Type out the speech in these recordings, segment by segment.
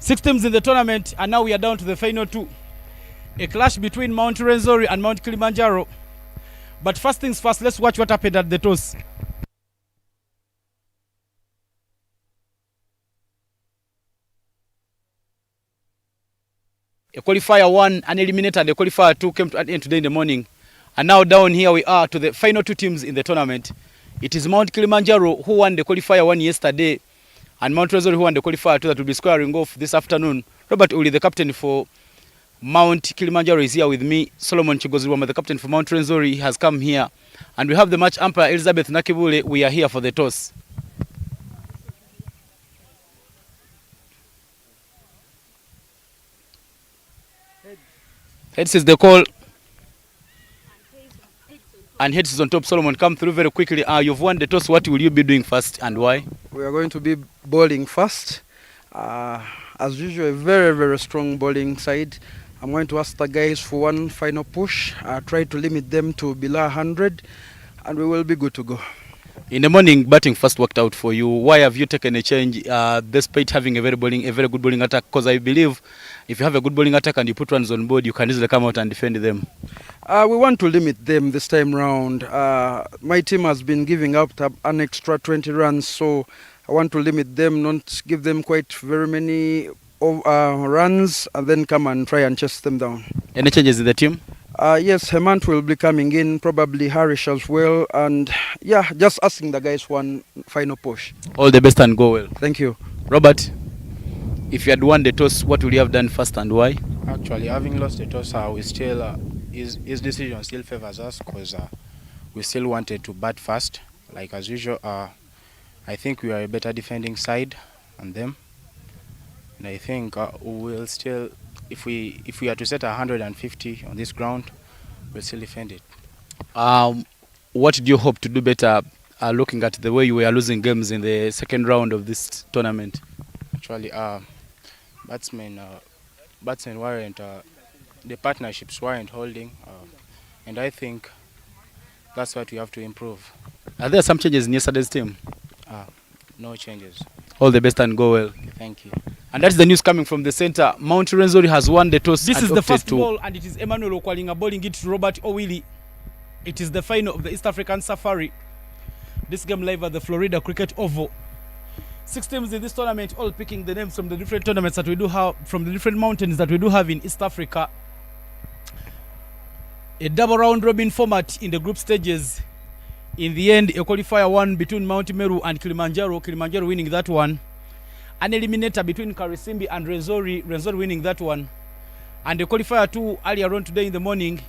6 teams in the tournament, and now we are down to the final 2. A clash between Mt.Rwenzori and Mt.Kilimanjaro. But first things first, let's watch what happened at the toss. A qualifier 1, an eliminator, and a qualifier 2 came to an end today in the morning. And now down here we are to the final 2 teams in the tournament. It is Mt.Kilimanjaro who won the qualifier 1 yesterday, and Mt.Rwenzori who won the qualifier 2 that will be squaring off this afternoon. Robert Uli, the captain for Mt.Kilimanjaro, is here with me. Solomon Chigozirwama, the captain for Mt.Rwenzori, has come here. And we have the match umpire, Elizabeth Nakibule. We are here for the toss. Heads is the call. And heads is on top. Solomon, come through very quickly. You've won the toss. What will you be doing first and why? We are going to be bowling first. As usual, a very, very strong bowling side. I'm going to ask the guys for one final push. Try to limit them to below 100, and we will be good to go. In the morning, batting first worked out for you. Why have you taken a change despite having a very good bowling attack? Because I believe if you have a good bowling attack and you put runs on board, you can easily come out and defend them. We want to limit them this time round. My team has been giving up an extra 20 runs, so I want to limit them, not give them quite very many runs, and then come and try and chase them down. Any changes in the team? Yes, Hemant will be coming in, probably Harish as well, and yeah, just asking the guys one final push. All the best and go well. Thank you. Robert, if you had won the toss, what would you have done first and why? Actually, having lost the toss, we still his decision still favors us because we still wanted to bat first, like as usual. I think we are a better defending side than them, and I think we will still, if we are to set 150 on this ground, we'll still defend it. What do you hope to do better, looking at the way you were losing games in the second round of this tournament? Actually, batsmen weren't the partnerships weren't holding, and I think that's what we have to improve. Are there some changes in yesterday's team? No changes. All the best and go well. Okay, thank you. And that's the news coming from the center. Mt.Rwenzori has won the toss. This and is the opted first to ball, and it is Emmanuel Okwalinga bowling it to Robert Owili. It is the final of the East African Safari. This game live at the Florida Cricket Oval. 6 teams in this tournament, all picking the names from the different tournaments that we do have, from the different mountains that we do have in East Africa. A double round robin format in the group stages. In the end, a qualifier one between Mount Meru and Kilimanjaro. Kilimanjaro winning that one. An eliminator between Karisimbi and Rwenzori. Rwenzori winning that one. And a qualifier two earlier on today in the morning.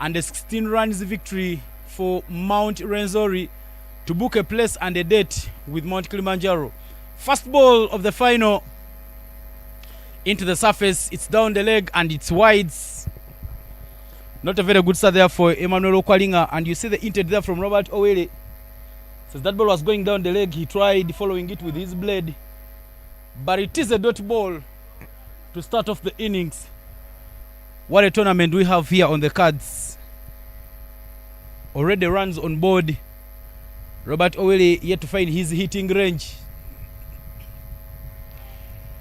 And a 16 runs victory for Mt.Rwenzori to book a place and a date with Mt.Kilimanjaro. First ball of the final into the surface. It's down the leg and it's wides. Not a very good start there for Emmanuel Okwalinga. And you see the intent there from Robert Owele. Since that ball was going down the leg, he tried following it with his blade. But it is a dot ball to start off the innings. What a tournament we have here on the cards. Already runs on board. Robert Owele yet to find his hitting range.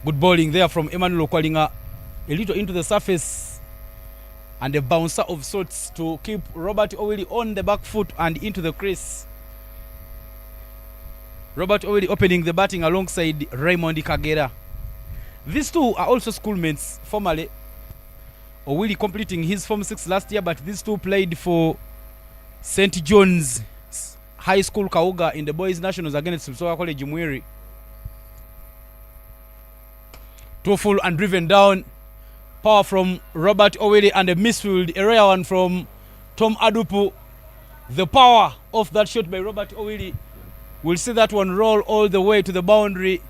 Good bowling there from Emmanuel Okwalinga. A little into the surface. And a bouncer of sorts to keep Robert Owele on the back foot and into the crease. Robert Owele opening the batting alongside Raymond Kagera. These two are also schoolmates formerly. Owele completing his Form 6 last year, but these two played for St. John's High School Kauga in the Boys Nationals against Msoga College Mwiri. Too full and driven down. Power from Robert Owele and a misfield, a rare one from Tom Adupu. The power of that shot by Robert Owele. We'll see that one roll all the way to the boundary.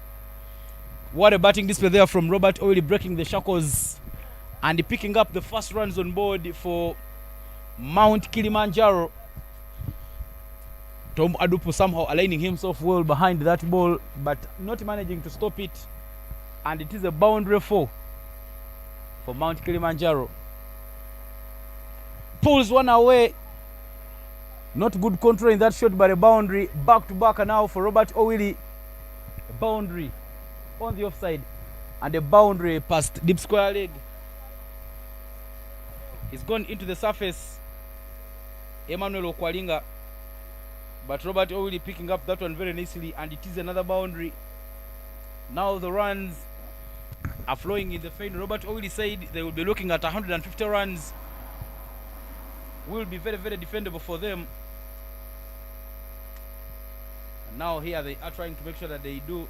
What a batting display there from Robert Owele, breaking the shackles and picking up the first runs on board for Mt.Kilimanjaro. Tom Adupu somehow aligning himself well behind that ball, but not managing to stop it. And it is a boundary 4 for Mt.Kilimanjaro. Pulls one away. Not good control in that shot by the boundary. Back to back now for Robert Owele. A boundary on the offside. And a boundary past deep square leg. He's gone into the surface. Emmanuel Okwalinga. But Robert Owele picking up that one very nicely. And it is another boundary. Now the runs are flowing in the final. Robert Owele said they will be looking at 150 runs. Will be very, very defendable for them. And now here they are trying to make sure that they do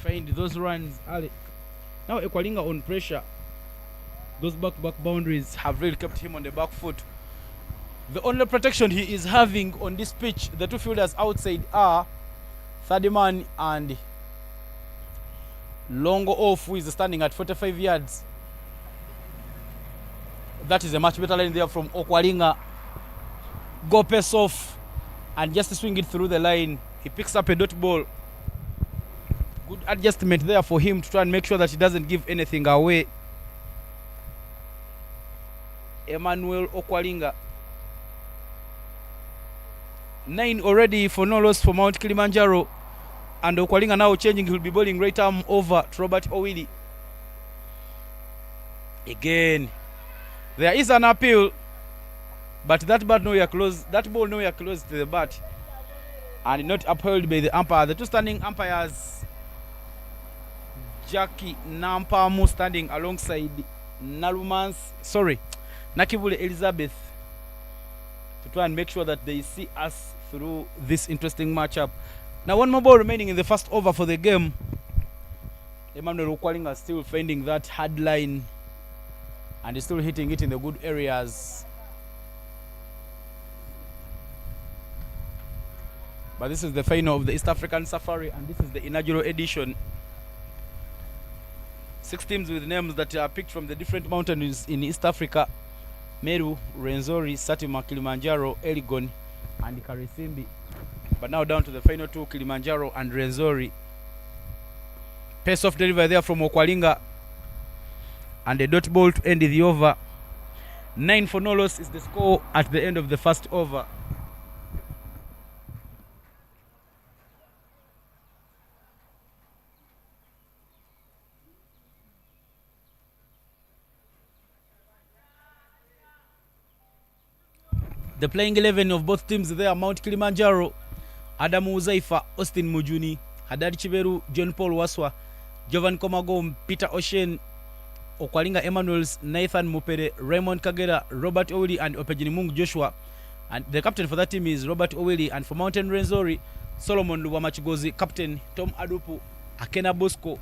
find those runs early. Now Okwalinga on pressure. Those back-to-back boundaries have really kept him on the back foot. The only protection he is having on this pitch, the two fielders outside are Thadiman and Longo Off, who is standing at 45 yards. That is a much better line there from Okwalinga. Go pace off and just swing it through the line. He picks up a dot ball. Good adjustment there for him to try and make sure that he doesn't give anything away. Emmanuel Okwalinga. 9 already for no loss for Mt.Kilimanjaro. And Okwalinga now changing. He'll be bowling right arm over to Robert Owele. Again. There is an appeal. But that bat nowhere close. That ball nowhere close to the bat. And not upheld by the umpire. The two standing umpires, Jackie Nampamu standing alongside Nakivule Elizabeth to try and make sure that they see us through this interesting matchup. Now, one more ball remaining in the first over for the game. Emmanuel Okwalinga still finding that hard line and is still hitting it in the good areas. But this is the final of the East African Safari, and this is the inaugural edition. 6 teams with names that are picked from the different mountains in East Africa: Meru, Rwenzori, Satima, Kilimanjaro, Elgon, and Karisimbi. But now down to the final 2, Kilimanjaro and Rwenzori. Pace off delivery there from Okwalinga, and a dot ball to end the over. 9 for no loss is the score at the end of the first over. The playing 11 of both teams there: Mount Kilimanjaro, Adamu Uzaifa, Austin Mujuni, Hadad Chiberu, John Paul Waswa, Jovan Komagom, Peter Oshen, Okwalinga Emmanuels, Nathan Mupere, Raymond Kagera, Robert Owili, and Opejinimungu Joshua. And the captain for that team is Robert Owili. And for Mountain Rwenzori, Solomon Luwamachigozi, Captain Tom Adupu, Akena Bosco,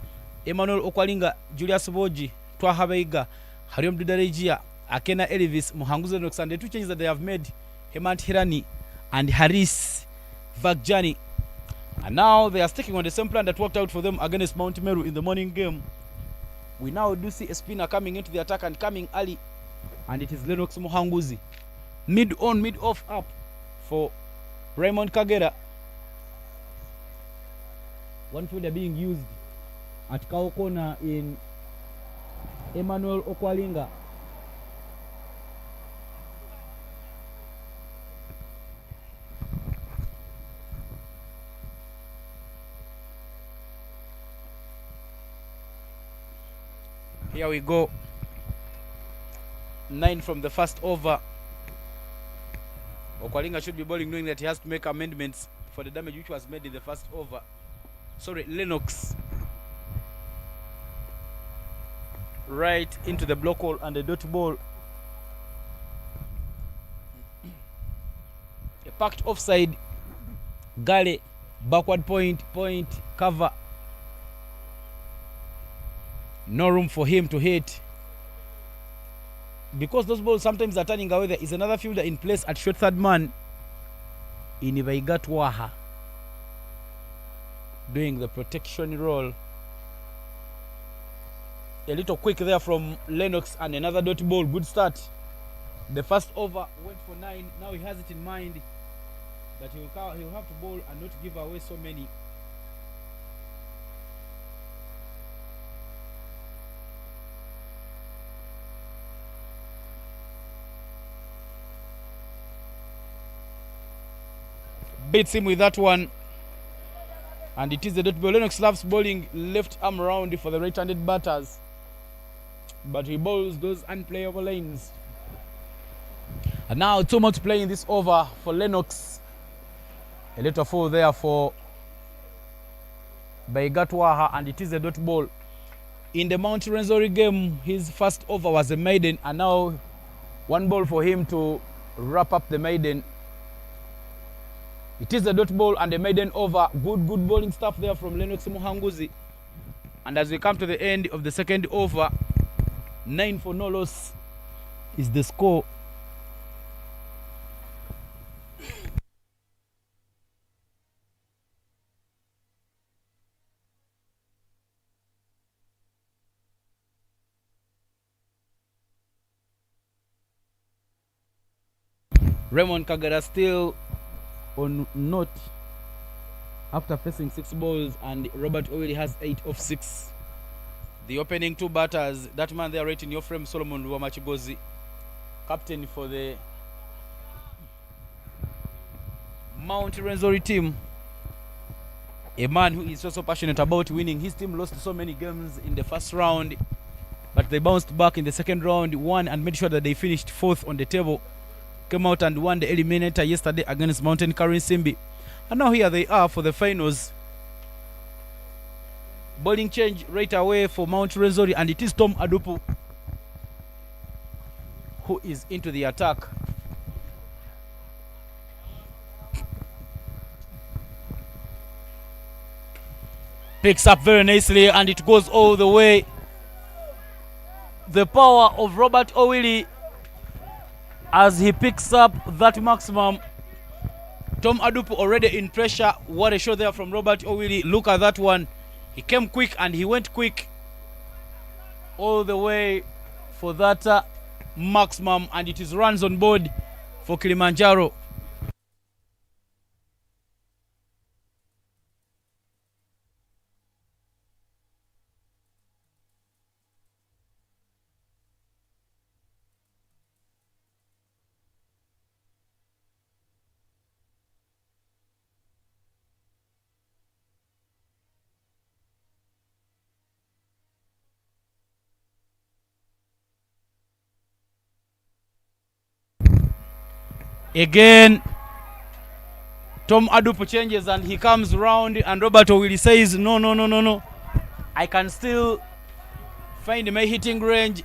Emmanuel Okwalinga, Julius Boji, Twahabeiga, Hariom Dudarejia, Akena Elvis, Muhanguze Nox. And the 2 changes that they have made: Hemant Hirani and Haris Vagjani. And now they are sticking on the same plan that worked out for them against Mount Meru in the morning game. We now do see a spinner coming into the attack and coming early, and it is Lennox Muhanguzi. Mid on, mid off up for Raymond Kagera. One fielder being used at Kao corner in Emmanuel Okwalinga. Here we go. 9 from the first over. Okwalinga should be bowling knowing that he has to make amendments for the damage which was made in the first over. Sorry, Lennox. Right into the block hole and the dot ball. A packed offside. Gale, backward point, cover. No room for him to hit. Because those balls sometimes are turning away, there is another fielder in place at short third man in Ivaigatwaha doing the protection role. A little quick there from Lennox and another dot ball. Good start. The first over went for 9. Now he has it in mind that he will have to bowl and not give away so many. Beats him with that one, and it is the dot ball. Lennox loves bowling left arm round for the right-handed batters, but he bowls those unplayable lanes. And now 2 more to play in this over for Lennox. A little fall there for Baigatwaha, and it is a dot ball. In the Mount Rwenzori game, his first over was a maiden, and now 1 ball for him to wrap up the maiden. It is a dot ball and a maiden over. Good bowling stuff there from Lennox Muhanguzi. And as we come to the end of the second over, 9 for no loss is the score. Raymond Kagera still on note after facing 6 balls, and Robert Owili has 8 of 6. The opening 2 batters, that man there right in your frame, Solomon Luwamachigozi, captain for the Mount Rwenzori team, a man who is so passionate about winning. His team lost so many games in the first round, but they bounced back in the second round, won and made sure that they finished 4th on the table. Came out and won the eliminator yesterday against Mountain Kilimanjaro. And now here they are for the finals. Bowling change right away for Mt.Rwenzori, and it is Tom Adupu. who is into the attack. Picks up very nicely and it goes all the way. The power of Robert Owili as he picks up that maximum. Tom Adupu already in pressure. What a shot there from Robert Owili. Look at that one. He came quick and he went quick all the way for that maximum, and it is runs on board for Kilimanjaro. Again, Tom Adupu changes and he comes round, and Robert Owili says, no. I can still find my hitting range.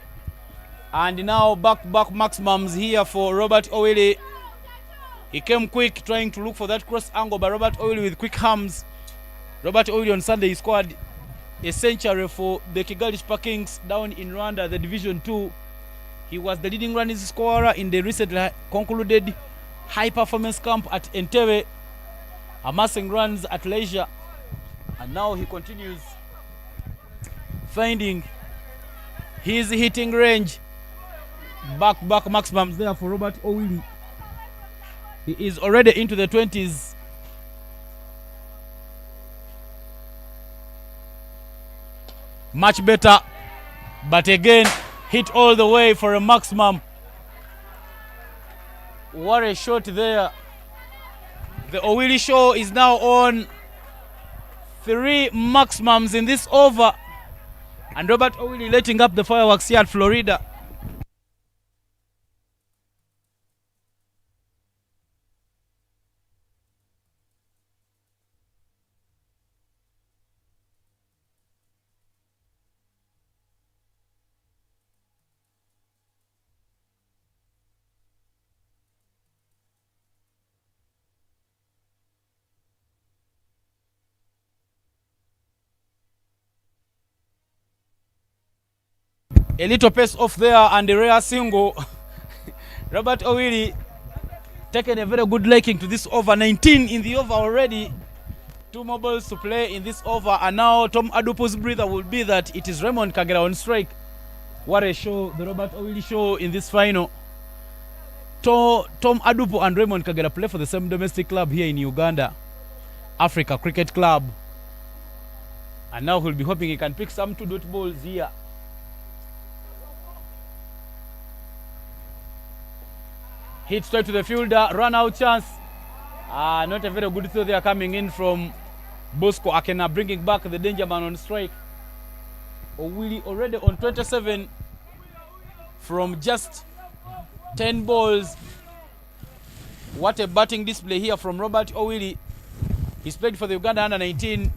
And now back maximums here for Robert Owili. He came quick trying to look for that cross angle, but Robert Owili with quick arms. Robert Owili on Sunday scored a century for the Kigali Super Kings down in Rwanda, the Division 2. He was the leading running scorer in the recently concluded high performance camp at Entebbe, amassing runs at leisure, and now he continues finding his hitting range. Back maximums there for Robert Owili. He is already into the 20s. Much better, but again hit all the way for a maximum. What a shot there. The Owili show is now on 3 maximums in this over, and Robert Owili letting up the fireworks here at Florida. A little pace off there and a rare single. Robert Owili taken a very good liking to this over. 19 in the over already. 2 more balls to play in this over, and now Tom Adupu's breather will be that it is Raymond Kagera on strike. What a show, the Robert Owili show in this final. Tom Adupu and Raymond Kagera play for the same domestic club here in Uganda, Africa Cricket Club. And now he'll be hoping he can pick some 2-dot balls here. Hit straight to the fielder, run out chance. Not a very good throw there coming in from Bosco Akena, bringing back the danger man on strike. Owili already on 27 from just 10 balls. What a batting display here from Robert Owili. He's played for the Uganda under-19,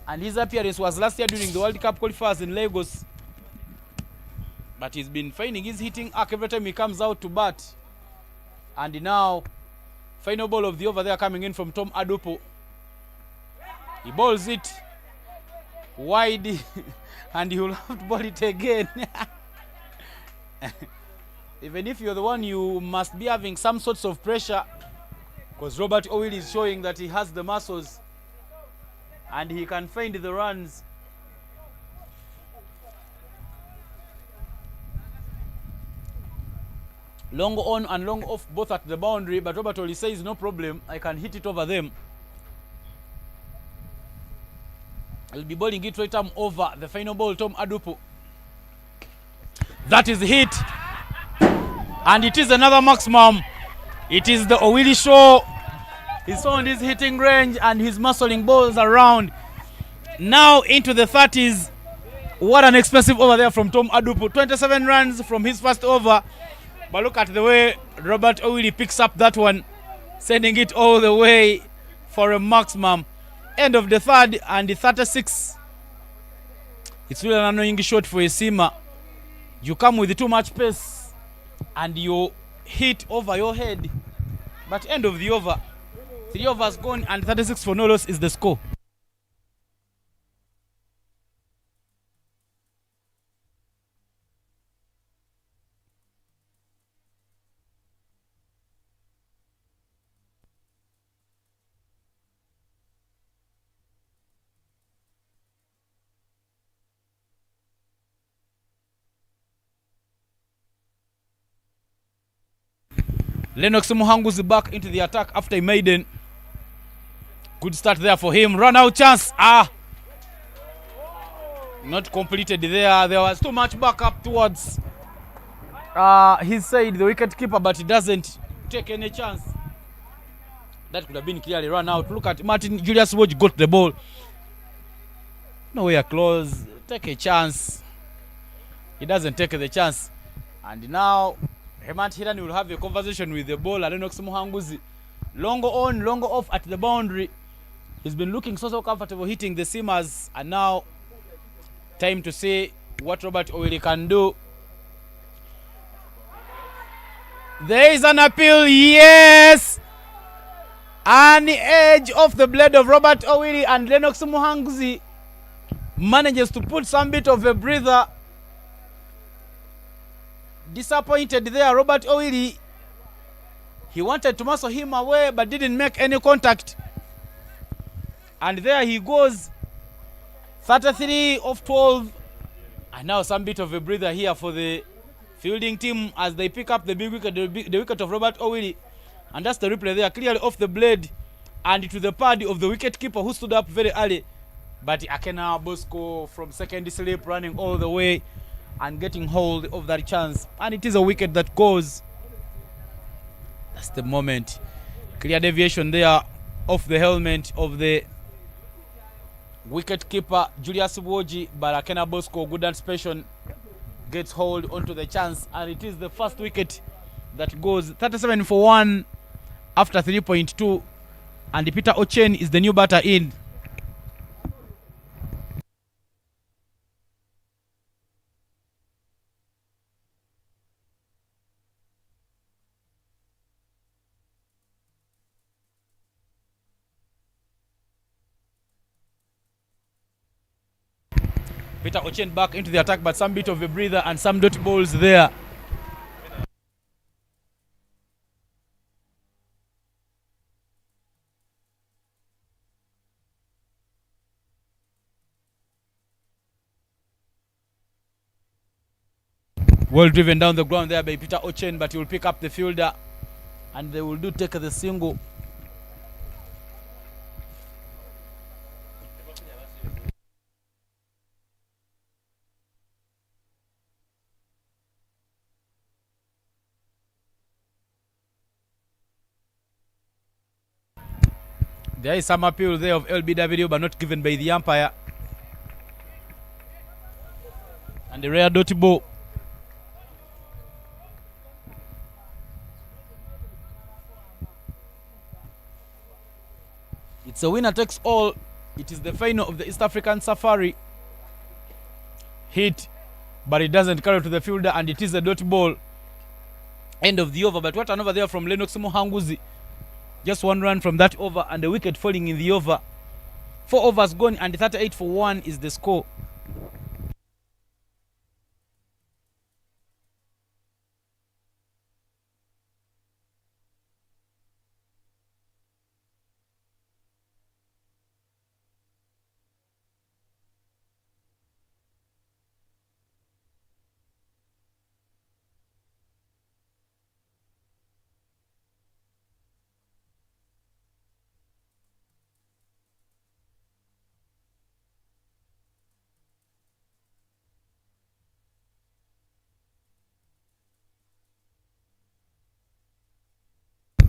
and his appearance was last year during the World Cup qualifiers in Lagos. But he's been finding his hitting arc every time he comes out to bat. And now, final ball of the over there coming in from Tom Adupu. He bowls it wide and he will have to ball it again. Even if you're the one, you must be having some sorts of pressure, because Robert Owili is showing that he has the muscles and he can find the runs. Long on and long off, both at the boundary, but Robert Owili says no problem, I can hit it over them. I'll be bowling it right arm over. The final ball, Tom Adupu. That is hit, and it is another maximum. It is the Owili show. He's on his hitting range and he's muscling balls around. Now into the 30s. What an expensive over there from Tom Adupu. 27 runs from his first over. But look at the way Robert Owili picks up that one, sending it all the way for a maximum. End of the third and the 36. It's really an annoying shot for a seamer. You come with too much pace and you hit over your head. But end of the over, 3 overs gone and 36 for no loss is the score. Lennox Muhanguzi back into the attack after Maiden. Good start there for him. Run out chance. Not completed there. There was too much backup towards his side, the wicket keeper, but he doesn't take any chance. That could have been clearly run out. Look at Martin Julius Woj got the ball. Nowhere close. Take a chance. He doesn't take the chance. And now Hemant Hirani will have a conversation with the ball. Lennox Muhanguzi. Long on, long off at the boundary. He's been looking so comfortable hitting the seamers. And now, time to see what Robert Owili can do. There is an appeal, yes! On the edge of the blade of Robert Owili, and Lennox Muhanguzi manages to put some bit of a breather. Disappointed there, Robert Owili. He wanted to muscle him away but didn't make any contact. And there he goes. 33 of 12. And now some bit of a breather here for the fielding team as they pick up the big wicket, the wicket of Robert Owili. And that's the replay there, clearly off the blade and to the pad of the wicket keeper who stood up very early. But Akena Bosco from second slip running all the way and getting hold of that chance. And it is a wicket that goes. That's the moment. Clear deviation there off the helmet of the wicket keeper Julius Woji, but Akena Bosco, good anticipation, gets hold onto the chance, and it is the first wicket that goes. 37 for 1 after 3.2, and Peter Ochen is the new batter in. Peter Ochen back into the attack, but some bit of a breather and some dot balls there. Well driven down the ground there by Peter Ochen, but he will pick up the fielder and they will take the single. There is some appeal there of LBW, but not given by the umpire. And the rare dot ball. It's a winner takes all. It is the final of the East African Safari. Hit, but it doesn't carry to the fielder, and it is a dot ball. End of the over. But what an over there from Lennox Muhanguzi. Just one run from that over and the wicket falling in the over. 4 overs gone and 38 for 1 is the score.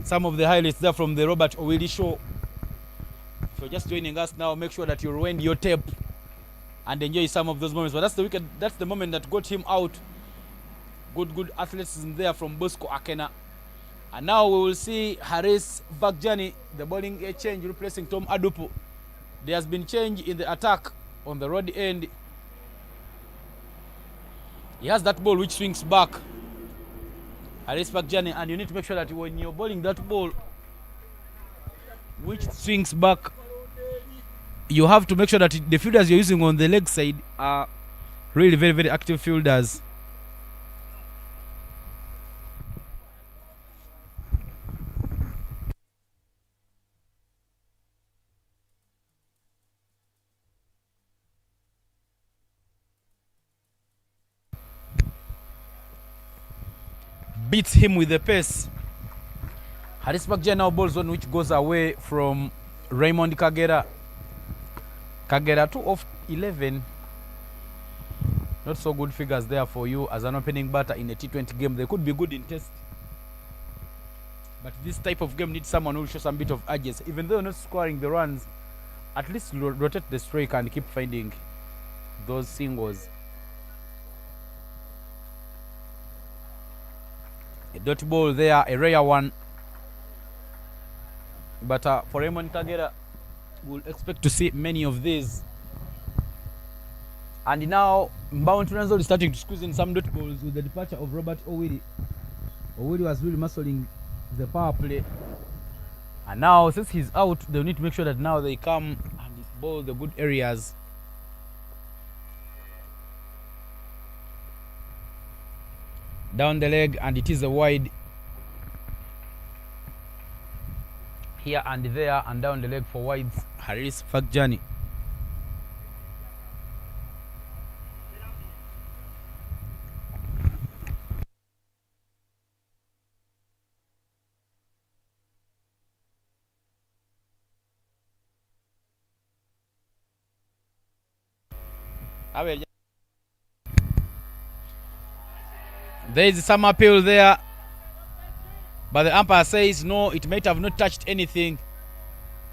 Some of the highlights there from the Robert Owili show. If you're just joining us now, make sure that you rewind your tape and enjoy some of those moments. But that's the wicket, that's the moment that got him out. Good athleticism there from Bosco Akena. And now we will see Haris Bagjani, the bowling change, replacing Tom Adupu. There has been change in the attack on the road end. He has that ball which swings back. Haris Bakjani, and you need to make sure that when you're bowling that ball which swings back, you have to make sure that the fielders you're using on the leg side are really very, very active fielders. Beats him with the pace. Haris Bakjani now bowls one which goes away from Raymond Kagera. Kagera 2 off 11. Not so good figures there for you as an opening batter in a T20 game. They could be good in test, but this type of game needs someone who will show some bit of urgency. Even though not scoring the runs, at least rotate the strike and keep finding those singles. A dot ball there, a rare one. But for Raymond Kagera, we'll expect to see many of these. And now Mt.Rwenzori is starting to squeeze in some dot balls with the departure of Robert Owiri. Owiri was really muscling the power play. And now since he's out, they'll need to make sure that now they come and bowl the good areas. Down the leg, and it is a wide here and there, and down the leg for wides. Haris Bakjani. There is some appeal there, but the umpire says no, it might have not touched anything.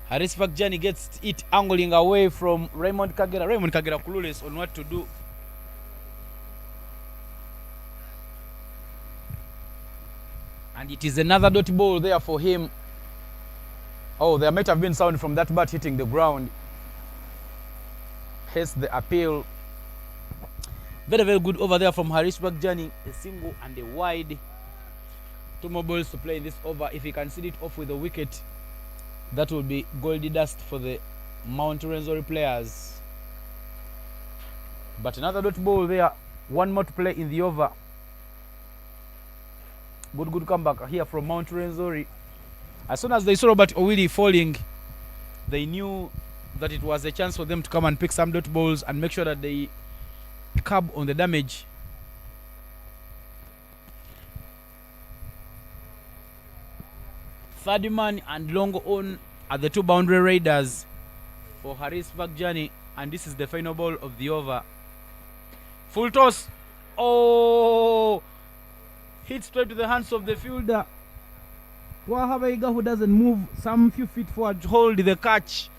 Haris Bakjani gets it angling away from Raymond Kagera. Raymond Kagera clueless on what to do. And it is another dot ball there for him. Oh, there might have been sound from that bat hitting the ground. Hence the appeal. Very, very good over there from Haris Bakjani. A single and a wide. 2 more balls to play in this over. If he can see it off with a wicket, that will be goldie dust for the Mt.Rwenzori players. But another dot ball there. 1 more to play in the over. Good comeback here from Mt.Rwenzori. As soon as they saw Robert Owiri falling, they knew that it was a chance for them to come and pick some dot balls and make sure that they curb on the damage. Third man and long on are the 2 boundary raiders for Haris Bakjani, and this is the final ball of the over. Full toss. Oh, hit straight to the hands of the fielder Wahabaiga, who doesn't move some few feet forward to hold the catch,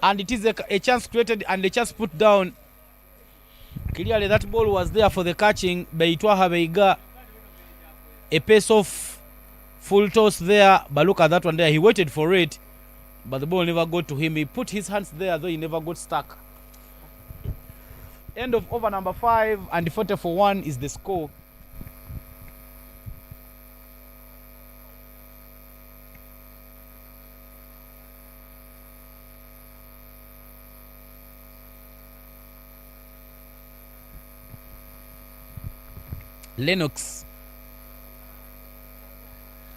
and it is a chance created and a chance put down. Clearly that ball was there for the catching by Wahabaiga. A pace off full toss there, but look at that one there. He waited for it, but the ball never got to him. He put his hands there, though he never got stuck. End of over number 5, and 40-1 is the score. Lennox,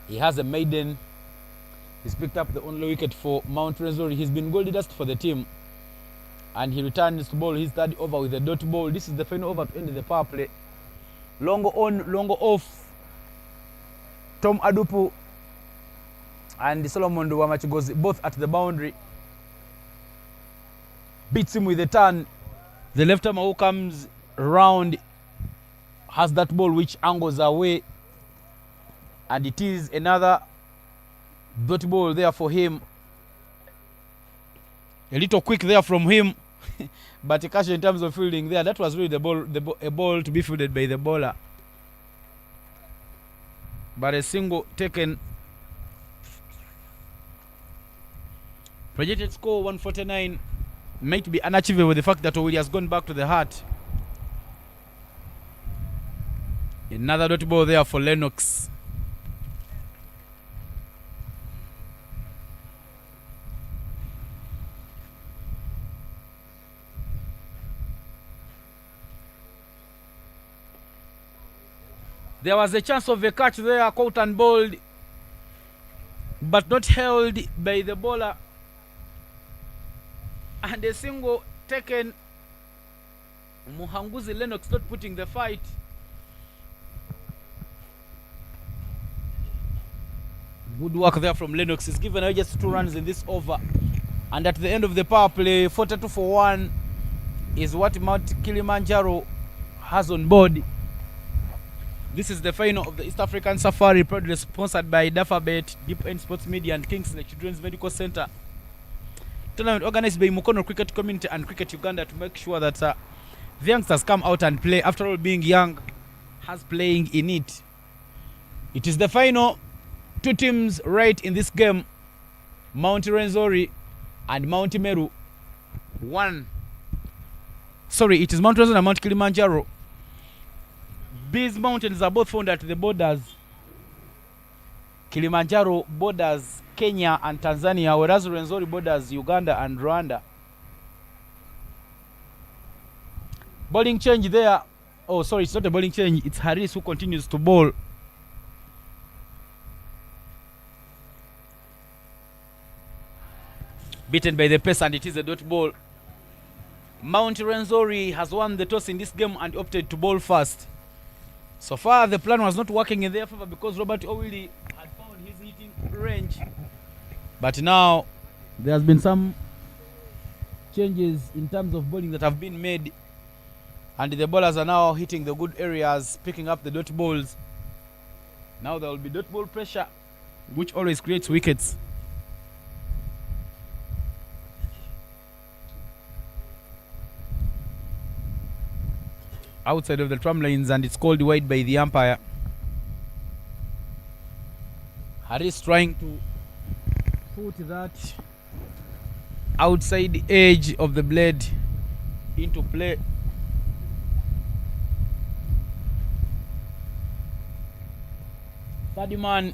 he has a maiden. He's picked up the only wicket for Mt.Rwenzori. He's been goldie dust for the team, and he returns to bowl his 3rd over with a dot ball. This is the final over to end the power play. Longo on, longo off. Tom Adupu and Solomon Duwamachi goes both at the boundary. Beats him with a turn. The left-armer who comes round has that ball which angles away, and it is another dot ball there for him. A little quick there from him, but a catch in terms of fielding there. That was really a ball to be fielded by the bowler. But a single taken. Projected score 149 might be unachievable with the fact that Owiri has gone back to the heart. Another dot ball there for Lennox. There was a chance of a catch there, caught and bowled, but not held by the bowler. And a single taken. Muhanguzi Lennox not putting the fight. Good work there from Lennox. He's given away just 2 runs in this over. And at the end of the power play, 42 for 1 is what Mt.Kilimanjaro has on board. This is the final of the East African Safari, proudly sponsored by Dafabet, Deep End Sports Media, and Kingsley Children's Medical Center. Tournament organized by Mukono Cricket Community and Cricket Uganda to make sure that the youngsters come out and play. After all, being young has playing in it. It is the final. 2 teams right in this game, Mt.Rwenzori and Mount Meru. It is Mt.Rwenzori and Mount Kilimanjaro. These mountains are both found at the borders. Kilimanjaro borders Kenya and Tanzania, whereas Rwenzori borders Uganda and Rwanda. Bowling change there. Oh, sorry, it's not a bowling change. It's Harris who continues to bowl. Beaten by the pace, and it is a dot ball. Mt.Rwenzori has won the toss in this game and opted to bowl first. So far, the plan was not working in their favor because Robert Owili had found his hitting range. But now, there has been some changes in terms of bowling that have been made. And the bowlers are now hitting the good areas, picking up the dot balls. Now there will be dot ball pressure, which always creates wickets. Outside of the tram lines, and it's called wide by the umpire. Harris trying to put that outside edge of the blade into play. Third man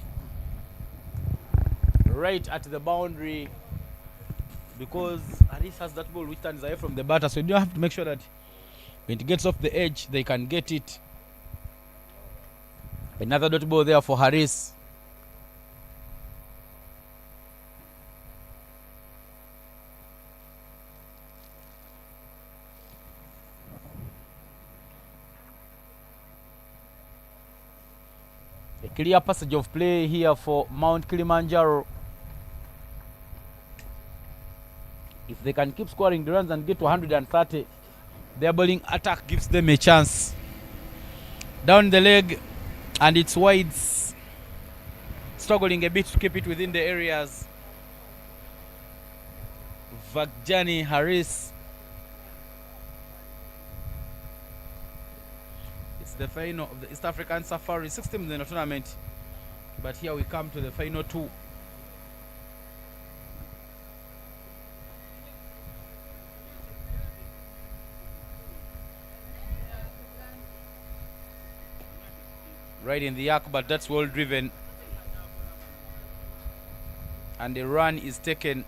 right at the boundary, because Harris has that ball which turns away from the batter, so you don't have to make sure that when it gets off the edge, they can get it. Another dot ball there for Harris. A clear passage of play here for Mount Kilimanjaro. If they can keep scoring the runs and get to 130, their bowling attack gives them a chance. Down the leg, and it's wides. Struggling a bit to keep it within the areas. Vagjani Harris. It's the final of the East African Safari. 6 teams in the tournament. But here we come to the final 2. Right in the arc, but that's well driven. And the run is taken.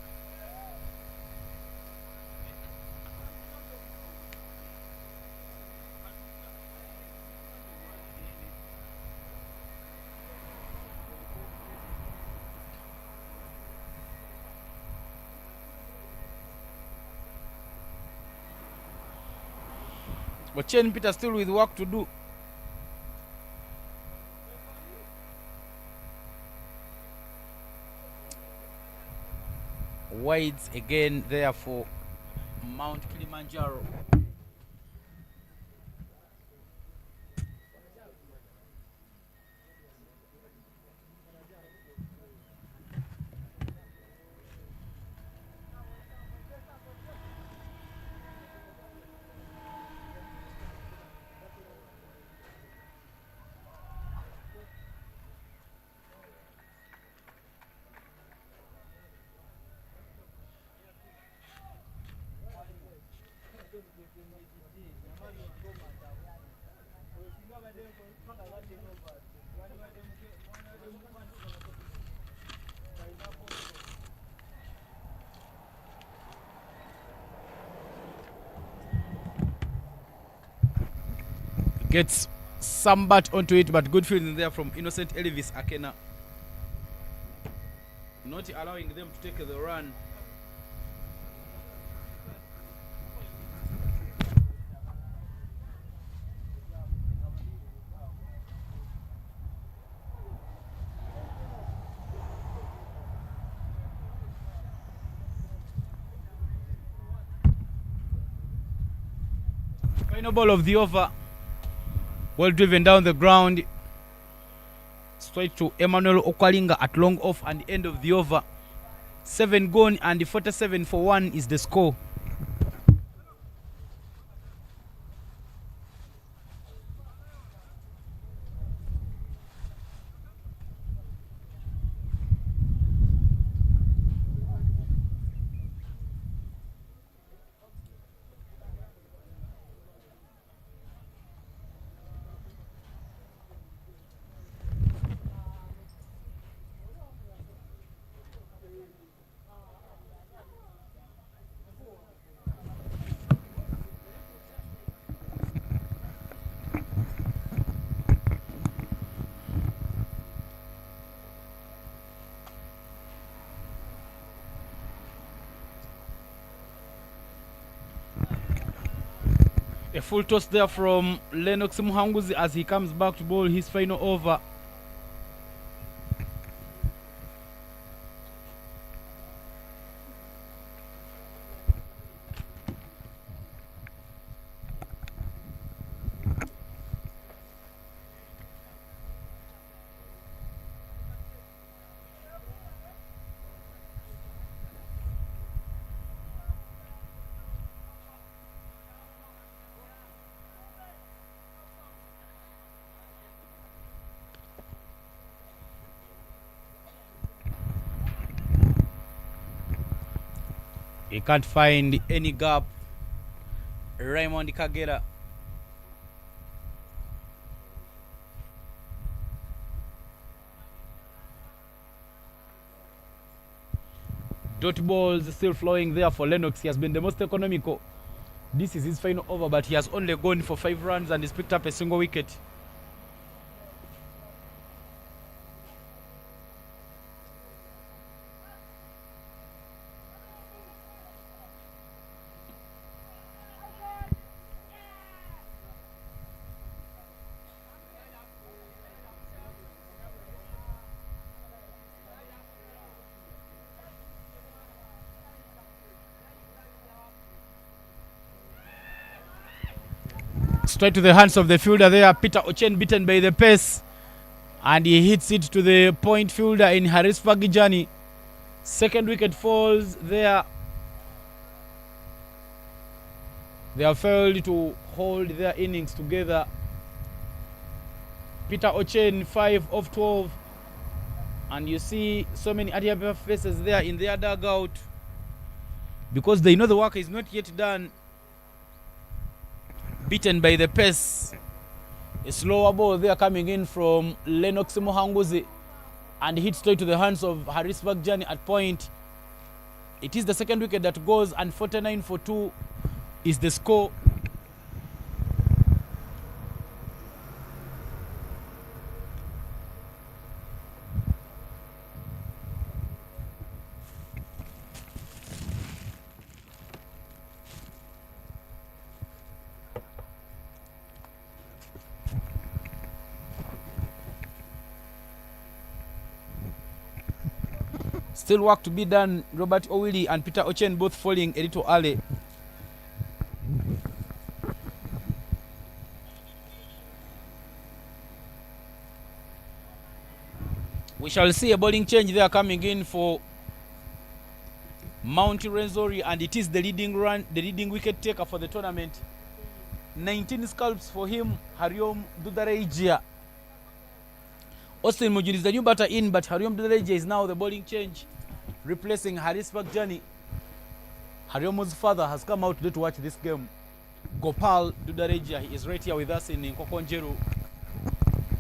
But Chen Peter still with work to do. Wides again there for Mount Kilimanjaro. Gets some bat onto it, but good fielding there from Innocent Elvis Akena, not allowing them to take the run. Final ball of the over, well driven down the ground, straight to Emmanuel Okwalinga at long off, and the end of the over. 7 gone and 47 for 1 is the score. A full toss there from Lennox Muhanguzi as he comes back to bowl his final over. He can't find any gap. Raymond Kagera. Dot balls still flowing there for Lennox. He has been the most economical. This is his final over, but he has only gone for 5 runs and he's picked up a single wicket. Straight to the hands of the fielder there, Peter Ochen, beaten by the pace, and he hits it to the point fielder in Haris Fagijani. Second wicket falls there. They have failed to hold their innings together. Peter Ochen, 5 of 12, and you see so many Adiababa faces there in their dugout because they know the work is not yet done. Beaten by the pace. A slower ball there coming in from Lennox Muhanguzi and hit straight to the hands of Haris Bagjani at point. It is the second wicket that goes, and 49 for 2 is the score. Still work to be done. Robert Owili and Peter Ochen both falling a little early. We shall see a bowling change there coming in for Mt.Rwenzori, and it is the leading wicket taker for the tournament. 19 scalps for him, Hariom Dudareijia. Austin Mujin is the new batter in, but Hariom Dudareijia is now the bowling change, replacing Haris Bagjani. Hariom's father has come out today to watch this game. Gopal Dudareijia, he is right here with us in Mt.Konjeru.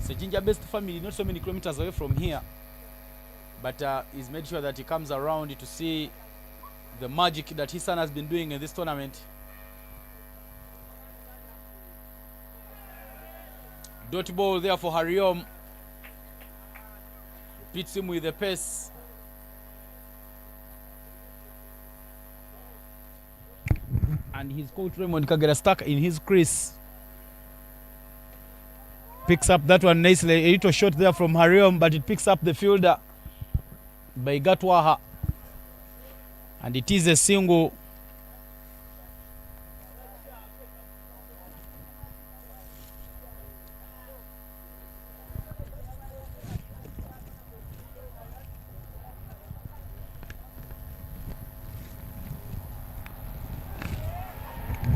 It's a ginger-based family, not so many kilometers away from here. But he's made sure that he comes around to see the magic that his son has been doing in this tournament. Dot ball there for Hariom. Beats him with the pace. And his coach Raymond Kagera stuck in his crease. Picks up that one nicely. A little shot there from Hariom, but it picks up the fielder by Gatwaha. And it is a single.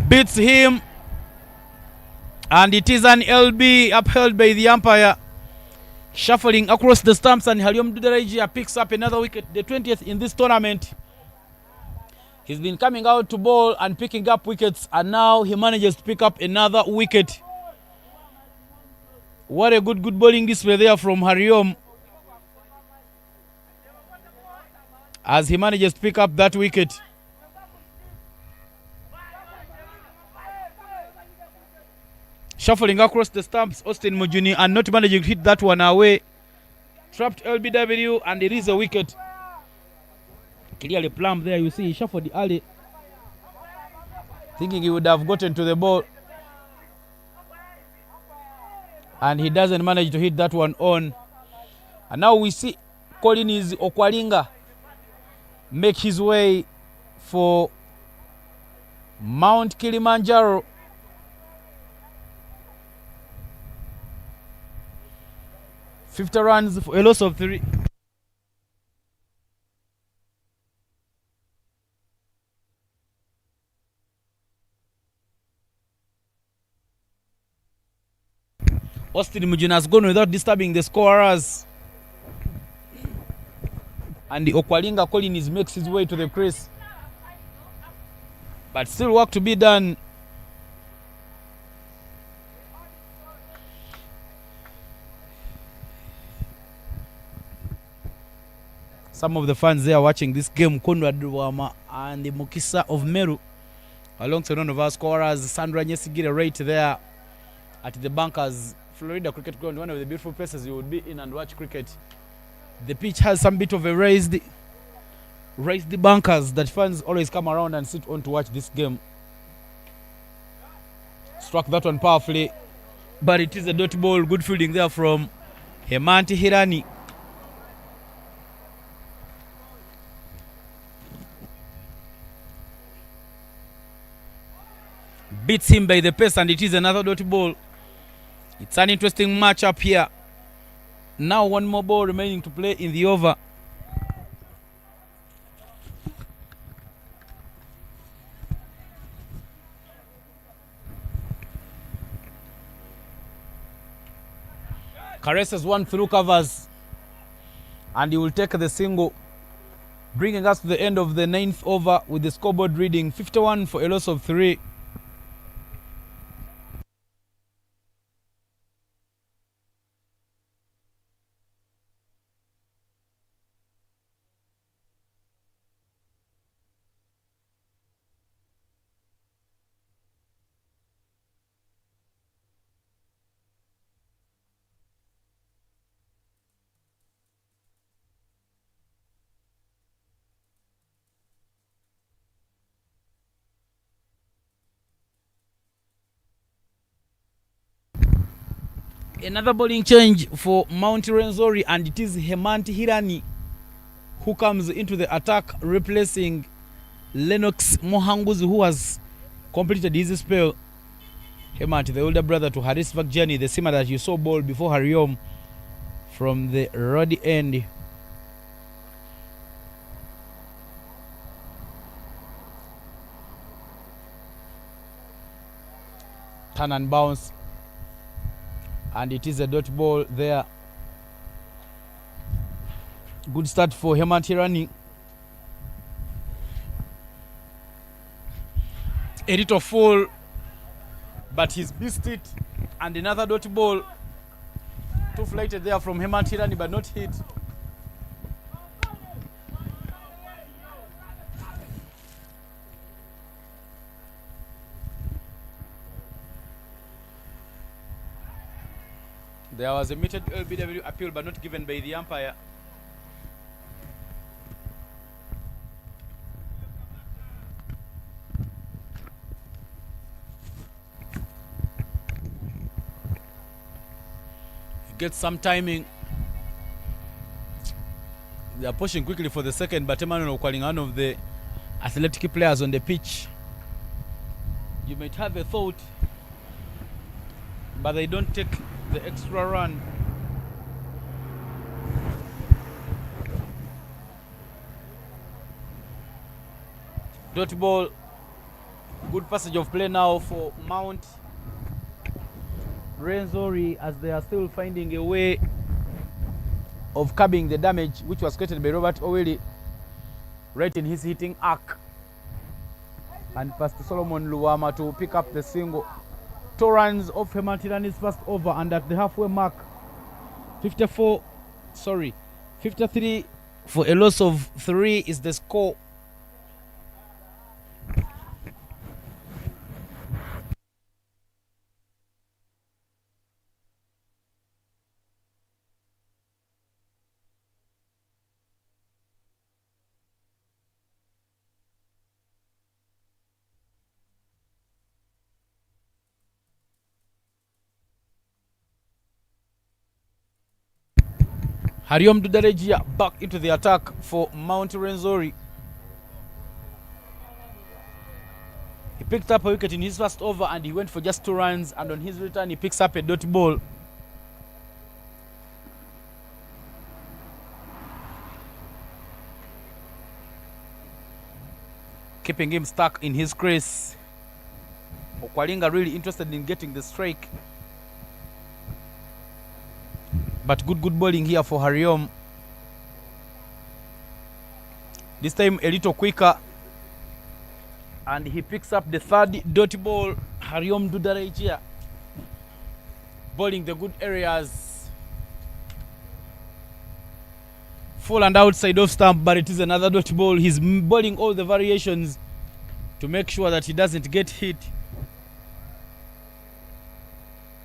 Beats him, and it is an LB upheld by the umpire. Shuffling across the stumps, and Hariom Duderajia picks up another wicket, the 20th in this tournament. He's been coming out to bowl and picking up wickets, and now he manages to pick up another wicket. What a good bowling display there from Hariom, as he manages to pick up that wicket. Shuffling across the stumps, Austin Mujuni, and not managing to hit that one away. Trapped LBW, and it is a wicket. Clearly plumb there, you see he shuffled the alley, thinking he would have gotten to the ball. And he doesn't manage to hit that one on. And now we see Collins Okwalinga make his way for Mt.Kilimanjaro. $50 runs for a loss of 3. Austin Mujina has gone without disturbing the scorers. And the Okwalinga Collins makes his way to the crease. But still work to be done. Some of the fans there watching this game, Conrad Rwama and the Mukisa of Meru, alongside one of our scorers, Sandra Nyesigire, right there at the bunkers, Florida Cricket Ground, one of the beautiful places you would be in and watch cricket. The pitch has some bit of a raised bunkers that fans always come around and sit on to watch this game. Struck that one powerfully, but it is a dot ball. Good fielding there from Hemanti Hirani. Beats him by the pace, and it is another dot ball. It's an interesting matchup here. Now one more ball remaining to play in the over. Caresses one through covers, and he will take the single, bringing us to the end of the 9th over with the scoreboard reading 51 for a loss of 3. Another bowling change for Mt.Rwenzori, and it is Hemanti Hirani who comes into the attack, replacing Lennox Mohanguzi, who has completed his spell. Hemanti, the older brother to Haris Vakjani, the seamer that you saw bowl before Hariom from the Roddy end. Turn and bounce, and it is a dot ball there. Good start for Hemanti Hirani. A little fall, but he's missed it, and another dot ball. Too flighted there from Mt.Rwenzori, but not hit. There was a muted LBW appeal, but not given by the umpire. Get some timing. They are pushing quickly for the second, but Emmanuel calling one of the athletic players on the pitch. You might have a thought, but they don't take the extra run. Dot ball. Good passage of play now for Mt.Rwenzori, as they are still finding a way of curbing the damage which was created by Robert Owili right in his hitting arc, and pass to Solomon Luwama to pick up the single. 2 runs off Mt.Rwenzori's first over, and at the halfway mark, 53 for a loss of 3 is the score. Hariom Dudarejia back into the attack for Mt.Rwenzori. He picked up a wicket in his first over and he went for just 2 runs, and on his return he picks up a dot ball. Keeping him stuck in his crease. Okwalinga really interested in getting the strike. But good bowling here for Hariom. This time a little quicker. And he picks up the 3rd dot ball. Hariom Dudarejia bowling the good areas. Full and outside off stump, but it is another dot ball. He's bowling all the variations to make sure that he doesn't get hit.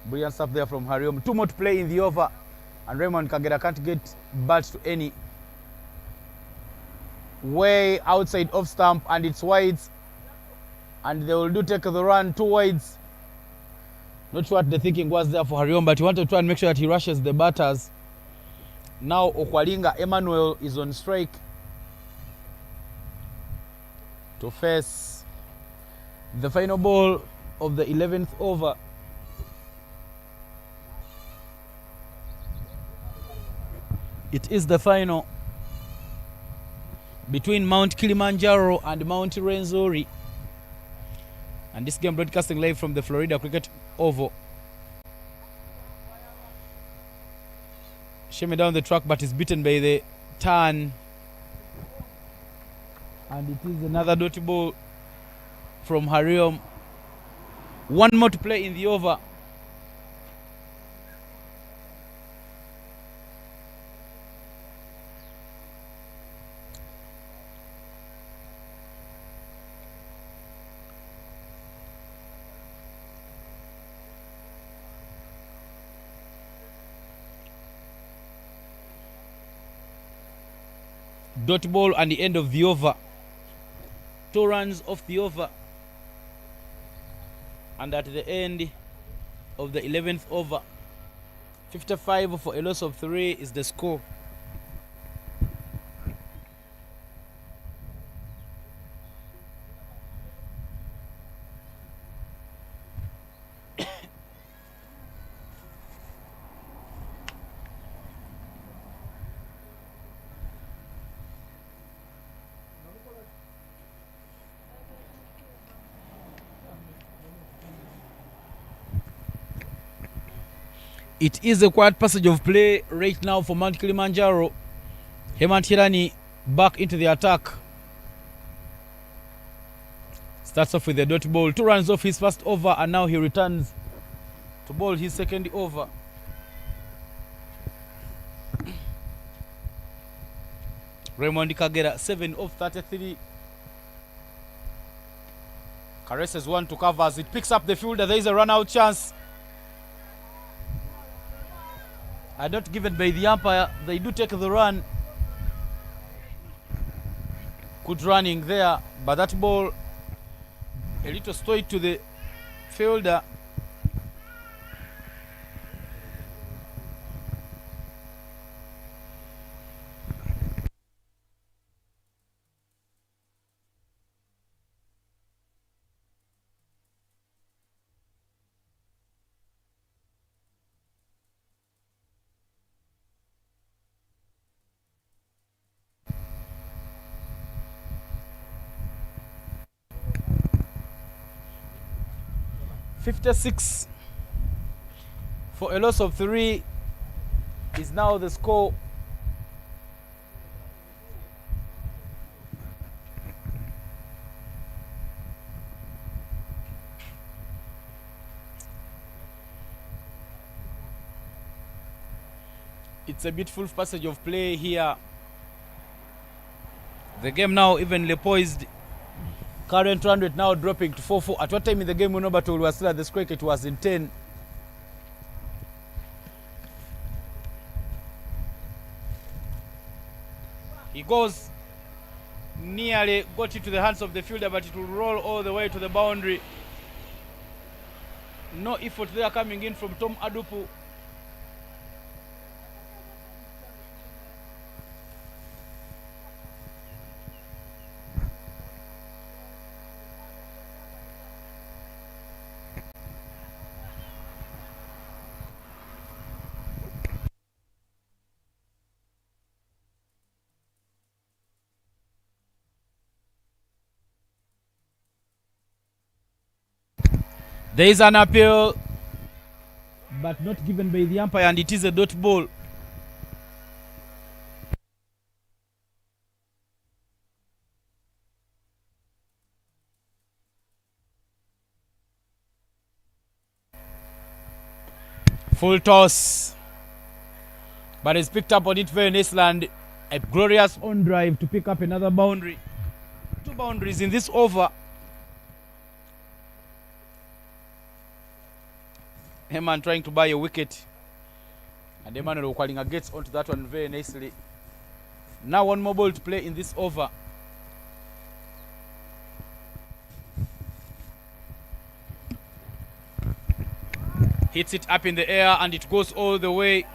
Brilliant stuff there from Hariom. 2 more to play in the over. And Raymond Kagera can't get bat to any. Way outside off stump, and it's wides. And they will take the run 2 wides. Not sure what the thinking was there for Hariom, but he wanted to try and make sure that he rushes the batters. Now Okwalinga Emmanuel is on strike to face the final ball of the 11th over. It is the final between Mt.Kilimanjaro and Mt.Rwenzori. And this game broadcasting live from the Florida Cricket Oval. Shimmy down the track, but is beaten by the turn. And it is another dot ball from Hariom. 1 more to play in the over. Dot ball and the end of the over. 2 runs off the over. And at the end of the 11th over, 55 for a loss of 3 is the score. It is a quiet passage of play right now for Mt.Kilimanjaro. Hemant Hirani back into the attack. Starts off with the dot ball. 2 runs off his first over, and now he returns to bowl his second over. Raymond Kagera 7 of 33. Caresses one to cover as it picks up the fielder. There is a run out chance. Not given by the umpire. They do take the run. Good running there, but that ball a little straight to the fielder. .56 for a loss of 3 is now the score. It's a beautiful passage of play here. The game now evenly poised. Current run rate now dropping to 4-4. At what time in the game when Obertol was still at the square, it was in 10. He goes, nearly got it to the hands of the fielder, but it will roll all the way to the boundary. No effort there coming in from Tom Adupu. There is an appeal, but not given by the umpire, and it is a dot ball. Full toss, but it's picked up on it very nicely, and a glorious on drive to pick up another boundary. 2 boundaries in this over. Heman trying to buy a wicket, and Emmanuel Okwalinga gets onto that one very nicely. Now 1 more ball to play in this over. Hits it up in the air and it goes all the way.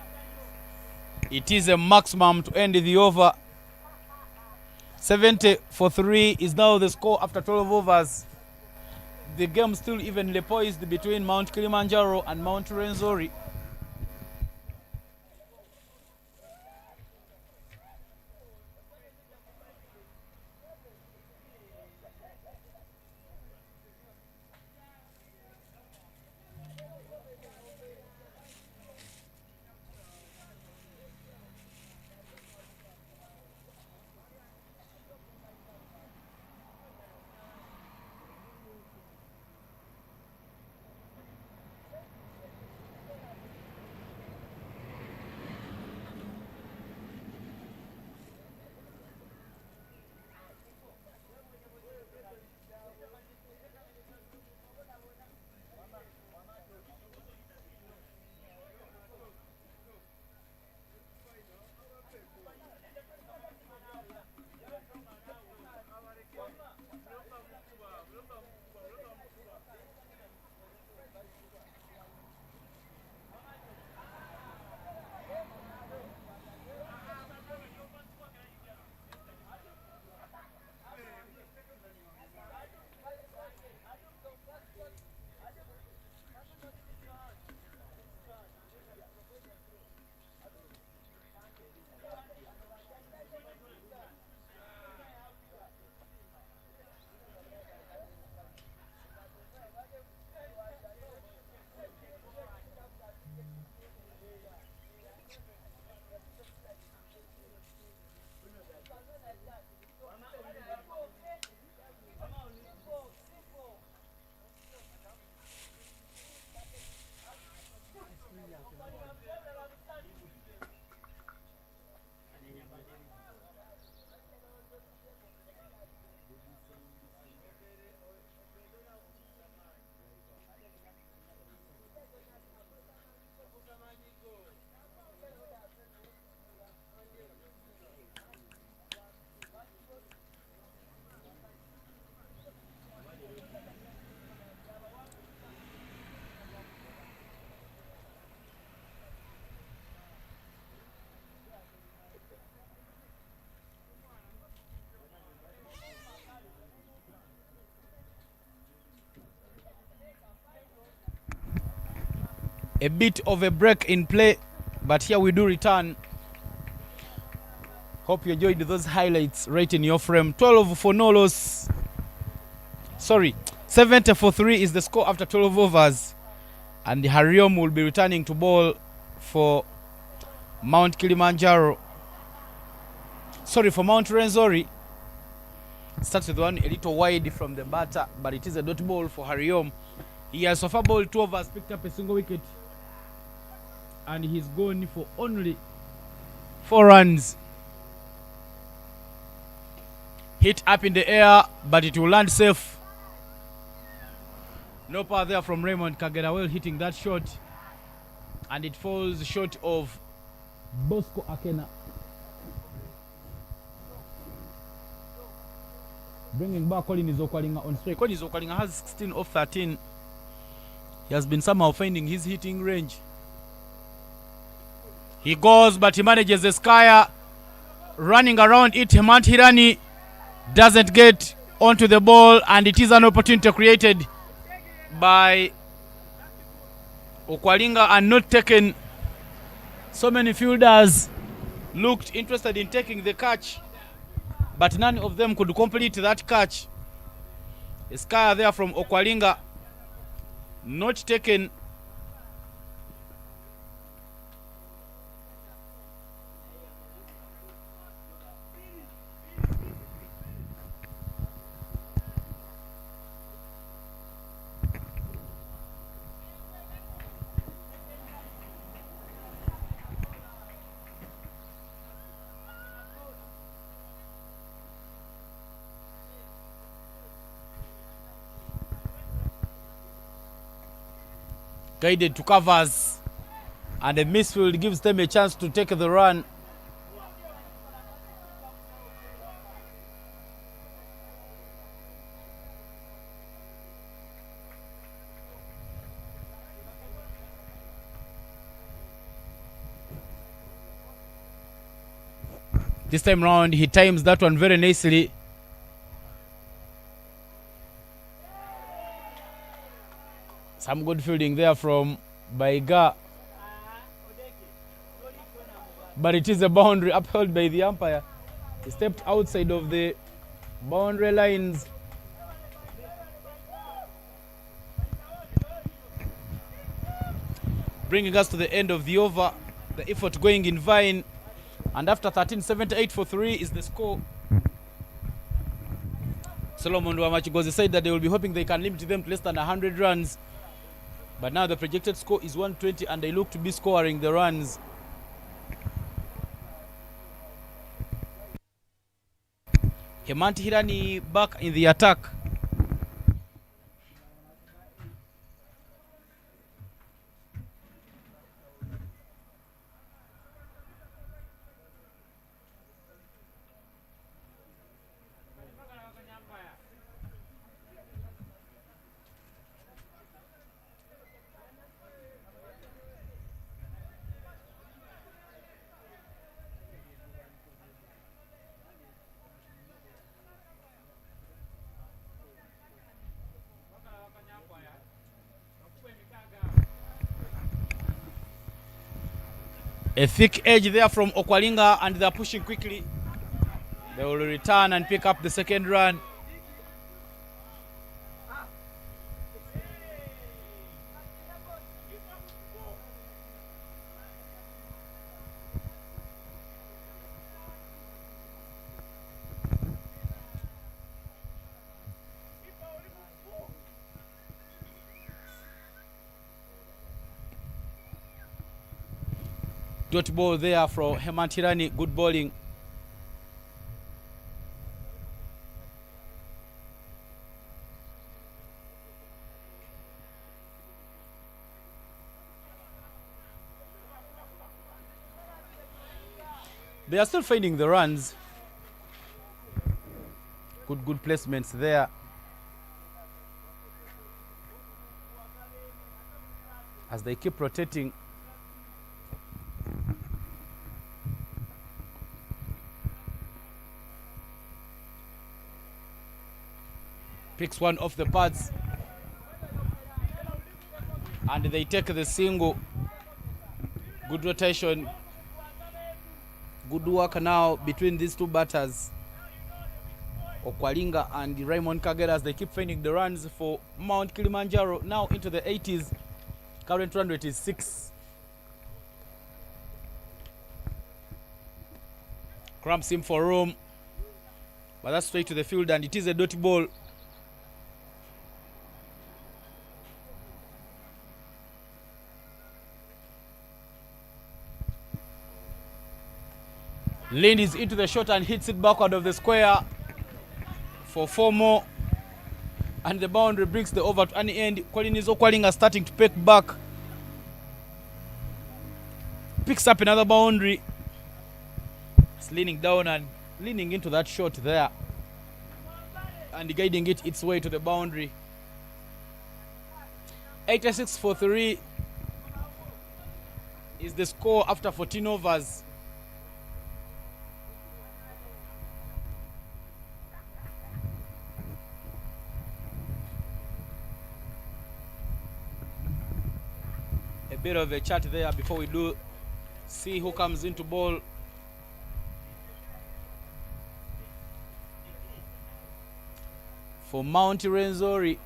It is a maximum to end the over. 70 for 3 is now the score after 12 overs. The game still evenly poised between Mt.Kilimanjaro and Mt.Rwenzori. A bit of a break in play, but here we do return. Hope you enjoyed those highlights right in your frame. 12 for no loss. Sorry, 70 for 3 is the score after 12 overs. And Hariom will be returning to ball for Mt.Kilimanjaro. Sorry, for Mt.Rwenzori. Starts with one a little wide from the batter, but it is a dot ball for Hariom. He has so far bowled 2 overs, picked up a single wicket. And he's gone for only 4 runs. Hit up in the air, but it will land safe. No power there from Raymond Kagera, well hitting that shot. And it falls short of Bosco Akena. Bringing back Colin Okwalinga on strike. Colin Okwalinga has 16 off 13. He has been somehow finding his hitting range. He goes, but he manages the Skyer. Running around it, Hemant Hirani doesn't get onto the ball, and it is an opportunity created by Okwalinga and not taken. So many fielders looked interested in taking the catch, but none of them could complete that catch. A Skyer there from Okwalinga, not taken. Guided to covers, and the misfield gives them a chance to take the run. This time round, he times that one very nicely. Some good fielding there from Baiga. But it is a boundary upheld by the umpire. He stepped outside of the boundary lines. Bringing us to the end of the over. The effort going in vain. And after 13, 78 for 3 is the score. Solomon Wamachigozi said that they will be hoping they can limit them to less than 100 runs. But now the projected score is 120, and they look to be scoring the runs. Hemant Hirani back in the attack. A thick edge there from Okwalinga, and they're pushing quickly. They will return and pick up the second run. Dot ball there from Hemant Hirani, good bowling. They are still finding the runs. Good placements there. As they keep rotating. Picks one off the pads, and they take the single. Good rotation. Good work now between these two batters, Okwalinga and Raymond Kagera, as they keep finding the runs for Mount Kilimanjaro. Now into the 80s. Current run rate is 6. Cramps him for room, but that's straight to the field, and it is a dot ball. Lane is into the shot and hits it backward of the square for 4 more. And the boundary brings the over to an end. Okwalinga starting to pick back. Picks up another boundary. It's leaning down and leaning into that shot there. And guiding it its way to the boundary. 86 for 3 is the score after 14 overs. A bit of a chat there before we do see who comes into ball. For Mt.Rwenzori,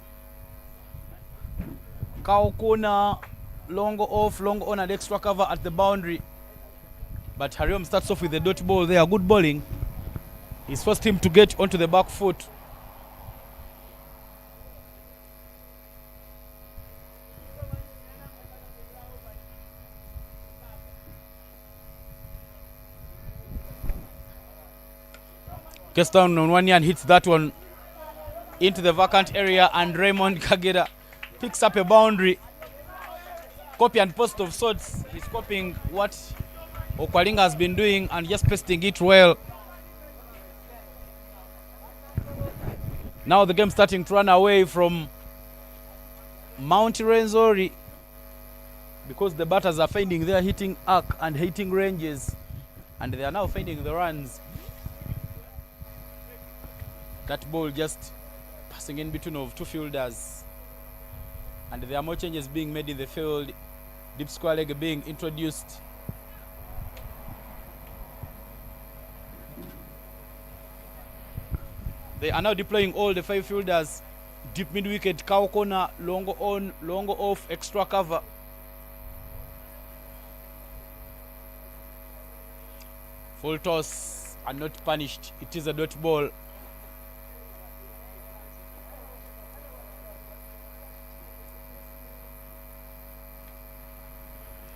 Kaukuna, long off, long on, and extra cover at the boundary. But Hariom starts off with the dot ball there. Good bowling. He's forced him to get onto the back foot. Gets down on one knee and hits that one into the vacant area, and Raymond Kagera picks up a boundary. Copy and post of sorts. He's copying what Okwalinga has been doing and just pasting it well. Now the game starting to run away from Mt.Rwenzori because the batters are finding their hitting arc and hitting ranges, and they are now finding the runs. That ball just passing in between of two fielders, and there are more changes being made in the field. Deep square leg being introduced. They are now deploying all the 5 fielders. Deep mid wicket, cow corner, long on, long off, extra cover. Full toss and not punished. It is a dot ball.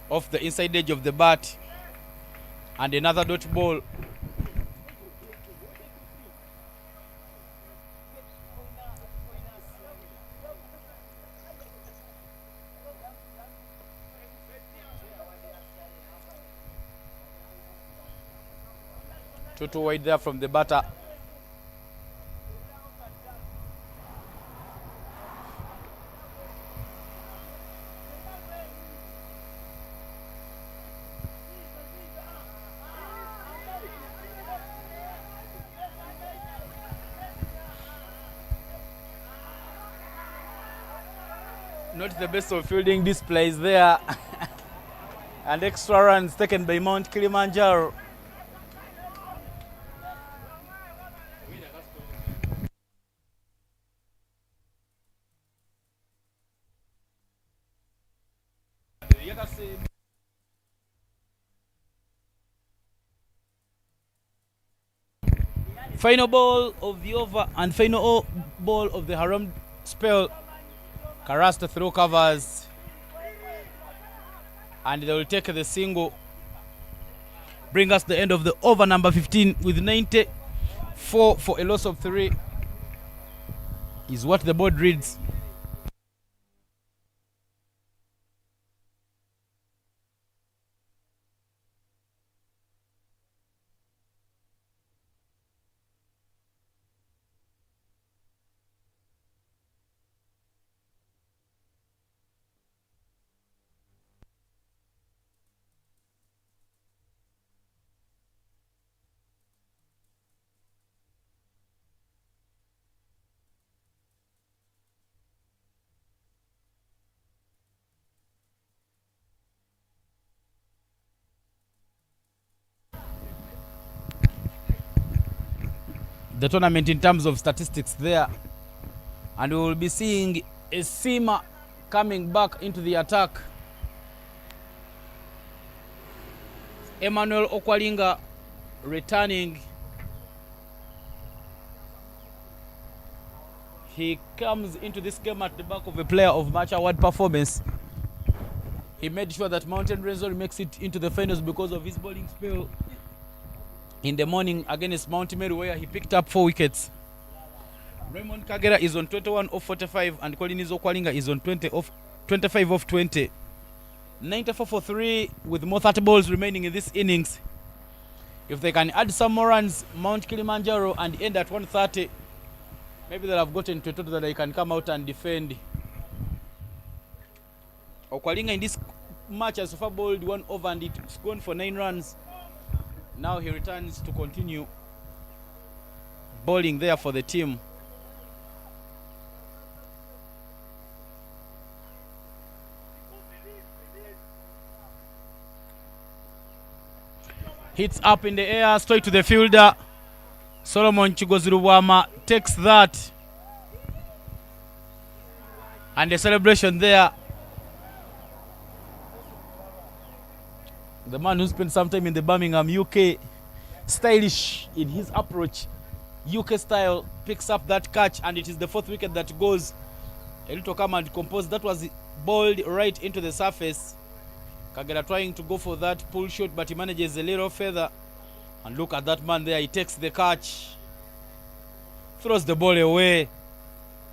Off the inside edge of the bat, and another dot ball. Two wide there from the batter. Not the best of fielding displays there. And extra runs taken by Mt.Kilimanjaro. Final ball of the over and final ball of the Haram spell. Karasta throw covers, and they will take the single. Bring us the end of the over number 15 with 94 for a loss of 3 is what the board reads. the tournament in terms of statistics there. And we will be seeing a Sima coming back into the attack. Emmanuel Okwalinga returning. He comes into this game at the back of a player of match award performance. He made sure that Mt.Rwenzori makes it into the finals because of his bowling spell in the morning against Mount Meru, where he picked up 4 wickets. Raymond Kagera is on 21 off 45 and Collins Okwalinga is on 25 off 20. 94 for 3 with more 30 balls remaining in this innings. If they can add some more runs, Mt.Kilimanjaro, and end at 130, maybe they'll have gotten to a total that they can come out and defend. Okwalinga in this match has so far bowled 1 over and it's gone for 9 runs. Now he returns to continue bowling there for the team. Hits up in the air, straight to the fielder. Solomon Chigozirubwama takes that. And the celebration there. The man who spent some time in the Birmingham, UK, stylish in his approach, UK style, picks up that catch, and it is the 4th wicket that goes. A little calm and composed. That was bowled right into the surface. Kagera trying to go for that pull shot, but he manages a little further. And look at that man there. He takes the catch, throws the ball away,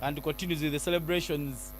and continues with the celebrations.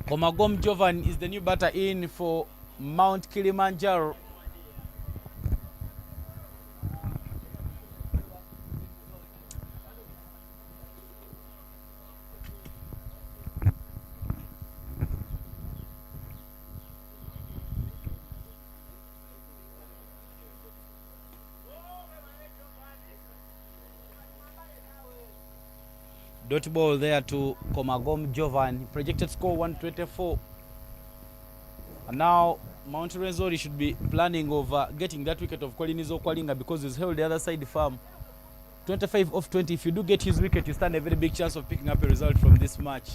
Komagom Jovan is the new batter in for Mt.Kilimanjaro. Dot ball there to Komagom Jovan. Projected score 124. And now Mt.Rwenzori should be planning over getting that wicket of Collins Okwalinga because he's held the other side firm. 25 off 20. If you do get his wicket, you stand a very big chance of picking up a result from this match.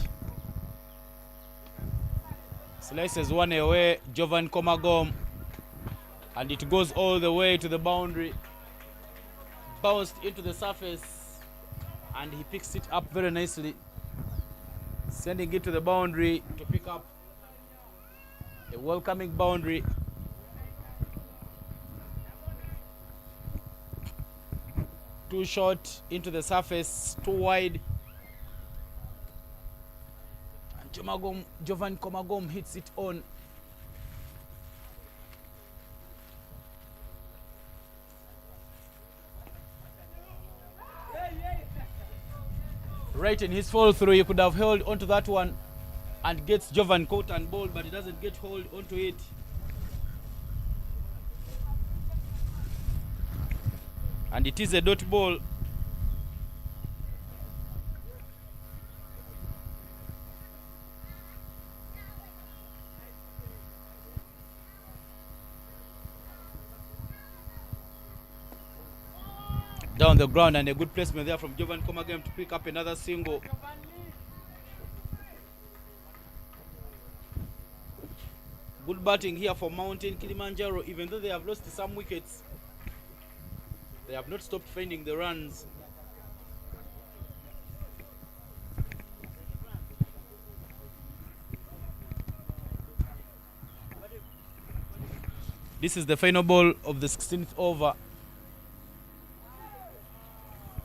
Slices one away, Jovan Komagom. And it goes all the way to the boundary. Bounced into the surface. And he picks it up very nicely, sending it to the boundary to pick up a welcoming boundary. Too short into the surface, too wide. And Jovan Komagom hits it on. Right in his fall through, he could have held onto that one and gets Jovan caught and ball, but he doesn't get hold onto it. And it is a dot ball. Down the ground, and a good placement there from Jovan Komagom to pick up another single. Good batting here for Mt.Kilimanjaro. Even though they have lost some wickets, they have not stopped finding the runs. This is the final ball of the 16th over.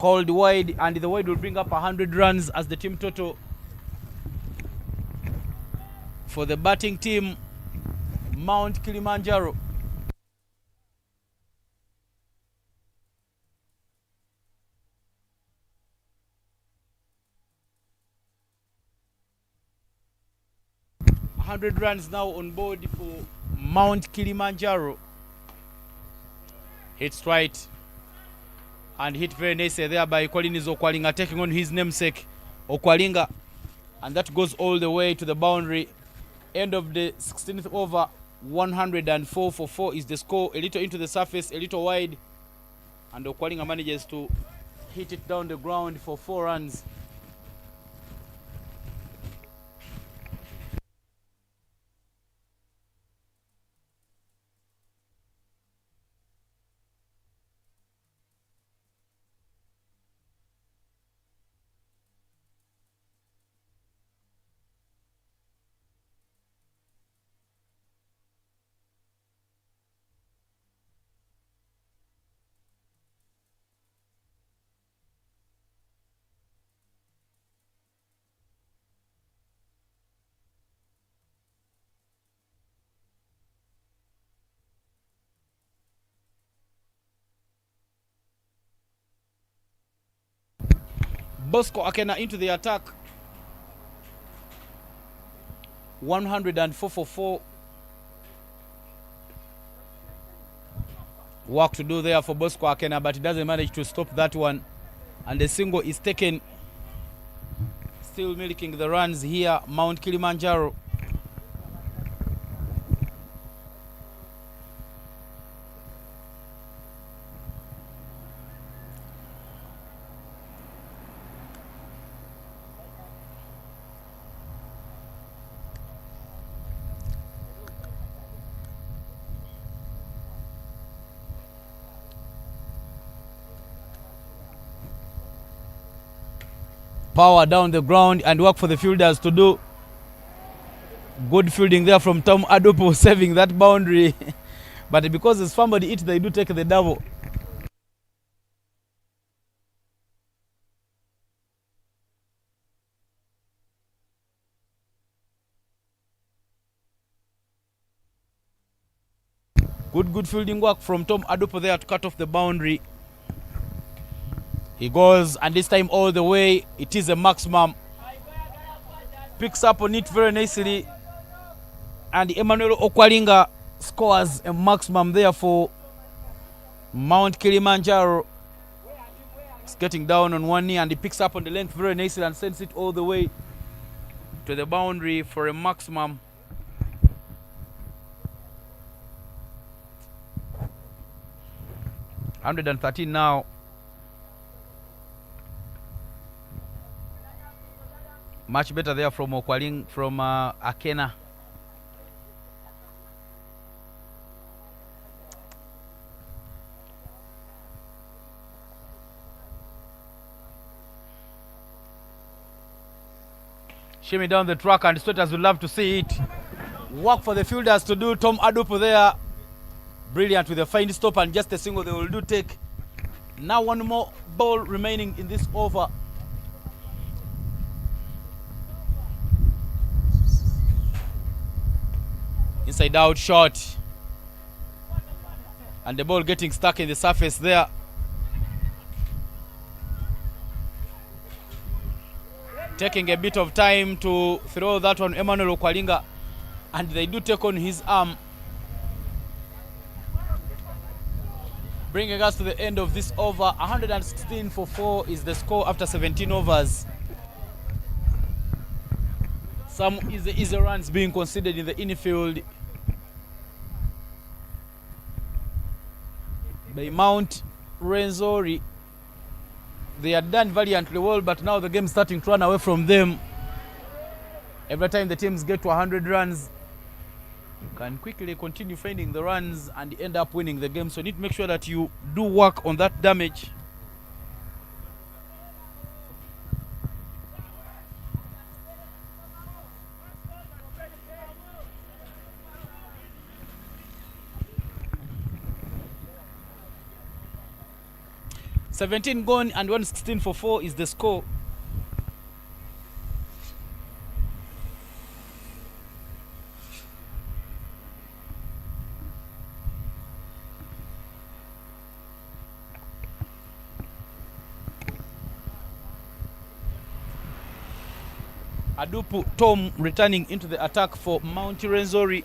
called wide, and the wide will bring up 100 runs as the team total for the batting team, Mount Kilimanjaro. Runs now on board for Mount Kilimanjaro. Hits right and hit very nicely there by Collins Okwalinga, taking on his namesake Okwalinga, and that goes all the way to the boundary. End of the 16th over, 104 for 4 is the score. A little into the surface, a little wide, and Okwalinga manages to hit it down the ground for 4 runs. Bosco Akena into the attack. 104 for 4. Work to do there for Bosco Akena, but he doesn't manage to stop that one. And the single is taken. Still milking the runs here, Mount Kilimanjaro. Power down the ground and work for the fielders to do. Good fielding there from Tom Adopo, saving that boundary. But because it's somebody it, they do take the double. Good fielding work from Tom Adopo there to cut off the boundary. He goes, and this time all the way, it is a maximum. Picks up on it very nicely. And Emmanuel Okwalinga scores a maximum there for Mount Kilimanjaro. He's getting down on one knee and he picks up on the length very nicely and sends it all the way to the boundary for a maximum. $113 now. Much better there from Okwaling, from Akena. Shimmy down the track, and Sweaters would love to see it. Work for the fielders to do. Tom Adopo there. Brilliant with a fine stop and just a single they will do take. Now one more ball remaining in this over. Inside out shot. And the ball getting stuck in the surface there. Taking a bit of time to throw that one, Emmanuel Okwalinga. And they do take on his arm. Bringing us to the end of this over. 116 for 4 is the score after 17 overs. Some easy runs being considered in the infield by Mt.Rwenzori. They had done valiantly well, but now the game's starting to run away from them. Every time the teams get to 100 runs, you can quickly continue finding the runs and end up winning the game. So you need to make sure that you do work on that damage. 17 gone and 116 for 4 is the score. Adupu Tom returning into the attack for Mt.Rwenzori.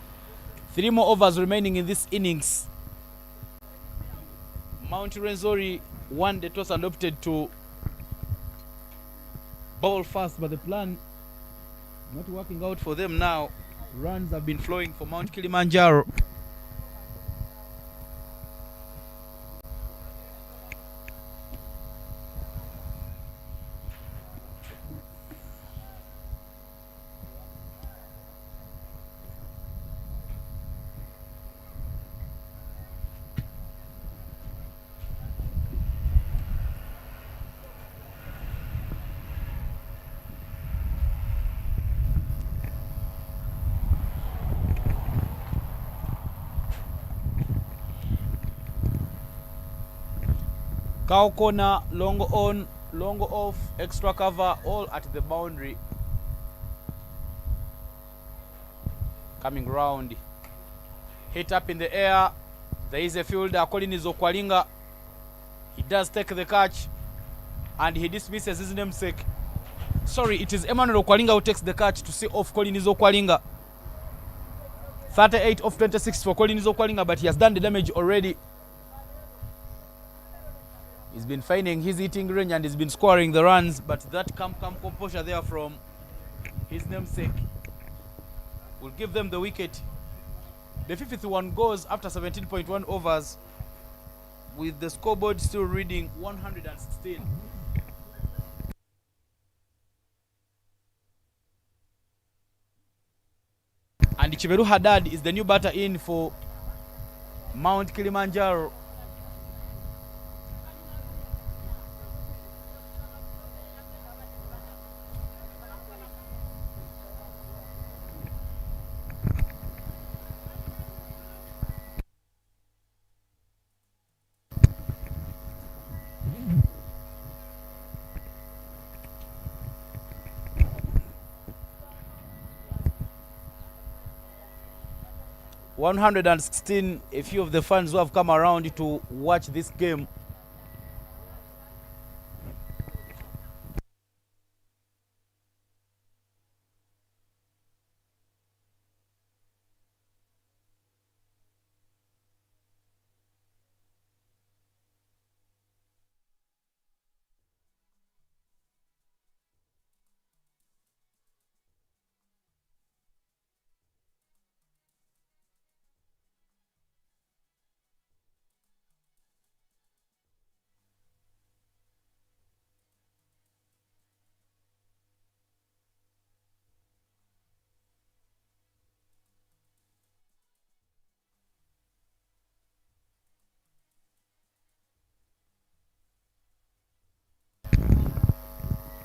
3 more overs remaining in this innings. Mt.Rwenzori won the toss and opted to bowl fast, but the plan not working out for them now. Runs have been flowing for Mt.Kilimanjaro. Cow corner, long on, long off, extra cover, all at the boundary. Coming round. Hit up in the air. There is a fielder, Collins Okwalinga. He does take the catch. And he dismisses his namesake. Sorry, it is Emmanuel Okwalinga who takes the catch to see off Collins Okwalinga. 38 off 26 for Collins Okwalinga, but he has done the damage already. He's been finding his hitting range and he's been scoring the runs, but that calm composure there from his namesake will give them the wicket. The 50th one goes after 17.1 overs, with the scoreboard still reading 116. And Chiberu Haddad is the new batter in for Mt.Kilimanjaro. $116, a few of the fans who have come around to watch this game.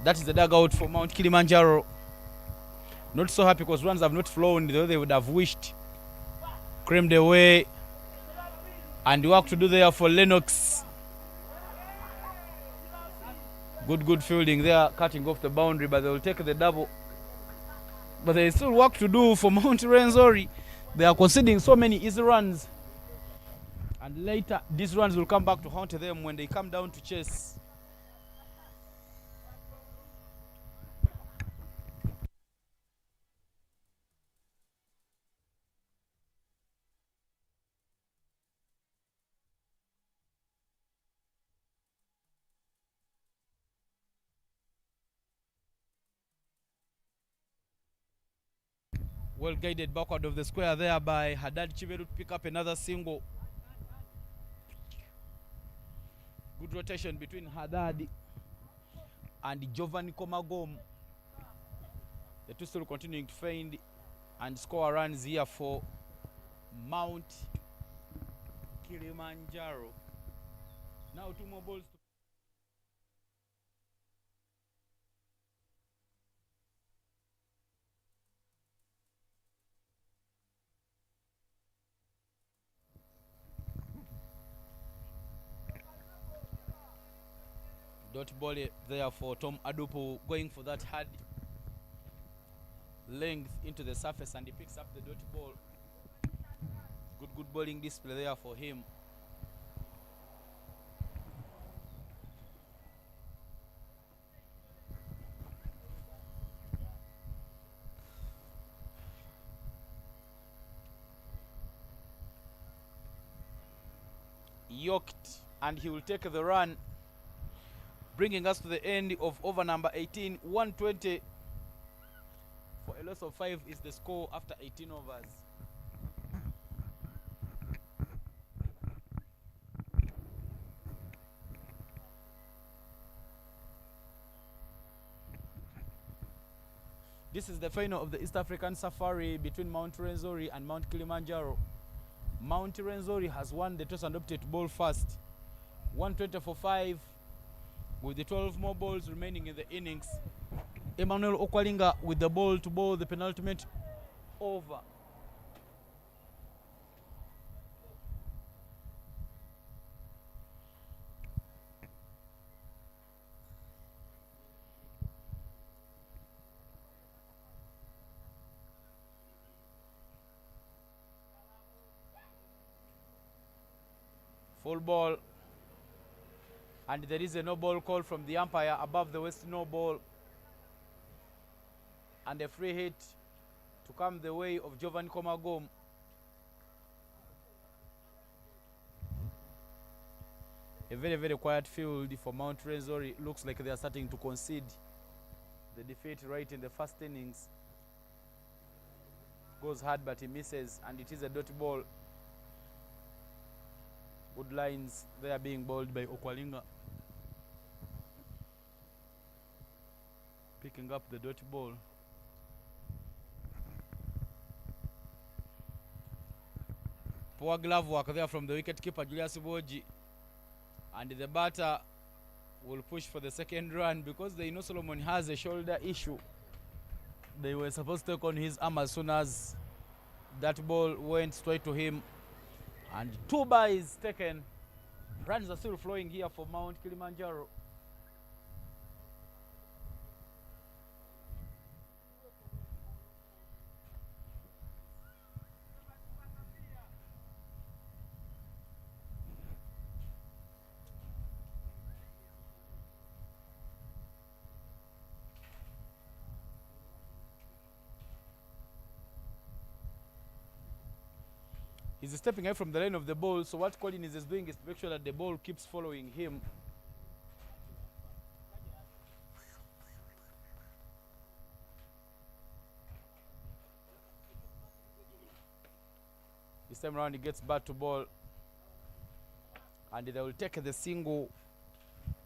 That is the dugout for Mt.Kilimanjaro. Not so happy because runs have not flown the way they would have wished. Creamed away. And work to do there for Lennox. Good fielding there, cutting off the boundary, but they will take the double. But there is still work to do for Mt.Rwenzori. They are conceding so many easy runs. And later, these runs will come back to haunt them when they come down to chase. Well guided backward of the square there by Haddad Chiberu to pick up another single. Good rotation between Haddad and Giovanni Komagom. The two still continuing to find and score runs here for Mt.Kilimanjaro. Now 2 more balls. Dot ball there for Tom Adupu, going for that hard length into the surface, and he picks up the dot ball. Good bowling display there for him. Yoked, and he will take the run, bringing us to the end of over number 18. 120 for a loss of 5 is the score after 18 overs. This is the final of the East African Safari between Mt.Rwenzori and Mt.Kilimanjaro. Mt.Rwenzori has won the toss and opted to bowl first. 120 for 5, with the 12 more balls remaining in the innings. Emmanuel Okwalinga with the ball to bowl the penultimate over. Full ball, and there is a no ball call from the umpire above the waist, no ball, and a free hit to come the way of Jovan Komagom. A very quiet field for Mt.Rwenzori. Looks like they are starting to concede the defeat right in the first innings. Goes hard but he misses, and it is a dot ball. Good lines there being bowled by Okwalinga, picking up the dot ball. Poor glove work there from the wicket keeper Julius Boji, and the batter will push for the second run because they know Solomon has a shoulder issue. They were supposed to take on his arm as soon as that ball went straight to him, and 2 byes taken. Runs are still flowing here for Mt.Kilimanjaro. He's stepping away from the line of the ball, so what Collins is doing is to make sure that the ball keeps following him. This time around he gets back to ball, and they will take the single.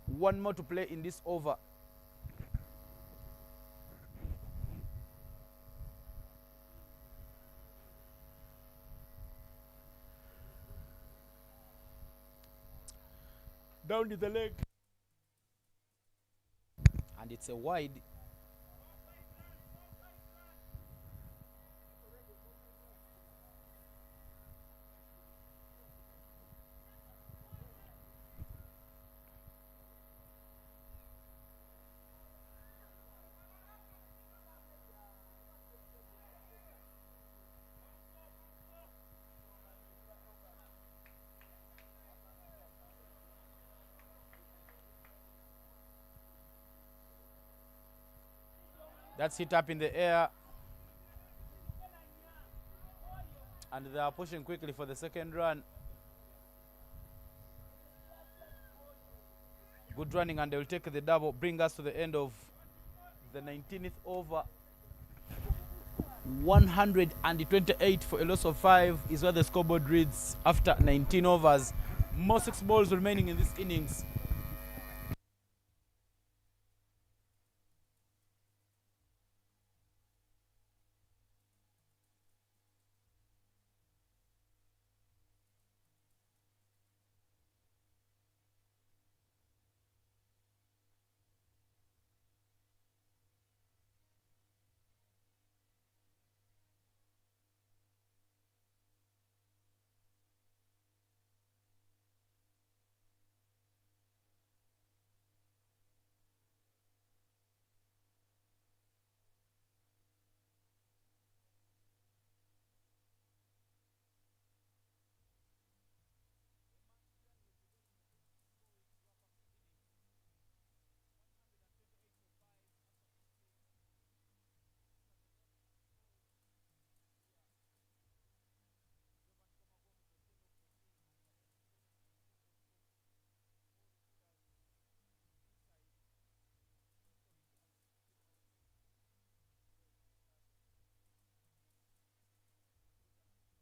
1 more to play in this over. Down to the leg, and it's a wide. That's hit up in the air, and they are pushing quickly for the second run. Good running, and they will take the double, bring us to the end of the 19th over. 128 for a loss of 5 is what the scoreboard reads after 19 overs. More 6 balls remaining in this innings.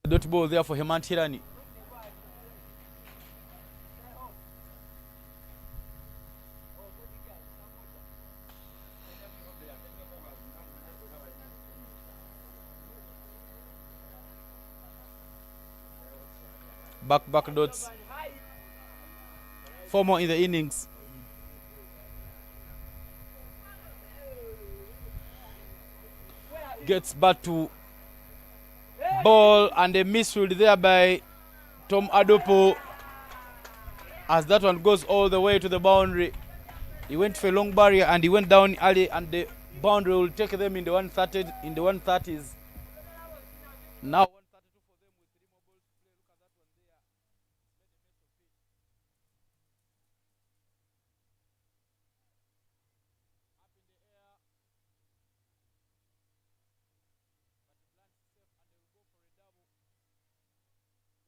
Dot ball there for Hemant Hirani. Back dots. 4 more in the innings. Gets back to ball and a misfield there by Tom Adopo, as that one goes all the way to the boundary. He went for a long barrier and he went down early, and the boundary will take them in the 130s. Now 132 for them with 3 more balls to play. Look at that one there. Up in the air. But the blank is safe and they will go for a double. 130 for now. Solomon was wishing that they could limit them to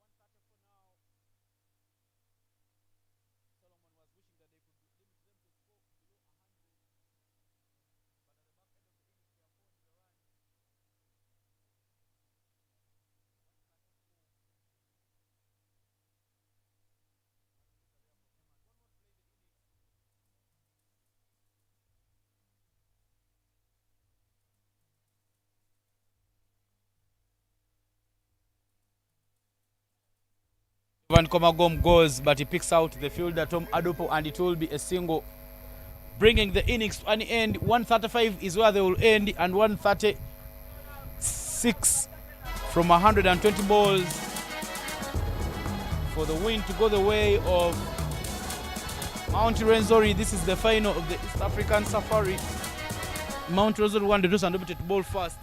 score below 100. But at the back end of the innings, they are 4 in the run. Van Komagom goes, but he picks out the fielder Tom Adopo, and it will be a single, bringing the innings to an end. 135 is where they will end, and 136 from 120 balls for the win to go the way of Mt.Rwenzori. This is the final of the East African Safari. Mt.Rwenzori won the undebated ball first.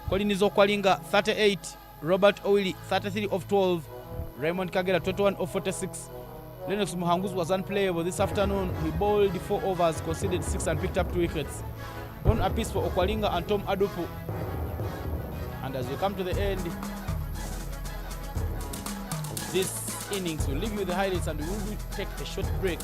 Colin Okwalinga 38, Robert Owili 33 of 12, Raymond Kagera 21 of 46. Lennox Muhanguzi was unplayable this afternoon. He bowled 4 overs, conceded 6 and picked up 2 wickets. One apiece for Okwalinga and Tom Adopo. And as we come to the end of this innings, we'll leave you with the highlights and we will take a short break.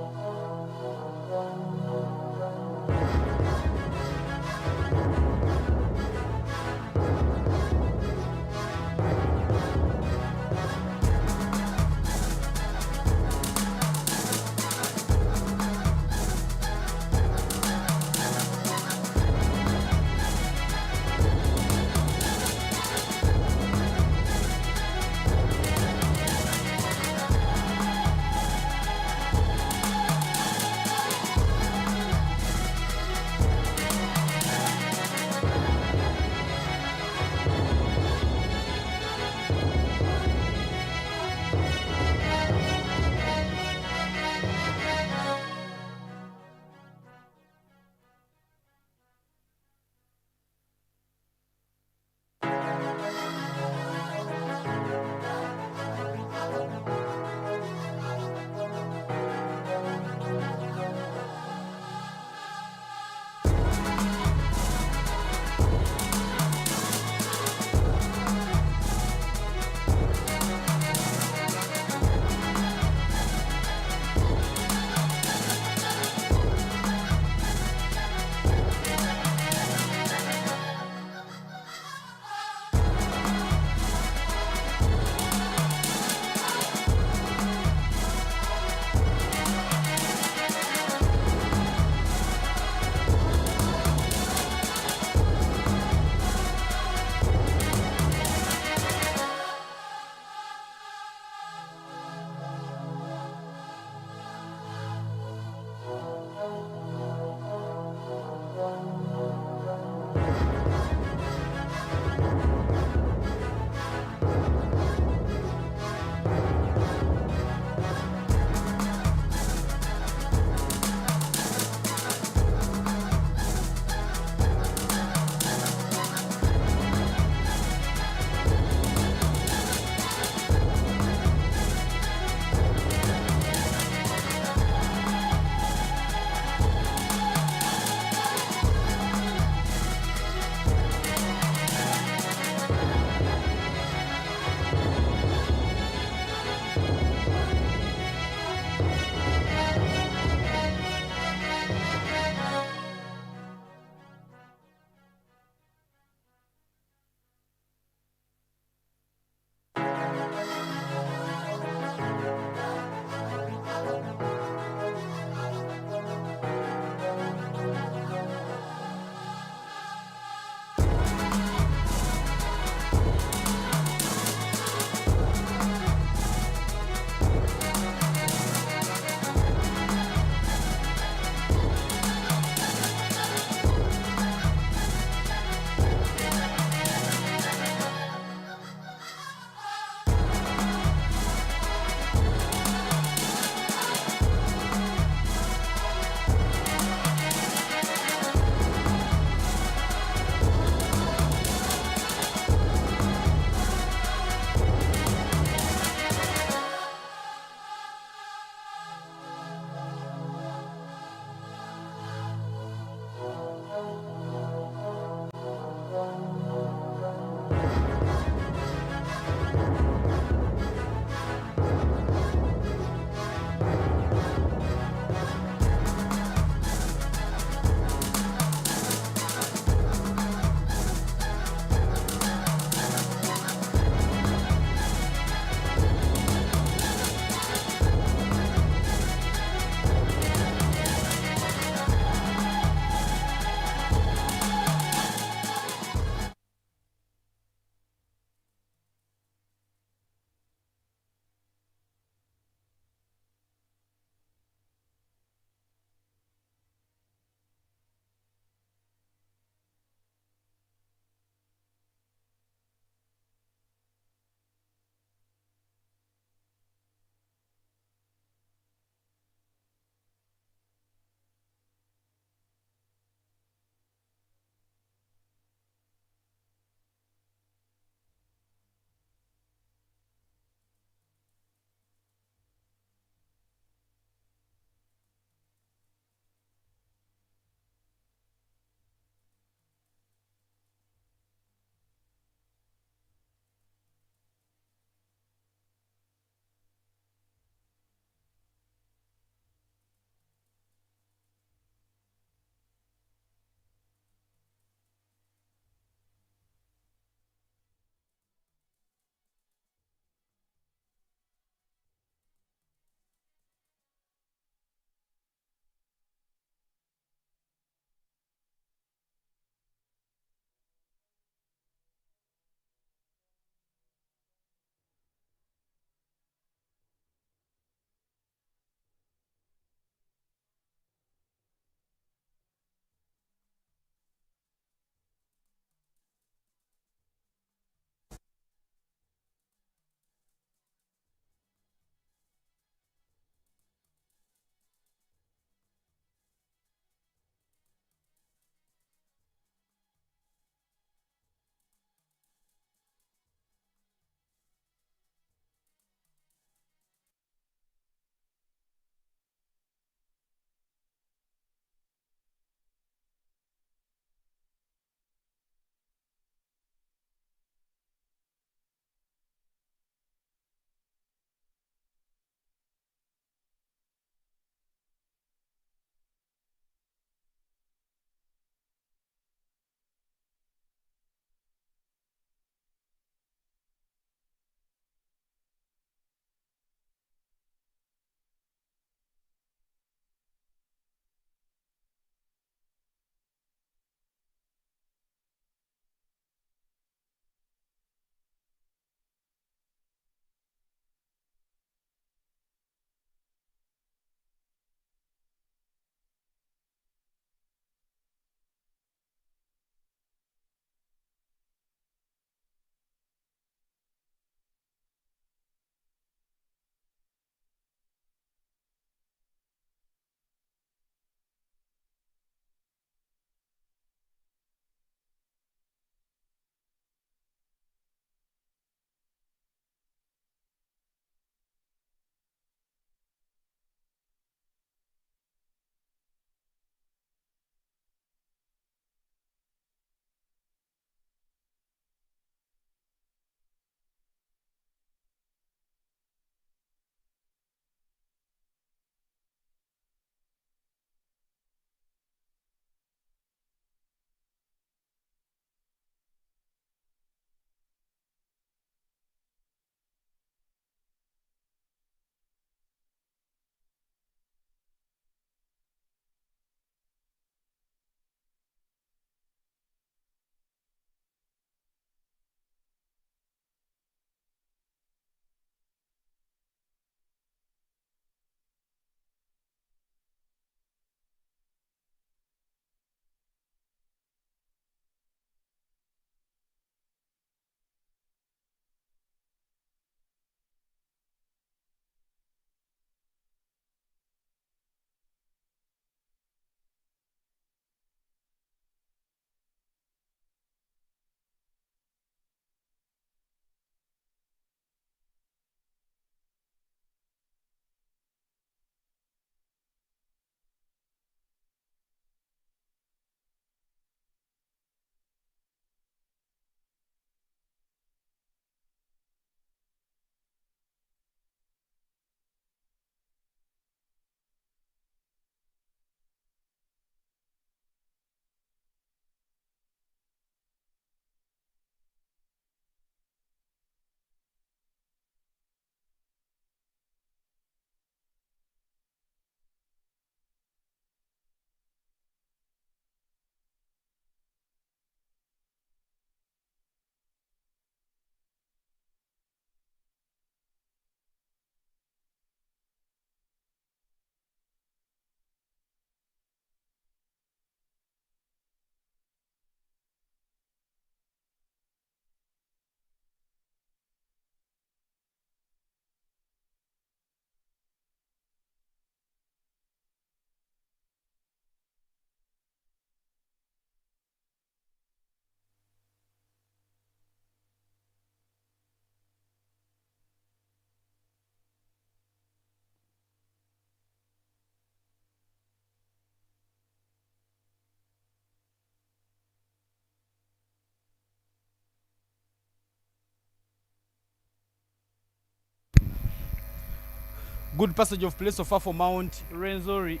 Good passage of play so far for Mt.Rwenzori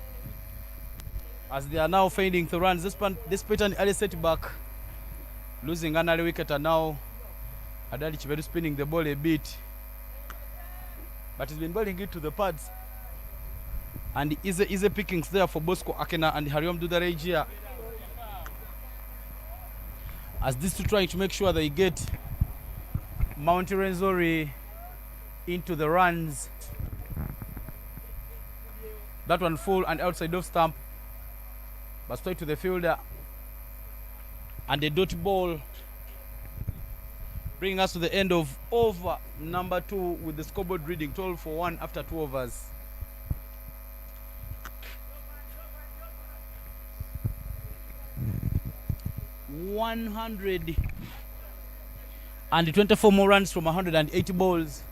as they are now finding the runs. Despite an early setback, losing an early wicket, and now Adali Chivedu spinning the ball a bit, but he's been bowling it to the pads, and easy pickings there for Bosco Akena and Hariom Dudarejia, as these two trying to make sure they get Mt.Rwenzori into the runs. That one full and outside off stump, but straight to the fielder, and a dot ball, bringing us to the end of over number 2 with the scoreboard reading 12 for 1 after 2 overs. And 24 more runs from 180 balls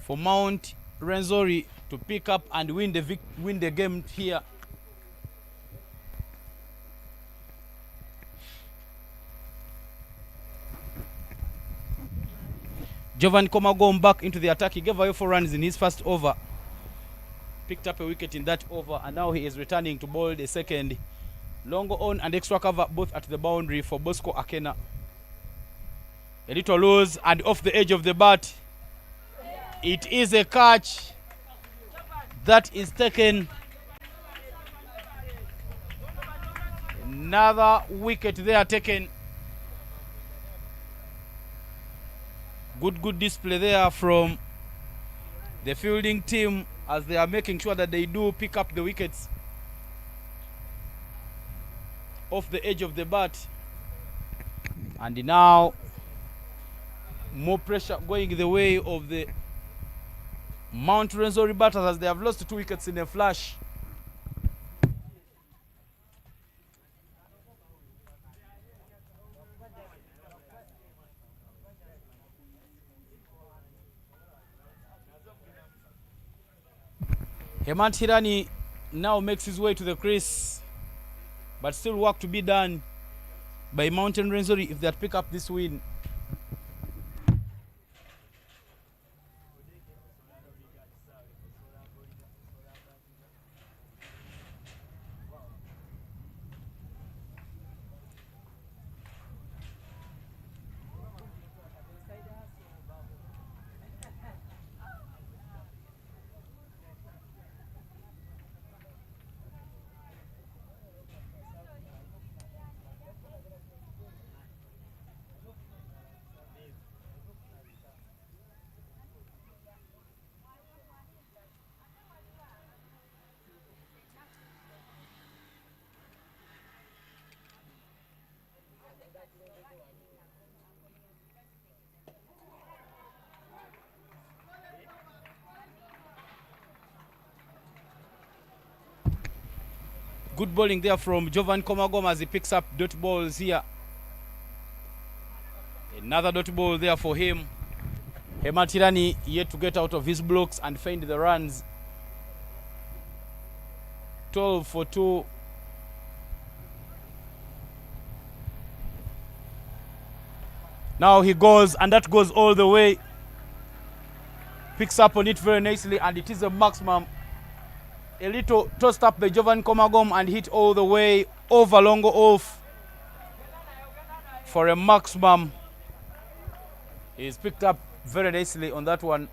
for Mt.Rwenzori to pick up and win the game here. Jovan Komagom back into the attack. He gave away 4 runs in his first over. Picked up a wicket in that over, and now he is returning to bowl the second. Long on and extra cover both at the boundary for Bosco Akena. A little loose and off the edge of the bat. It is a catch that is taken. Another wicket there taken. Good display there from the fielding team as they are making sure that they do pick up the wickets off the edge of the bat. And now more pressure going the way of the Mt.Rwenzori batters as they have lost 2 wickets in a flash. Hemant Hirani now makes his way to the crease, but still work to be done by Mt.Rwenzori if they pick up this win. Good bowling there from Jovan Komagom as he picks up dot balls here. Another dot ball there for him. Hemant Hirani yet to get out of his blocks and find the runs. 12 for 2. Now he goes, and that goes all the way. Picks up on it very nicely, and it is a maximum. A little tossed up by Jovan Komagom and hit all the way over long off for a maximum. He's picked up very nicely on that one,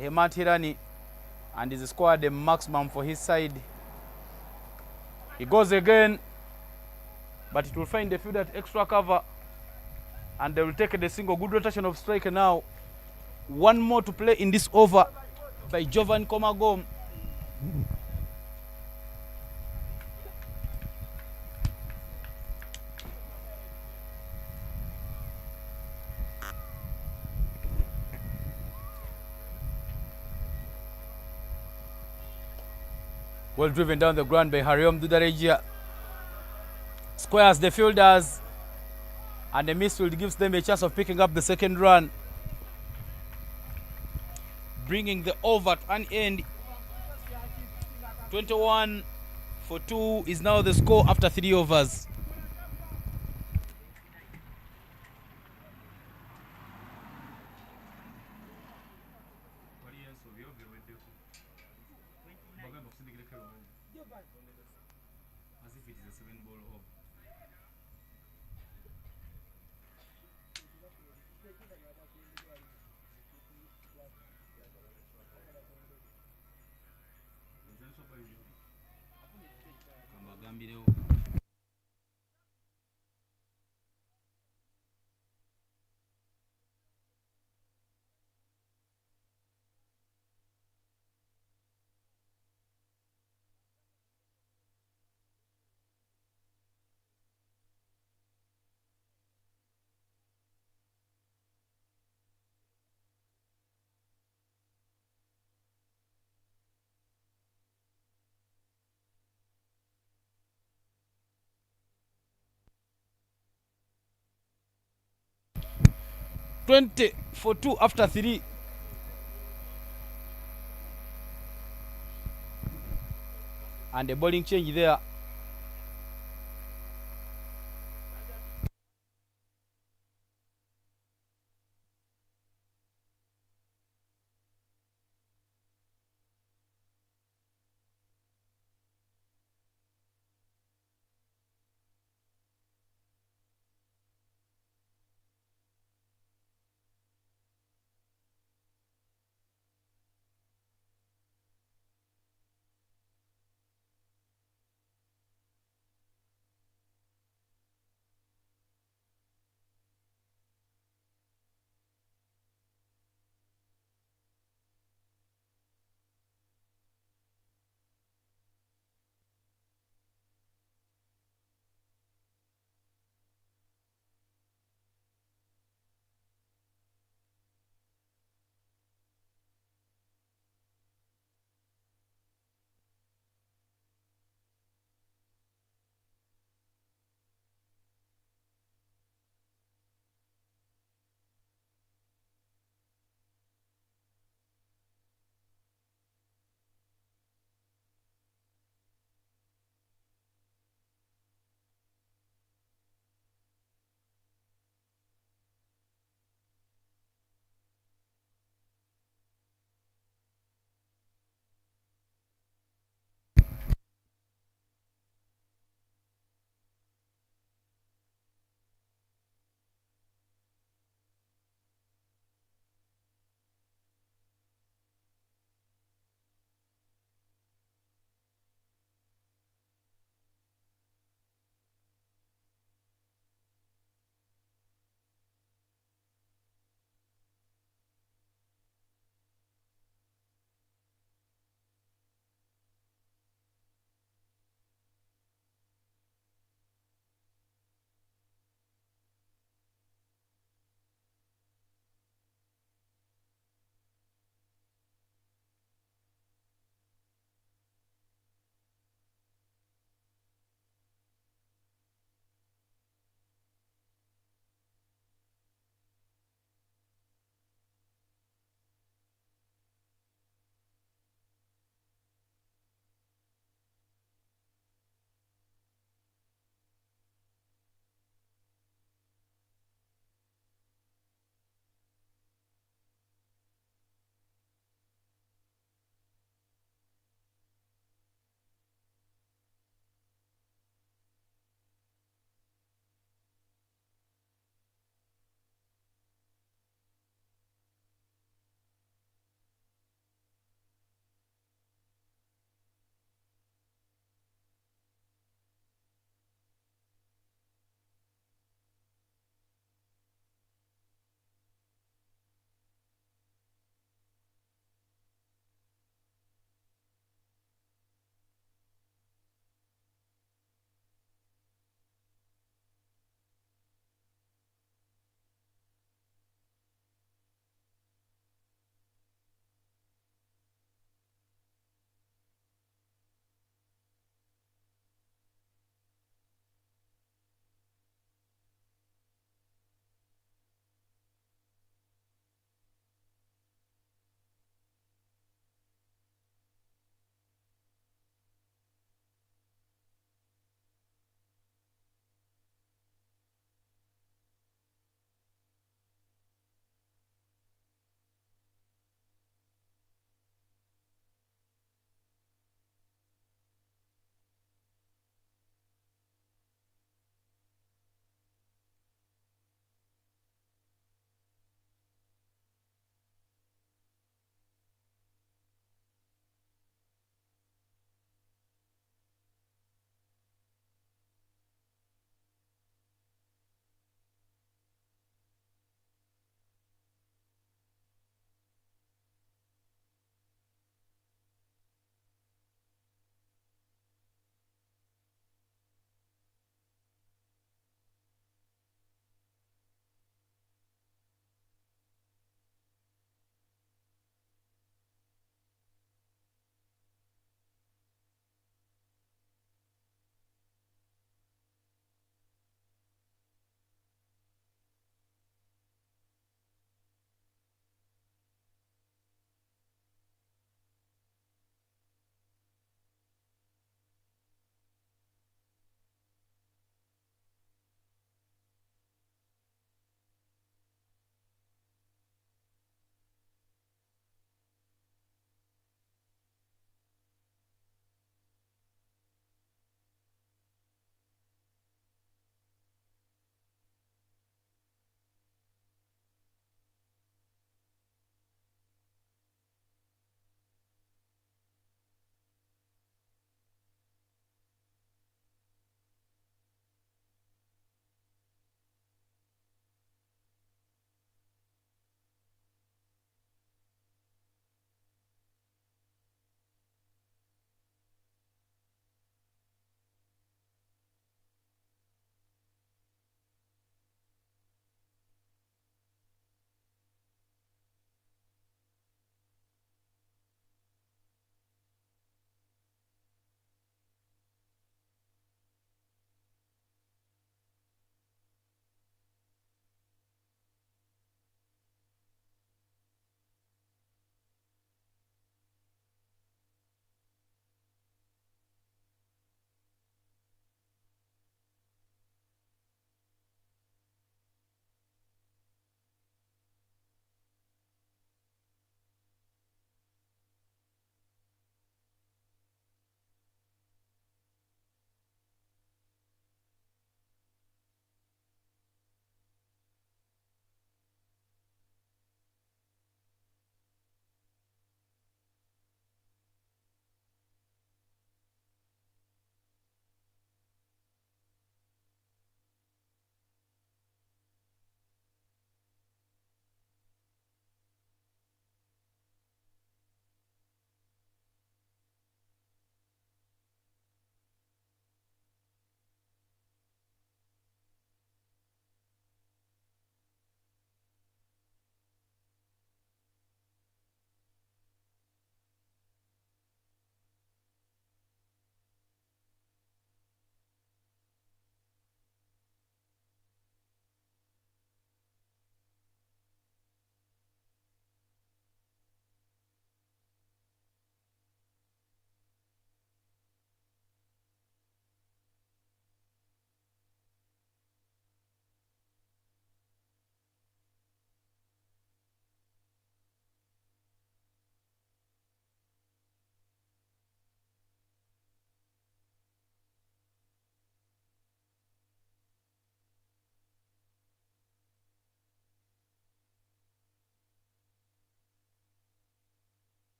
Hemant Hirani, and he's scored a maximum for his side. He goes again, but it will find the field at extra cover, and they will take the single. Good rotation of strike now. 1 more to play in this over by Jovan Komagom. Well driven down the ground by Hariom Dudarejia. Squares the fielders, and the midfield gives them a chance of picking up the second run, bringing the over to an end. 21 for 2 is now the score after 3 overs. as if it is a 7-ball over. Kambagambirewo. $20 for 2 after 3. And a bowling change there.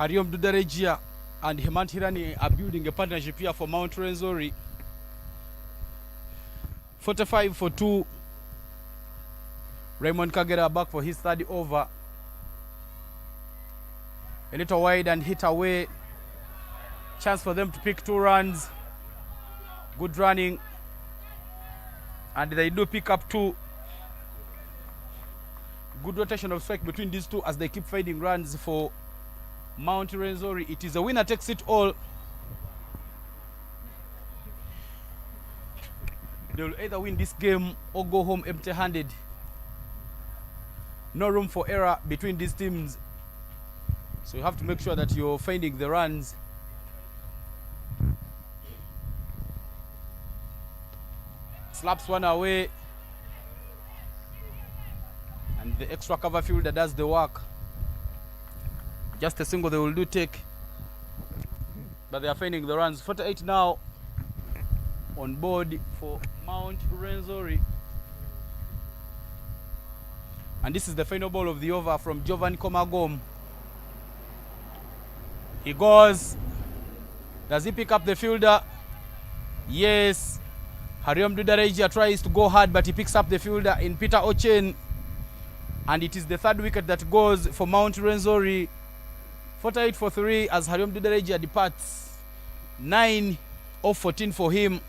Hariom Dudarejia and Hemant Hirani are building a partnership here for Mt.Rwenzori. 45-2. Raymond Kagera back for his third over. A little wide and hit away. Chance for them to pick 2 runs. Good running. And they do pick up 2. Good rotation of strike between these two as they keep finding runs for Mt.Rwenzori. It is a winner takes it all. They will either win this game or go home empty-handed. No room for error between these teams. So you have to make sure that you're finding the runs. Slaps one away. And the extra cover fielder does the work. Just a single they will do take. But they are finding the runs. 48 now on board for Mt.Rwenzori. And this is the final ball of the over from Jovan Komagom. He goes. Does he pick up the fielder? Yes. Hariom Dudarejia tries to go hard, but he picks up the fielder in Peter Ochen. And it is the 3rd wicket that goes for Mt.Rwenzori. 48-3 as Hariom Dudarejia departs. 9 of 14 for him.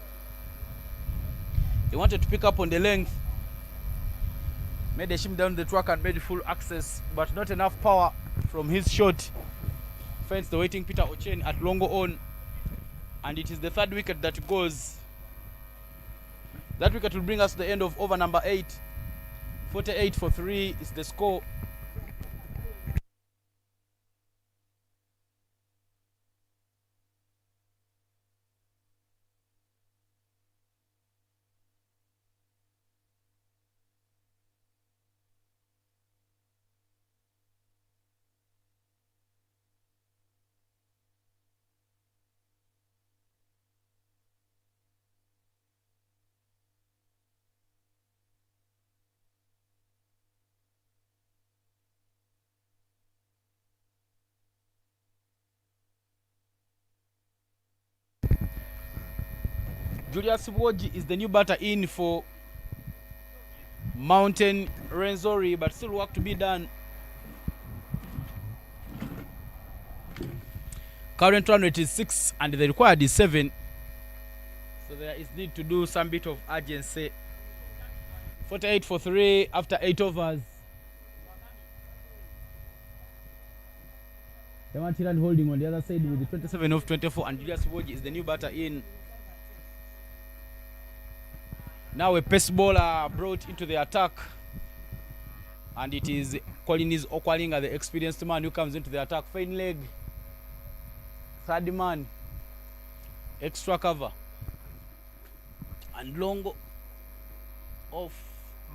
He wanted to pick up on the length. Made a shim down the track and made full access, but not enough power from his shot. Finds the waiting Peter Ochen at longo on. And it is the 3rd wicket that goes. That wicket will bring us to the end of over number 8. 48-3 is the score. Julius Woji is the new batter in for Mt.Rwenzori, but still work to be done. Current run rate is 6 and the required is 7. So there is need to do some bit of urgency. 48-3 after 8 overs. The Mantiran holding on the other side with the 27 of 24, and Julius Woji is the new batter in. Now a pace bowler brought into the attack, and it is Collins Okwalinga, the experienced man, who comes into the attack. Fine leg, 3rd man, extra cover, and long off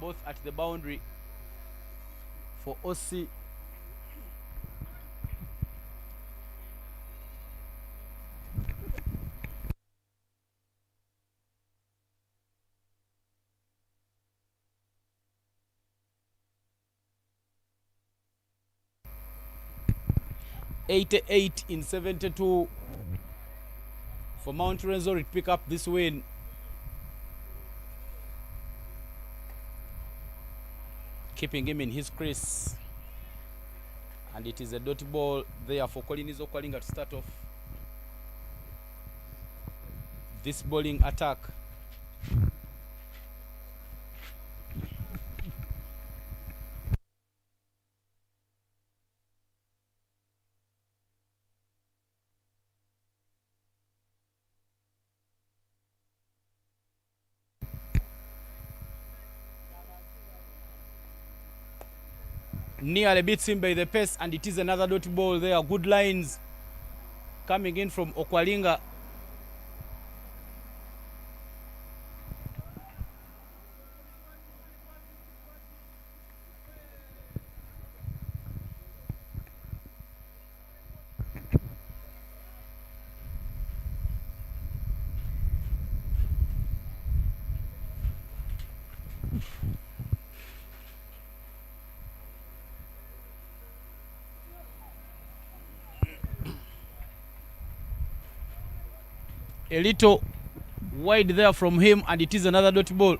both at the boundary for OC. (88 in 72 for Mt.Rwenzori to pick up this win. Keeping him in his crease. And it is a dot ball there for Collins Okwalinga to start off this bowling attack. Nearly beats him by the pace, and it is another dot ball there. Good lines coming in from Okwalinga. a little wide there from him, and it is another dot ball.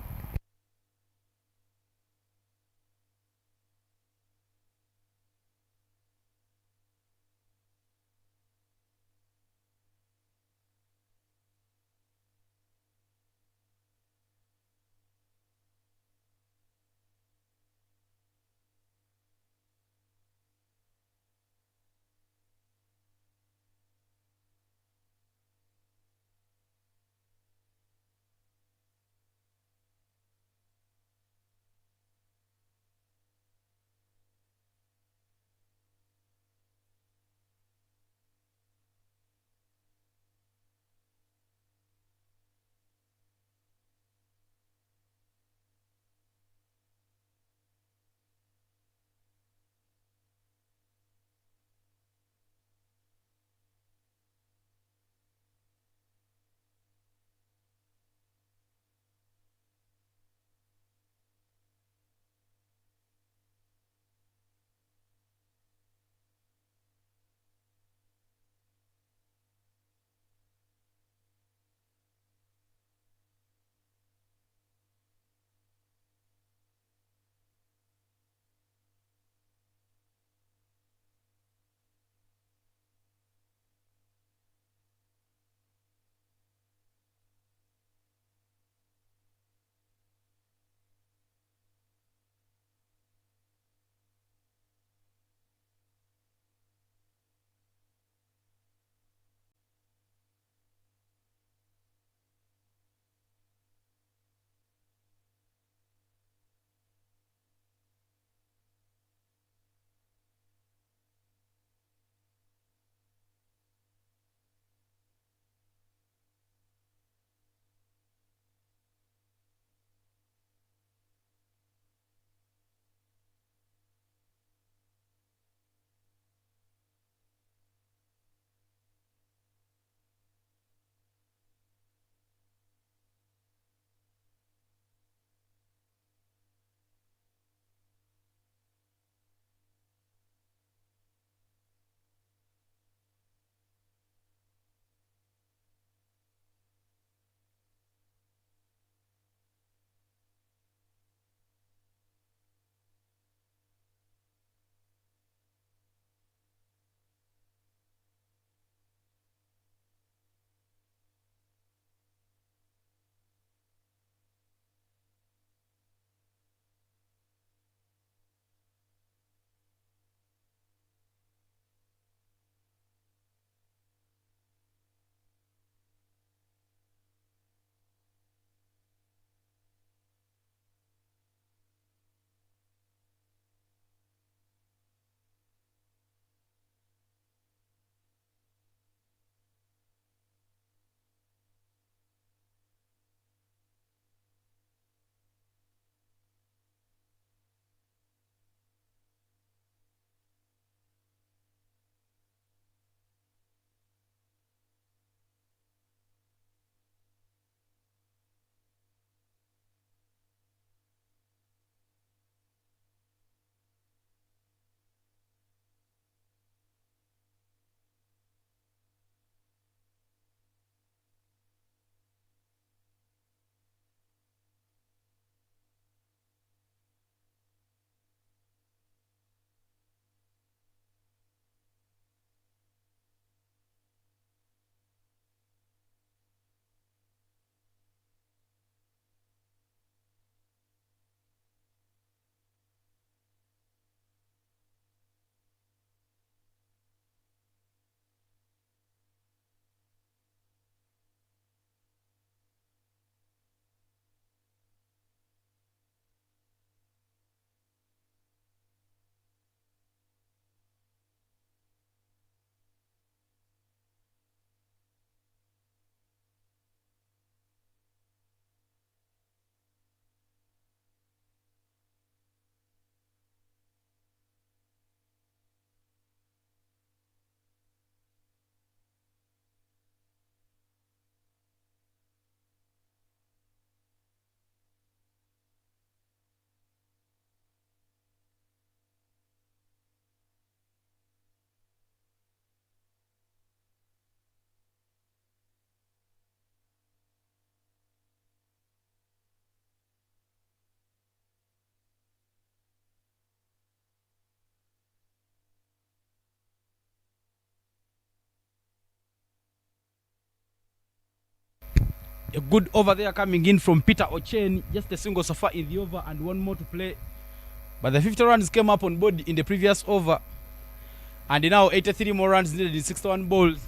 A good over there coming in from Peter Ochen. Just a single so far in the over and one more to play. But the 50 runs came up on board in the previous over. And now 83 more runs needed in 61 balls.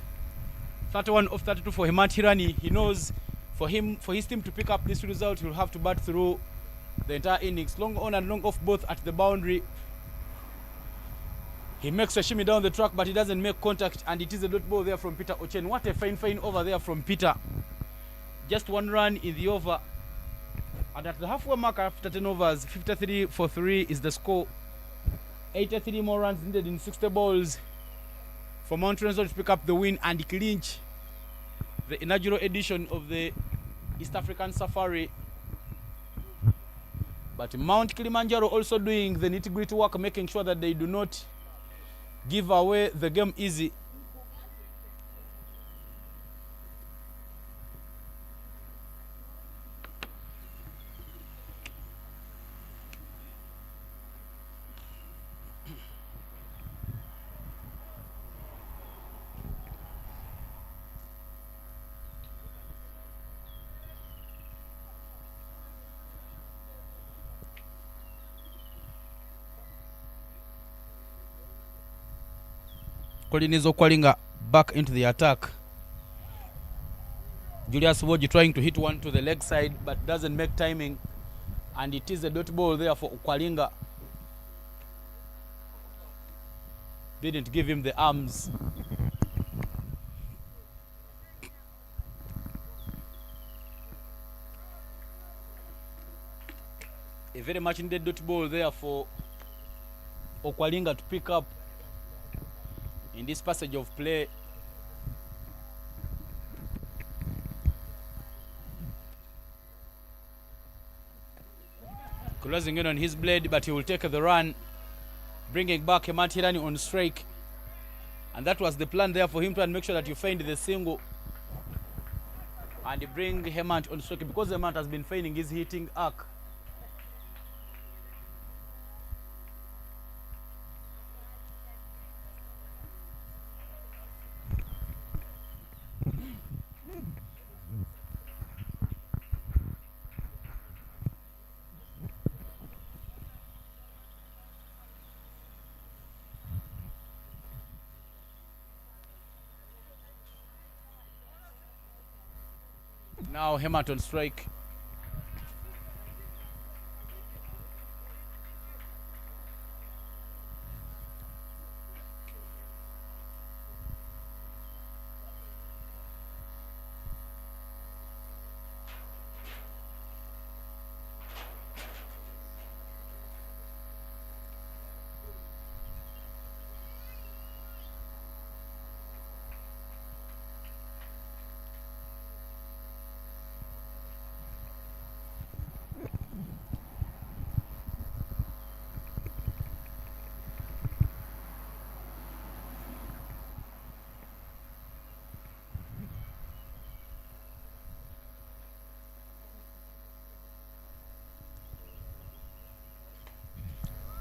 31 of 32 for Hemant Hirani. He knows for his team to pick up this result, he'll have to bat through the entire innings. Long on and long off both at the boundary. He makes a shimmy down the track, but he doesn't make contact, and it is a dot ball there from Peter Ochen. What a fine over there from Peter. Just one run in the over. And at the halfway mark after 10 overs, 53 for 3 is the score. 83 more runs needed in 60 balls for Mt.Rwenzori to pick up the win and clinch the inaugural edition of the East African Safari. But Mt.Kilimanjaro also doing the nitty-gritty work, making sure that they do not give away the game easy. Collins Okwalinga back into the attack. Julius Woji trying to hit one to the leg side but doesn't make timing, and it is a dot ball there for Okwalinga. Didn't give him the arms. A very much needed dot ball there for Okwalinga to pick up in this passage of play. Closing in on his blade, but he will take the run, bringing back Hemant Hirani on strike. And that was the plan there for him to make sure that you find the single and bring Hemant on strike, because Hemant has been finding his hitting arc. Now Hemant on strike.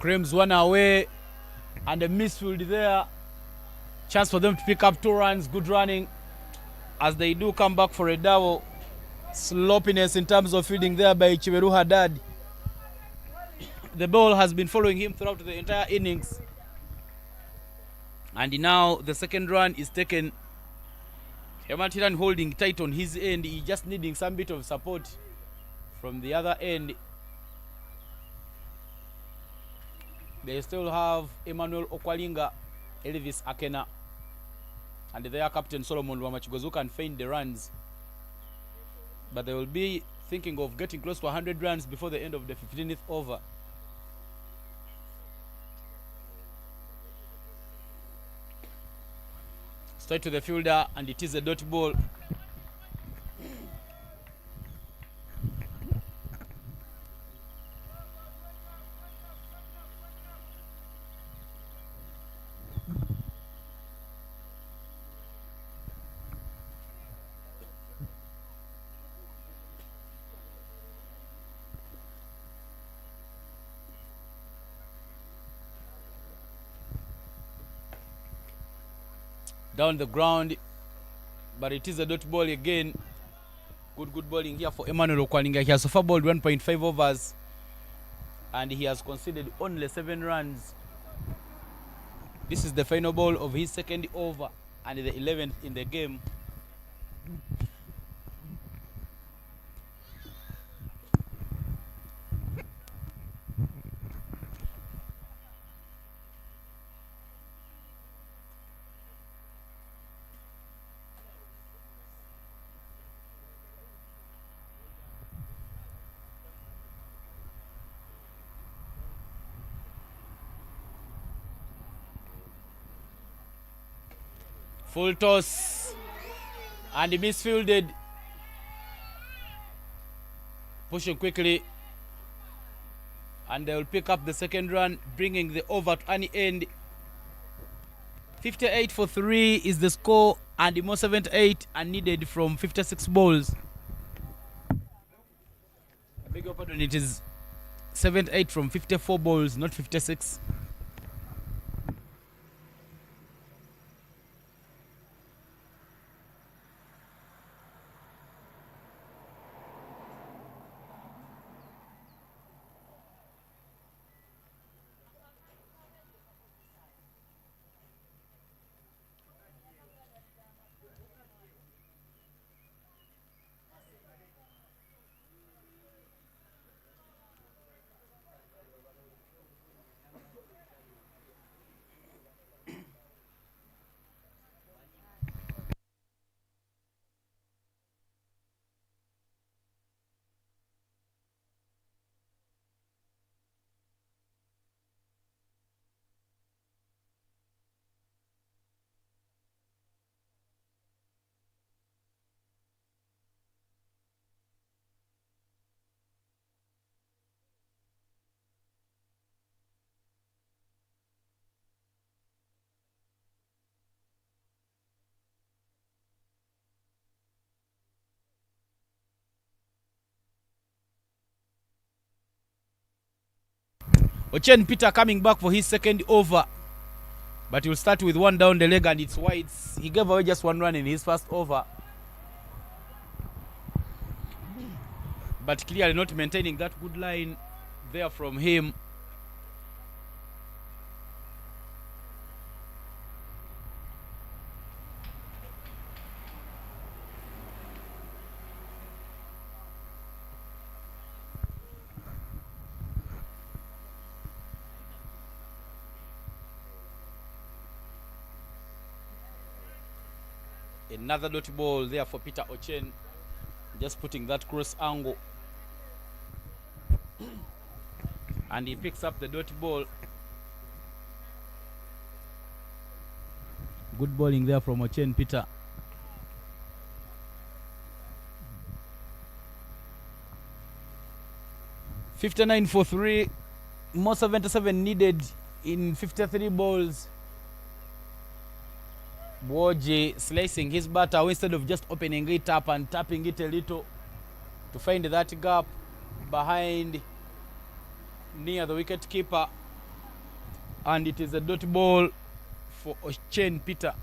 Creams one away and a misfield there. Chance for them to pick up 2 runs. Good running as they do come back for a double. Sloppiness in terms of fielding there by Chiweru Haddad. The ball has been following him throughout the entire innings. And now the second run is taken. Hemant Hirani holding tight on his end. He just needing some bit of support from the other end. They still have Emmanuel Okwalinga, Elvis Akena, and their captain Solomon Wamachigozu, who can find the runs. But they will be thinking of getting close to 100 runs before the end of the 15th over. Straight to the fielder, and it is a dot ball. Down the ground, but it is a dot ball again. Good bowling here for Emmanuel Okwalinga. He has so far bowled 1.5 overs and he has conceded only 7 runs. This is the final ball of his second over and the 11th in the game. Full toss and he misfielded. Pushing quickly and they will pick up the second run, bringing the over to any end. 58 for 3 is the score and more 78 are needed from 56 balls. I beg your pardon, it is 78 from 54 balls, not 56. Ochen Peter coming back for his second over, but he'll start with 1 down the leg and it's wides. He gave away just 1 run in his first over, but clearly not maintaining that good line there from him. Another dot ball there for Peter Ochen, just putting that cross angle and he picks up the dot ball. Good bowling there from Ochen Peter. $59 for 3, more 77 needed in 53 balls. Boji slicing his batter instead of just opening it up and tapping it a little to find that gap behind near the wicket keeper, and it is a dot ball for Ochen Peter.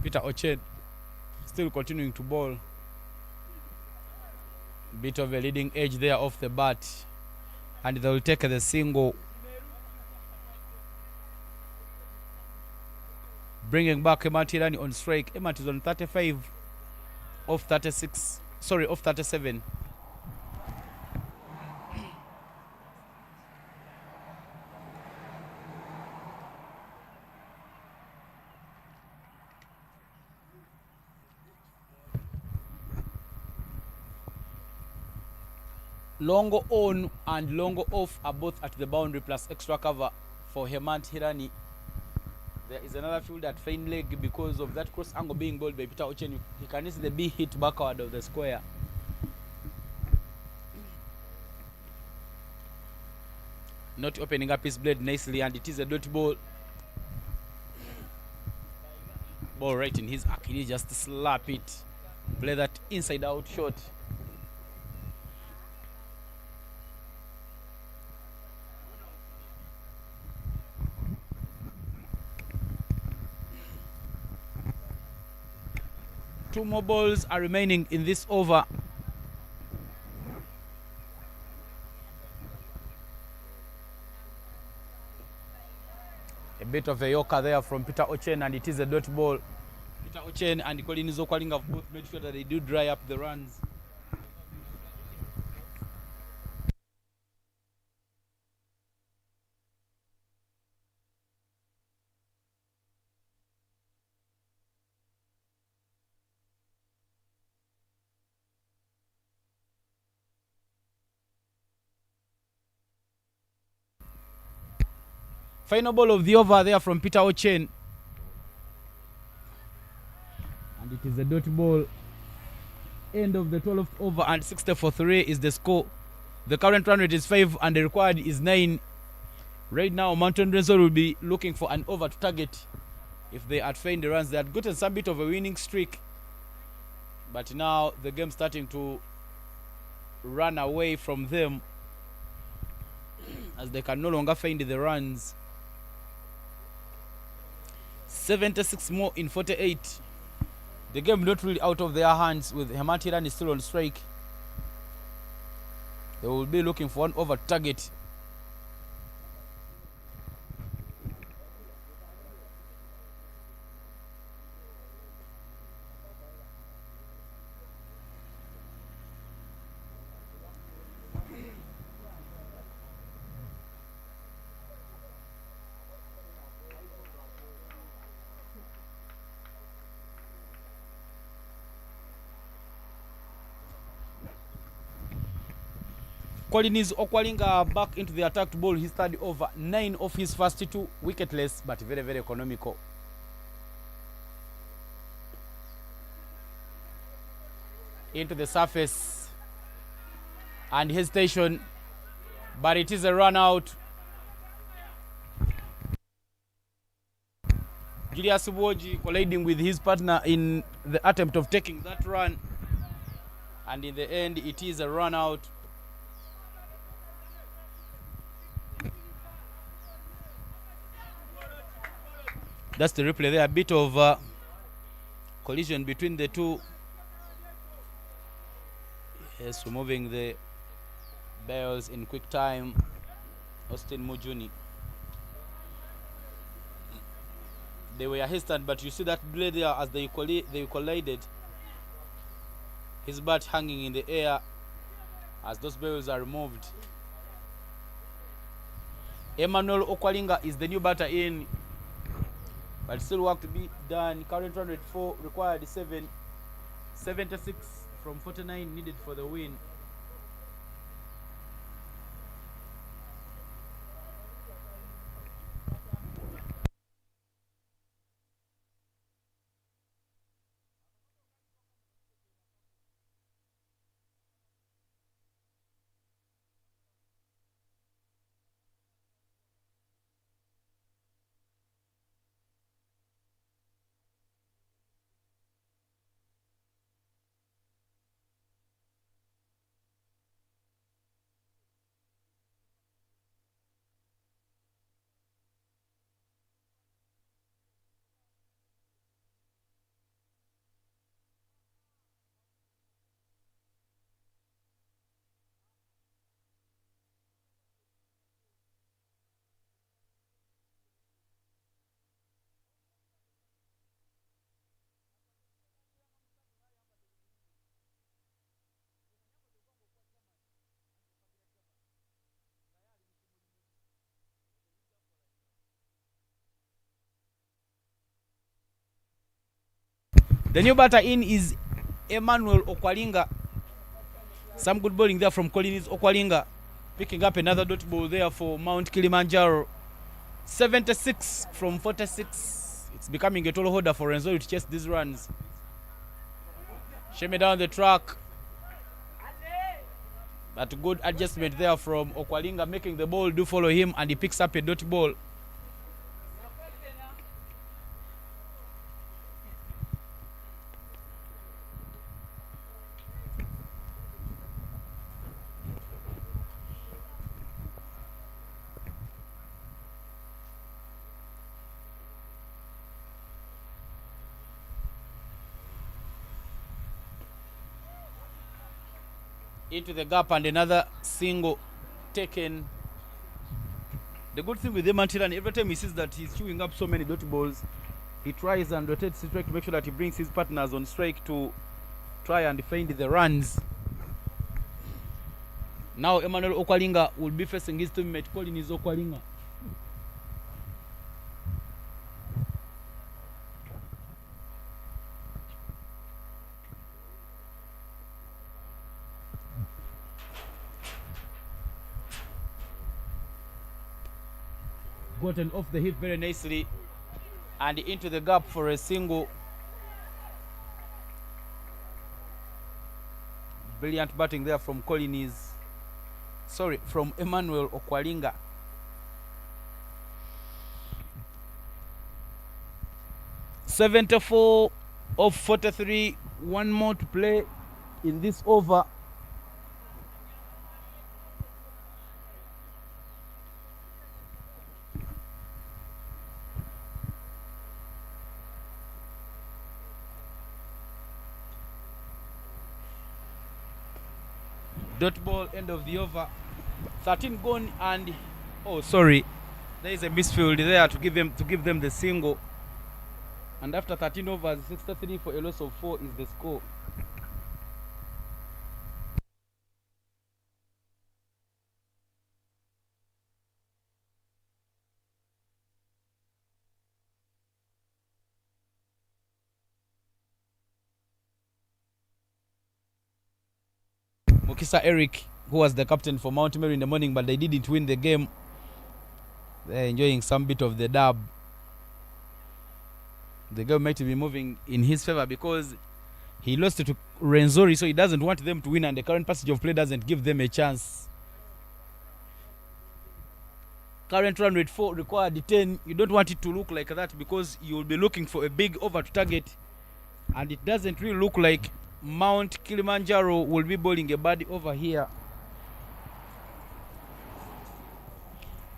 Peter Ochen still continuing to bowl. Bit of a leading edge there off the bat, and they will take the single, bringing back Mt.Rwenzori on strike. Mt is on 35 off 36, sorry, off 37. Longo on and longo off are both at the boundary plus extra cover for Mt.Rwenzori. There is another field at fine leg because of that cross angle being bowled by Peter Ochen. He can easily be hit backward of the square. Not opening up his blade nicely, and it is a dot ball. Ball right in his arc. He just slap it. Play that inside out shot. 2 more balls are remaining in this over. A bit of a yorker there from Peter Ochen, and it is a dot ball. Peter Ochen and Collins Okwalinga have both made sure that they do dry up the runs. Final ball of the over there from Peter Ochen. And it is a dot ball. End of the 12th over, and 60 for 3 is the score. The current run rate is 5 and the required is 9. Right now, Mt.Rwenzori will be looking for an over to target. If they had found the runs, they had gotten some bit of a winning streak. But now the game starting to run away from them as they can no longer find the runs. 76 more in 48. The game not really out of their hands, with Hematiran is still on strike. They will be looking for one over target. Collins Okwalinga back into the attacked ball. He started over 9 of his first 2 wicketless, but very, very economical. Into the surface and hesitation, but it is a run out. Julius Uboji colliding with his partner in the attempt of taking that run, and in the end it is a run out. That's the replay there. A bit of collision between the two. Yes, removing the bells in quick time. Austin Mujuni. They were hesitant, but you see that blade there as they collided. His bat hanging in the air as those bells are removed. Emmanuel Okwalinga is the new batter in, but still work to be done. Current run rate 4, required 7. 76 from 49 needed for the win. The new batter in is Emmanuel Okwalinga. Some good bowling there from Collins Okwalinga. Picking up another dot ball there for Mt.Kilimanjaro. 76 from 46. It's becoming a tall order for Rwenzori to chase these runs. Shame down the track. But good adjustment there from Okwalinga, making the ball do follow him, and he picks up a dot ball. into the gap and another single taken. The good thing with him, Mantilan, every time he sees that he's chewing up so many dot balls, he tries and rotates his strike to make sure that he brings his partners on strike to try and find the runs. Now Emmanuel Okwalinga will be facing his teammate Collins Okwalinga. Gotten off the hip very nicely and into the gap for a single. Brilliant batting there from from Emmanuel Okwalinga. .74 of 43, one more to play in this over. Dot ball, end of the over. 13 gone and there is a misfield there to give them the single. And after 13 overs, 63 for a loss of 4 is the score. Mukisa Eric, who was the captain for Mount Meru in the morning, but they didn't win the game. They're enjoying some bit of the dub. The game might be moving in his favor because he lost to Rwenzori, so he doesn't want them to win, and the current passage of play doesn't give them a chance. Current run rate 4, required 10. You don't want it to look like that because you'll be looking for a big over to target, and it doesn't really look like Mt.Kilimanjaro will be bowling a birdie over here.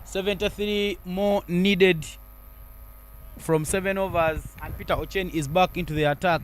73 more needed from 7 overs, and Peter Ochen is back into the attack.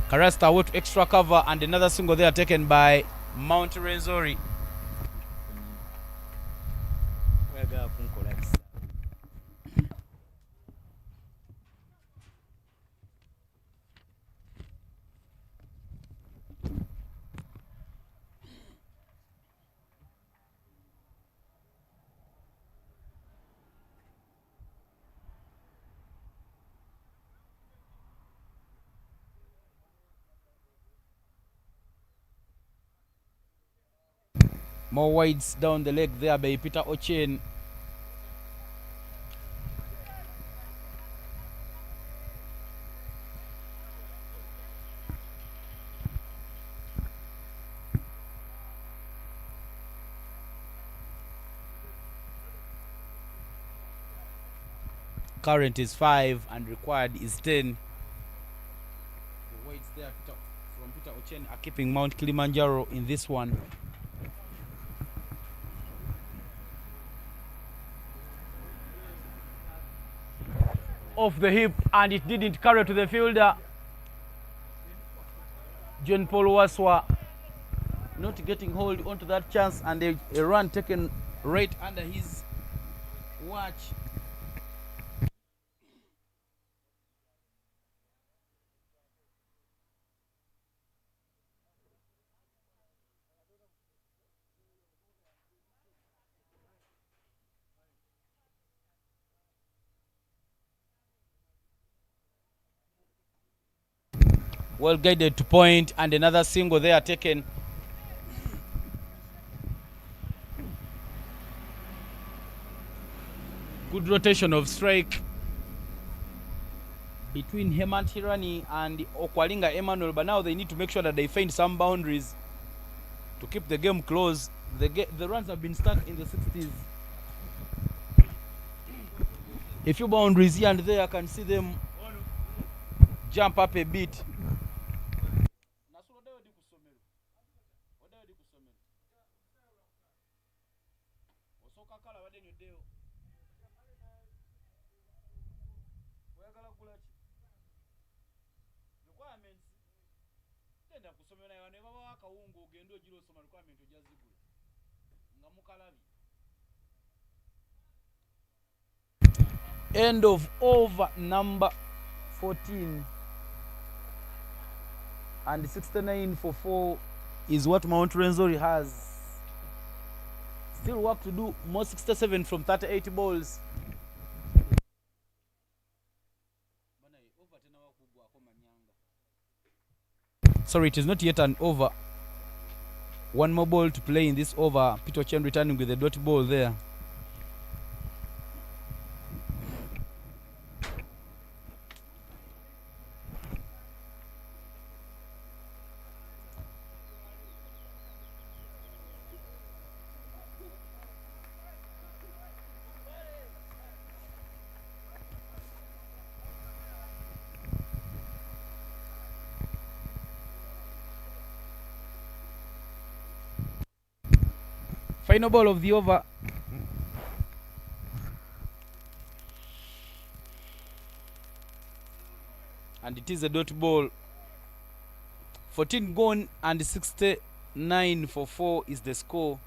Karasta went to extra cover and another single there taken by Mt.Rwenzori. More wides down the leg there by Peter Ochen. Current is 5 and required is 10. The weights there from Peter Ochen are keeping Mt.Kilimanjaro in this one. Off the hip, and it didn't carry to the fielder. John Paul Waswa not getting hold onto that chance, and a run taken right under his watch. Well guided to point, and another single there taken. Good rotation of strike between Hemant Hirani and Okwalinga Emmanuel, but now they need to make sure that they find some boundaries to keep the game close. The runs have been stuck in the 60s. A few boundaries here and there, I can see them jump up a bit. End of over number 14, and 69 for 4 is what Mt.Rwenzori has. Still work to do. More 67 from 38 balls. Sorry, it is not yet an over. One more ball to play in this over. Peter Chen returning with the dot ball there. Final ball of the over. And it is a dot ball. 14 gone and 69 for 4 is the score.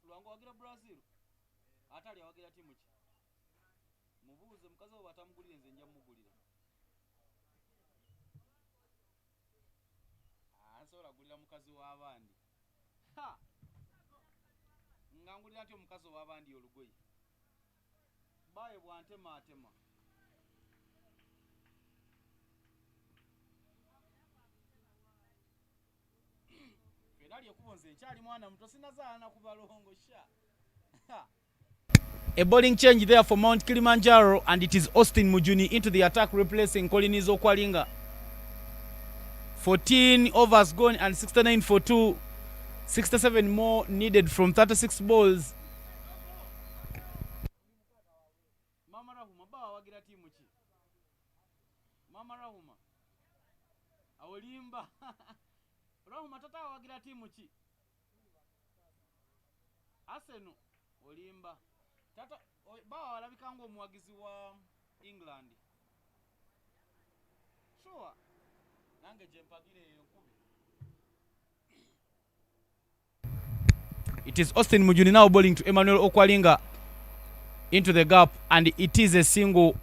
Lwangu wagira Brazil atali awagira timu ki mubuuze mukazi we batamugulire nze nja mugulira nsobola gulira mukazi w'abandi ngangulira ati omukazi w'abandi olugoyi baye bwantema atema fenali ekubo nze nkyali mwana muto sinazaala kubalongo sha. A bowling change there for Mt.Kilimanjaro, and it is Austin Mujuni into the attack, replacing Collins Okwalinga. 14 overs gone and 69 for 2. 67 more needed from 36 balls. Mama Rahuma bawa wagira timu ki. Mama Rahuma awolimba. Rahuma tata wagira timu ki. Asenu olimba. Tata bawa walabika ngo omuwagizi wa England. Sure. Nange jempagire yokubi. It is Austin Mujuni now bowling to Emmanuel Okwalinga into the gap, and it is a single.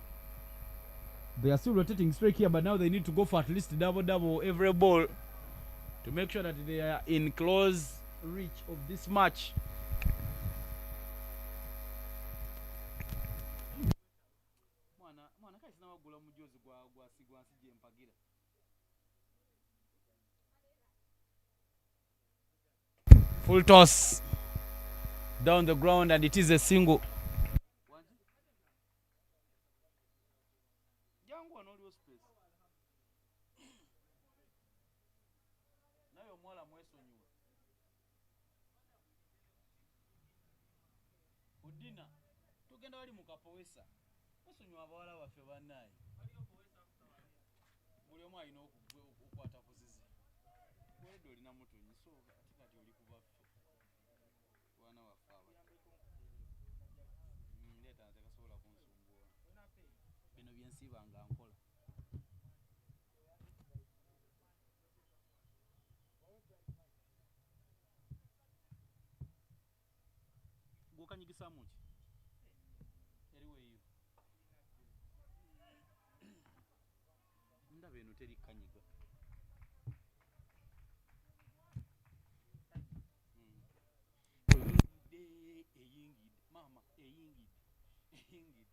They are still rotating straight here, but now they need to go for at least double every ball to make sure that they are in close reach of this match. Full toss down the ground, and it is a single. sibanga nkola gukanyigisa muki eriwe iyo ndaba eno teri kanyiga eyingide mama eyingide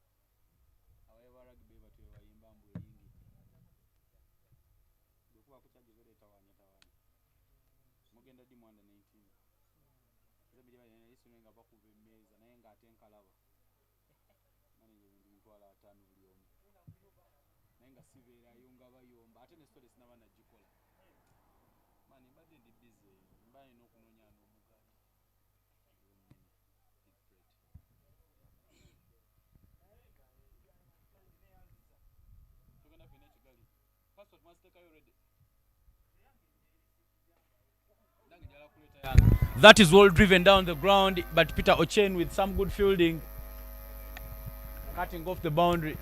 abaye rugby batwe bayimba mbu eyingide bwekuba kukyagezera etawanya mugenda di mwanda 19 zabiri bayisune nga bakuba emmeeza naye ng'ate nkalaba manenye ebintu bitwala 5 buli omu naye nga sibeerayo nga bayomba ate ne story sinaba nagikola mani mbadde ndi busy mba nina okunoonya n'omugaati tugenda fina ekigali passport mwaziteekayo ready. That is all driven down the ground, but Peter Ochen with some good fielding, cutting off the boundary.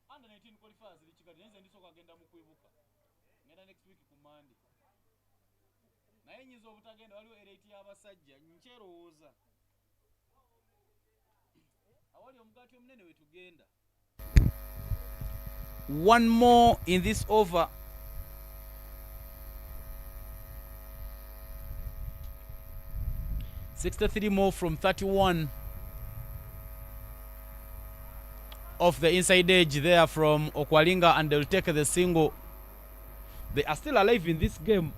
Under 19 qualifiers, next week kumandi. Naye nyizo obutagenda waliwo ereti y'abasajja nkyerowooza. Awali omugaati omunene we tugenda. One more in this over. $63 more from 31 off the inside edge there from Okwalinga, and they'll take the single. They are still alive in this game.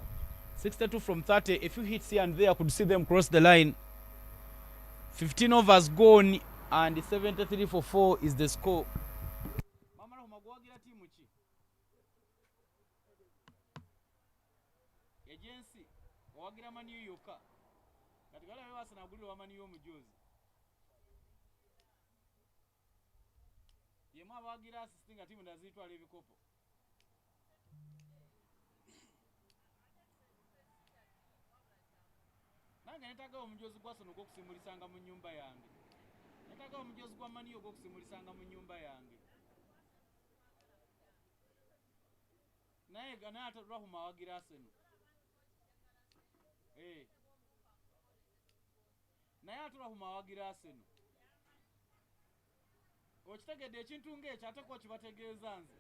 62 from 30. A few hits here and there, could see them cross the line. 15 overs gone, and 73 for 4 is the score. Agency, wagira mani yoka. Katikala wewe asanagulira wamani yo mujozi. Yema abagira assisting team ndazitwala ebikopo. Nange netaga omujozi gwasono okusimulisanga mu nyumba yange. Netaga omujozi gwa mani yo okusimulisanga mu nyumba yange. Naye gana atarahuma wagira aseno. Naye aturahuma wagira aseno. Okitegedde ekintu ng'ekyo ate kochi bategeeza nze.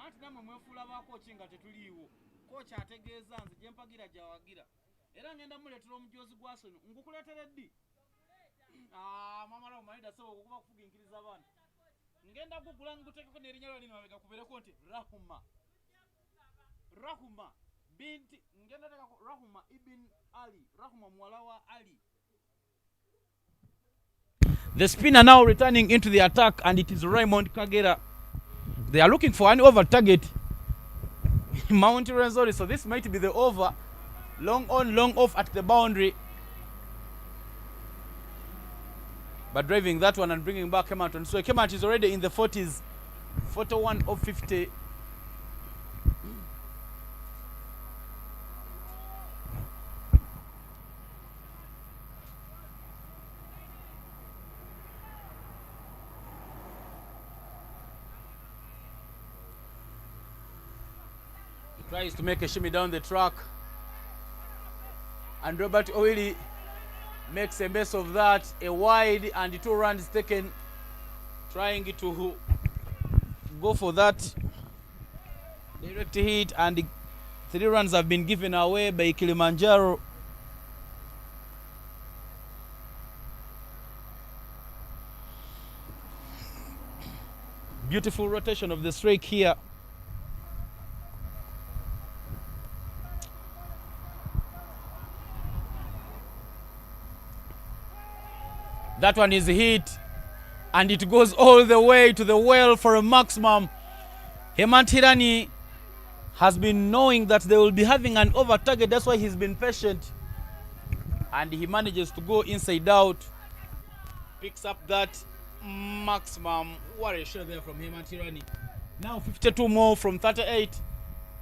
Anti namwe mwefuula ba kochi nga tetuliiwo. Kochi ategeeza nze gye mpagira gyawagira. Era ngenda muleetera omujozi gwa Arsenal. Ngukuleetera ddi? Mama lawo mayida sebo okuba kufuginkiriza abantu. Ngenda gugula ngutekeko n'erinnya lyo lino mabega kubeereko nti Rahuma binti ngenda tekako Rahuma ibn Ali. Rahuma muwala wa Ali. The spinner now returning into the attack, and it is Raymond Kagera. They are looking for an over target. Mt.Rwenzori, so this might be the over. Long on, long off at the boundary. But driving that one and bringing back Kemanton. So Kemant is already in the 40s. 41 of 50. Tries to make a shimmy down the track, and Robert Oili makes a mess of that. A wide and 2 runs taken, trying to go for that direct hit, and 3 runs have been given away by Kilimanjaro. Beautiful rotation of the strike here. That one is hit, and it goes all the way to the well for a maximum. Hemant Hirani has been knowing that they will be having an over target. That's why he's been patient, and he manages to go inside out. Picks up that maximum. What a shot there from Hemant Hirani. Now 52 more from 38.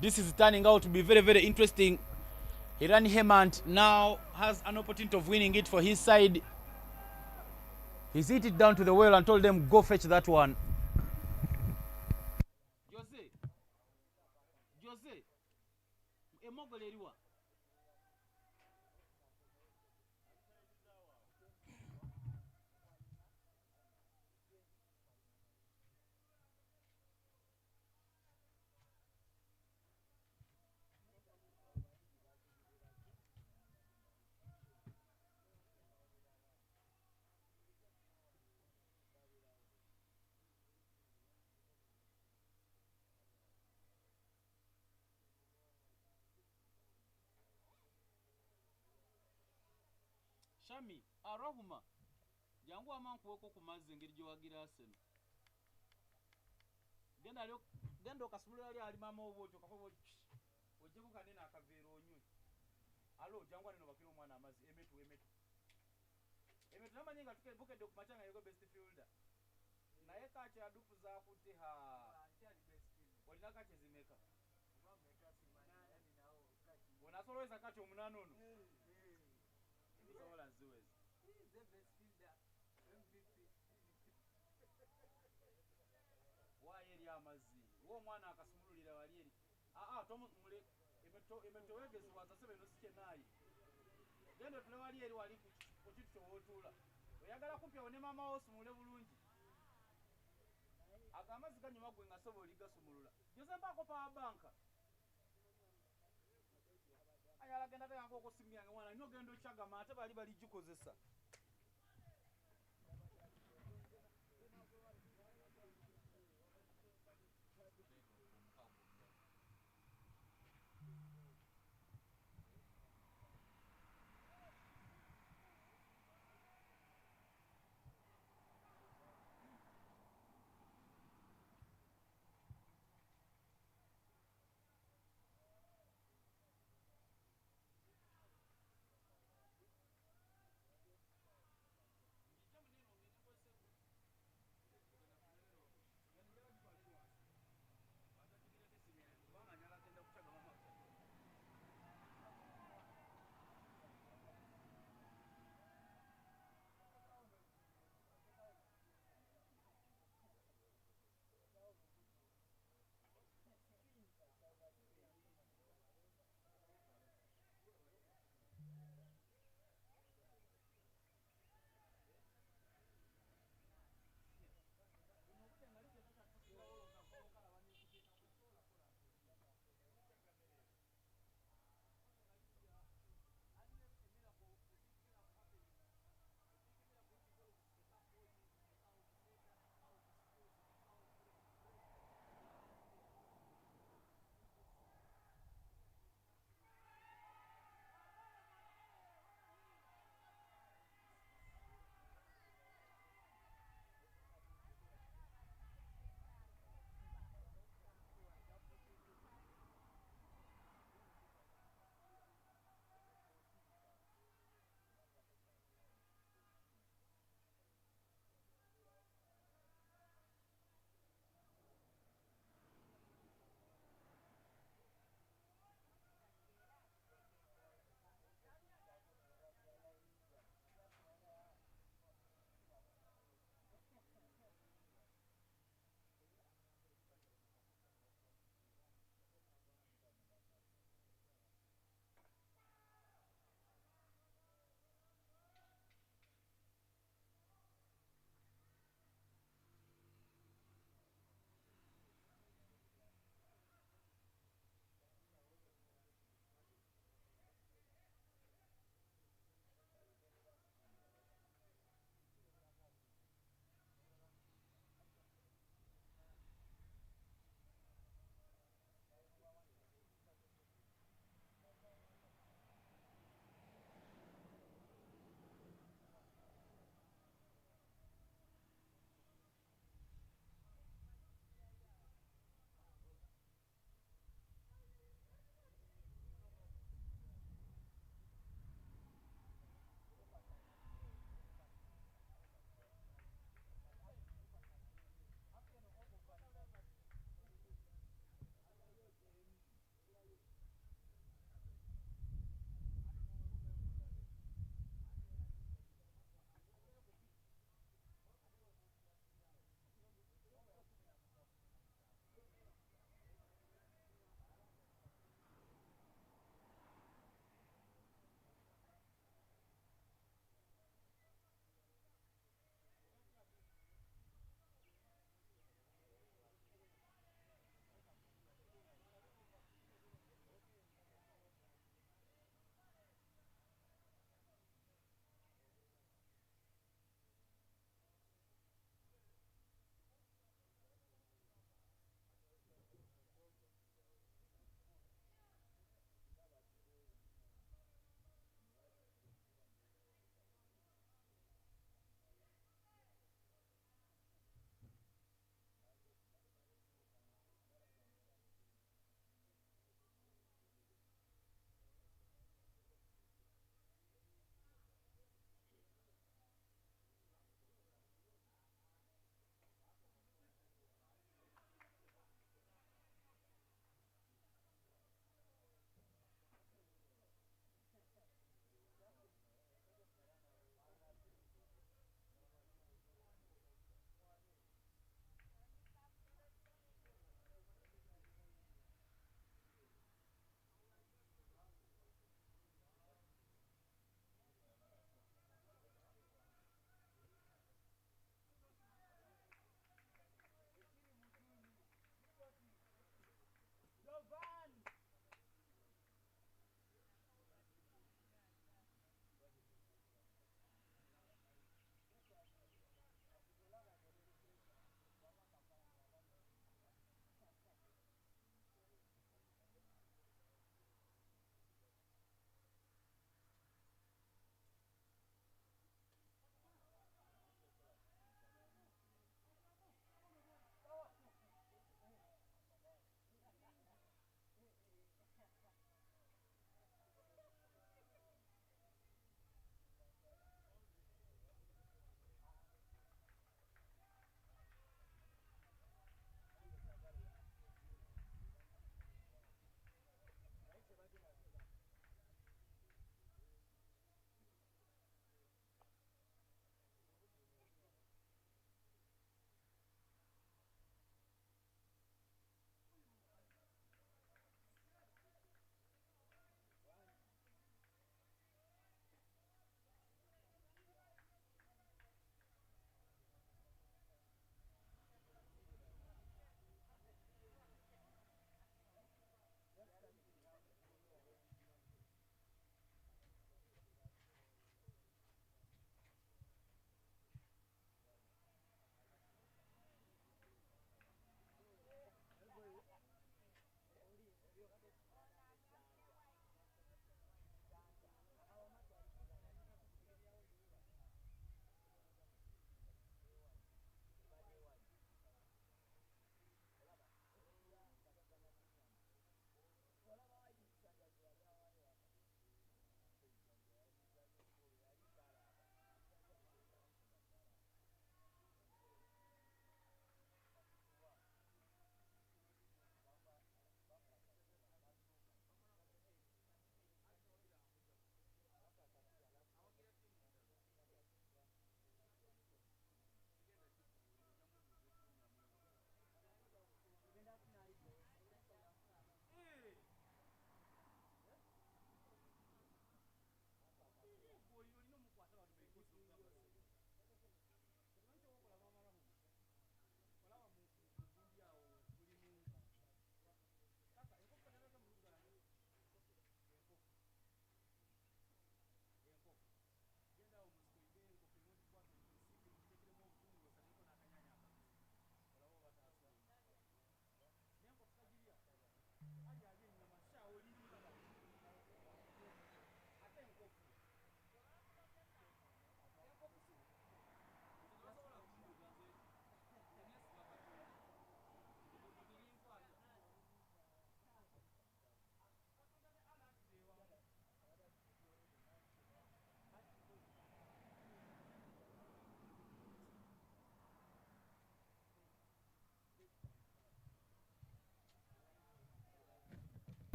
This is turning out to be very, very interesting. Hirani Hemant now has an opportunity of winning it for his side. He's hit it down to the well and told them, go fetch that one. Jose. Jose. Emogoleriwa. Shami, arahuma. Jangu amankuweko ku mazzi engeri gye wagira Arsenal. Genda okasumulira ali ali mama obwotyo kafa ojjeko kanene akaveera onywe. Alo jangu aneno bakira omwana amazzi emetu. Emetu namanyi nga tukebukedde ku machanga yego best fielder. Naye kache adupu za kutte ha. Olina kache zimeka. Onasoloweza kache omunana ono. Ndisobola nziwezi. Waye eri amazzi wo omwana akasumululira wali eri tomu mule emeto wegezibwaza sebe no sikenayi gendo tule wali eri wali ku kitu kyowotula oyagala kumpya one mama wo sumule bulungi agamazzi ganyuma gwe nga sobo oli gasumulula Jose mpako power bank ayala genda tayango okusimya nga mwana nyo gendo kyagama ate bali gikozesa.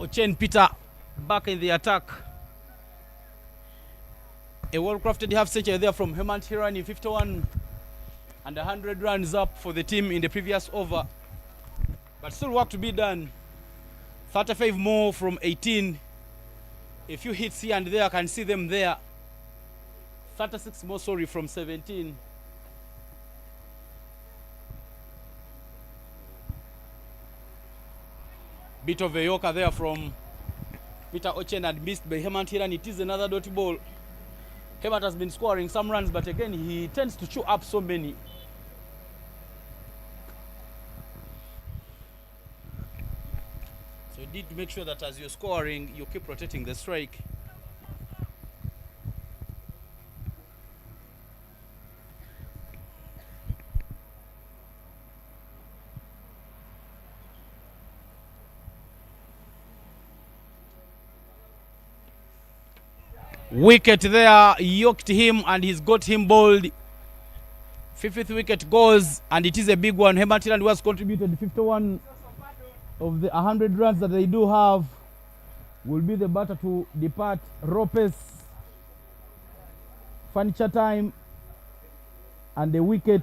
Ochen Peter back in the attack. A well-crafted half century there from Hemant Hirani, 51 and 100 runs up for the team in the previous over. But still work to be done. 35 more from 18. A few hits here and there, I can see them there. 36 more, sorry, from 17. Bit of a yorker there from Peter Ochen and missed by Hemant Hirani. It is another dotty ball. Hemant has been scoring some runs, but again, he tends to chew up so many. So you need to make sure that as you're scoring, you keep rotating the strike. Wicket there, yoked him and he's got him bowled. 50th wicket goes and it is a big one. Hemant Hirani was contributed 51 of the 100 runs that they do have. Will be the batter to depart. Ropes, furniture time, and the wicket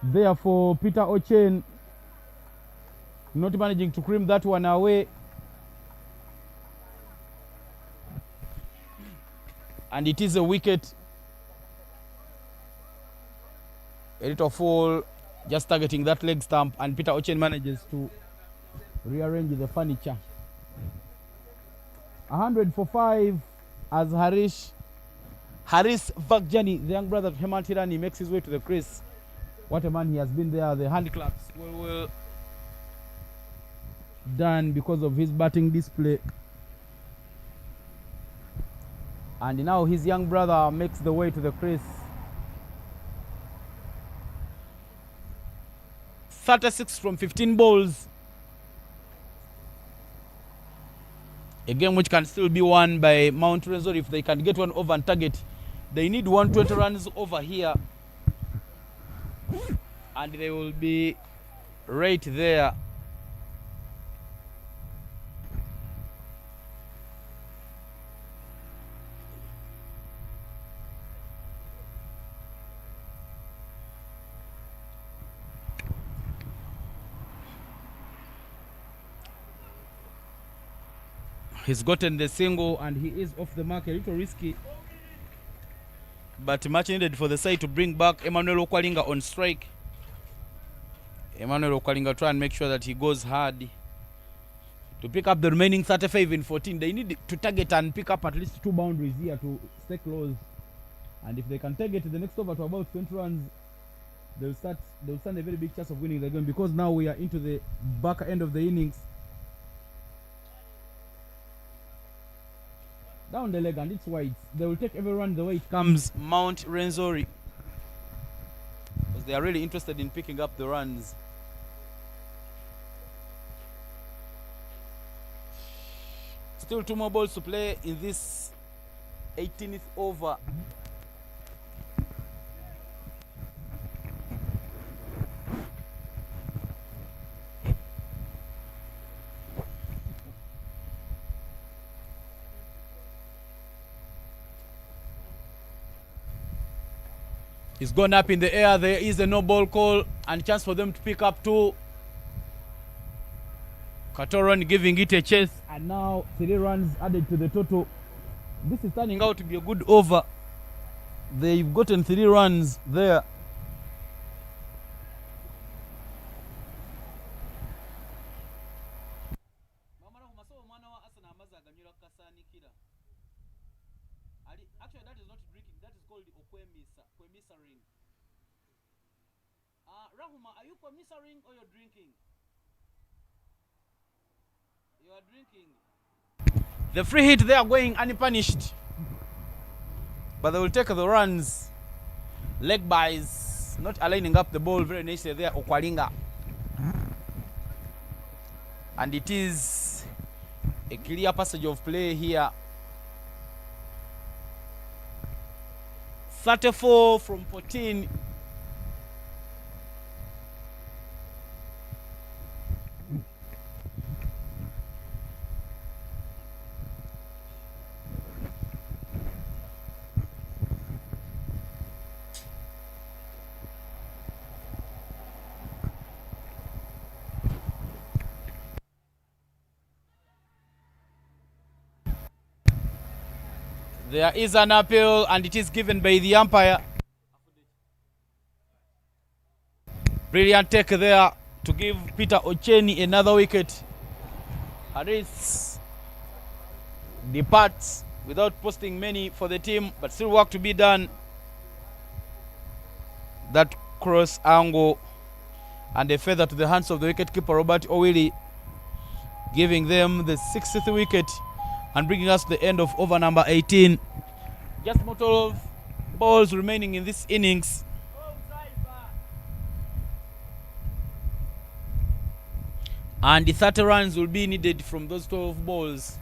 there for Peter Ochen. Not managing to cream that one away. And it is a wicket. A little fall, just targeting that leg stump, and Peter Ochen manages to rearrange the furniture. 100 for 5 as Haris Vakjani, the young brother of Hemant Hirani, makes his way to the crease. What a man he has been there. The hand claps well done because of his batting display. And now his young brother makes the way to the crease. 36 from 15 balls. A game which can still be won by Mt.Rwenzori if they can get one over on target. They need 120 runs over here. And they will be right there. He's gotten the single and he is off the mark. A little risky, but much needed for the side to bring back Emmanuel Okwalinga on strike. Emmanuel Okwalinga try and make sure that he goes hard to pick up the remaining 35 in 14. They need to target and pick up at least 2 boundaries here to stay close. And if they can target the next over to about 20 runs, they'll stand a very big chance of winning the game, because now we are into the back end of the innings. Down the leg and it's wide. They will take every run the way it comes. Mt.Rwenzori, because they are really interested in picking up the runs. Still 2 more balls to play in this 18th over. He's gone up in the air. There is a no ball call and chance for them to pick up 2. Katoran giving it a chase, and now 3 runs added to the total. This is turning out to be a good over. They've gotten 3 runs there. Actually, that is not drinking. That is called Kwemisa-ring. Rahuma, are you Kwemisa-ring or you're drinking? You are drinking. The free hit, they are going unpunished. But they will take the runs. Leg buys, not aligning up the ball very nicely there, Okwalinga. And it is a clear passage of play here. 34 from 14. There is an appeal and it is given by the umpire. Brilliant take there to give Peter Ocheni another wicket. Harris departs without posting many for the team, but still work to be done. That cross angle and a feather to the hands of the wicketkeeper Robert Owili, giving them the 60th wicket and bringing us to the end of over number 18. Just more 12 balls remaining in this innings. And the 30 runs will be needed from those 12 balls.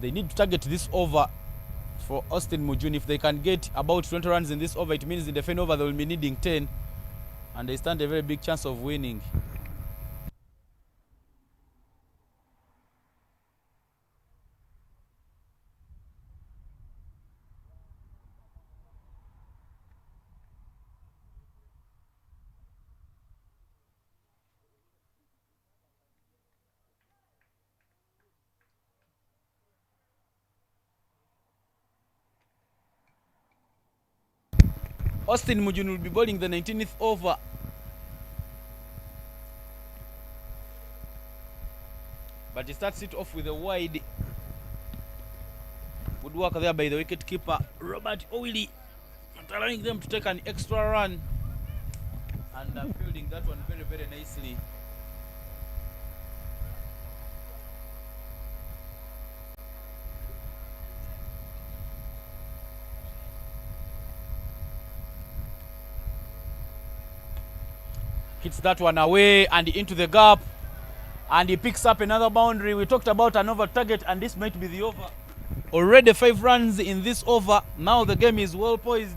They need to target this over for Austin Mujuni. If they can get about 20 runs in this over, it means in the final over they will be needing 10. And they stand a very big chance of winning. Austin Mujuni will be bowling the 19th over. But he starts it off with a wide. Good work there by the wicket keeper Robert Owili, not allowing them to take an extra run. And fielding that one very, very nicely. Hits that one away and into the gap, and he picks up another boundary. We talked about an over target, and this might be the over. Already 5 runs in this over. Now the game is well poised.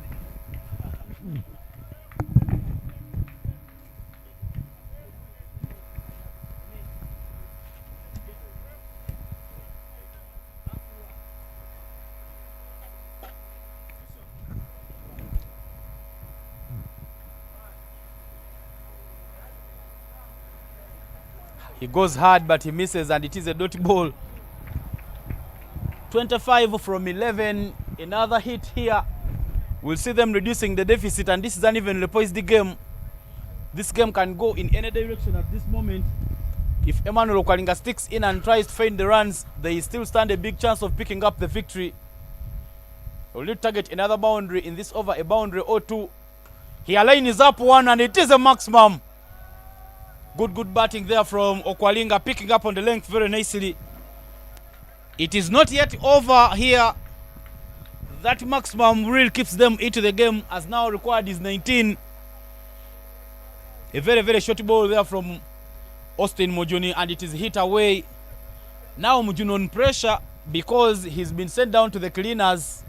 He goes hard, but he misses, and it is a dot ball. 25 from 11. Another hit here. We'll see them reducing the deficit, and this is an evenly poised game. This game can go in any direction at this moment. If Emmanuel Okwalinga sticks in and tries to find the runs, they still stand a big chance of picking up the victory. Will you target another boundary in this over, a boundary or two? Here line is up one, and it is a maximum. Good batting there from Okwalinga, picking up on the length very nicely. It is not yet over here. That maximum really keeps them into the game, as now required is 19. A very, very short ball there from Austin Mujuni, and it is hit away. Now Mujuni on pressure because he's been sent down to the cleaners.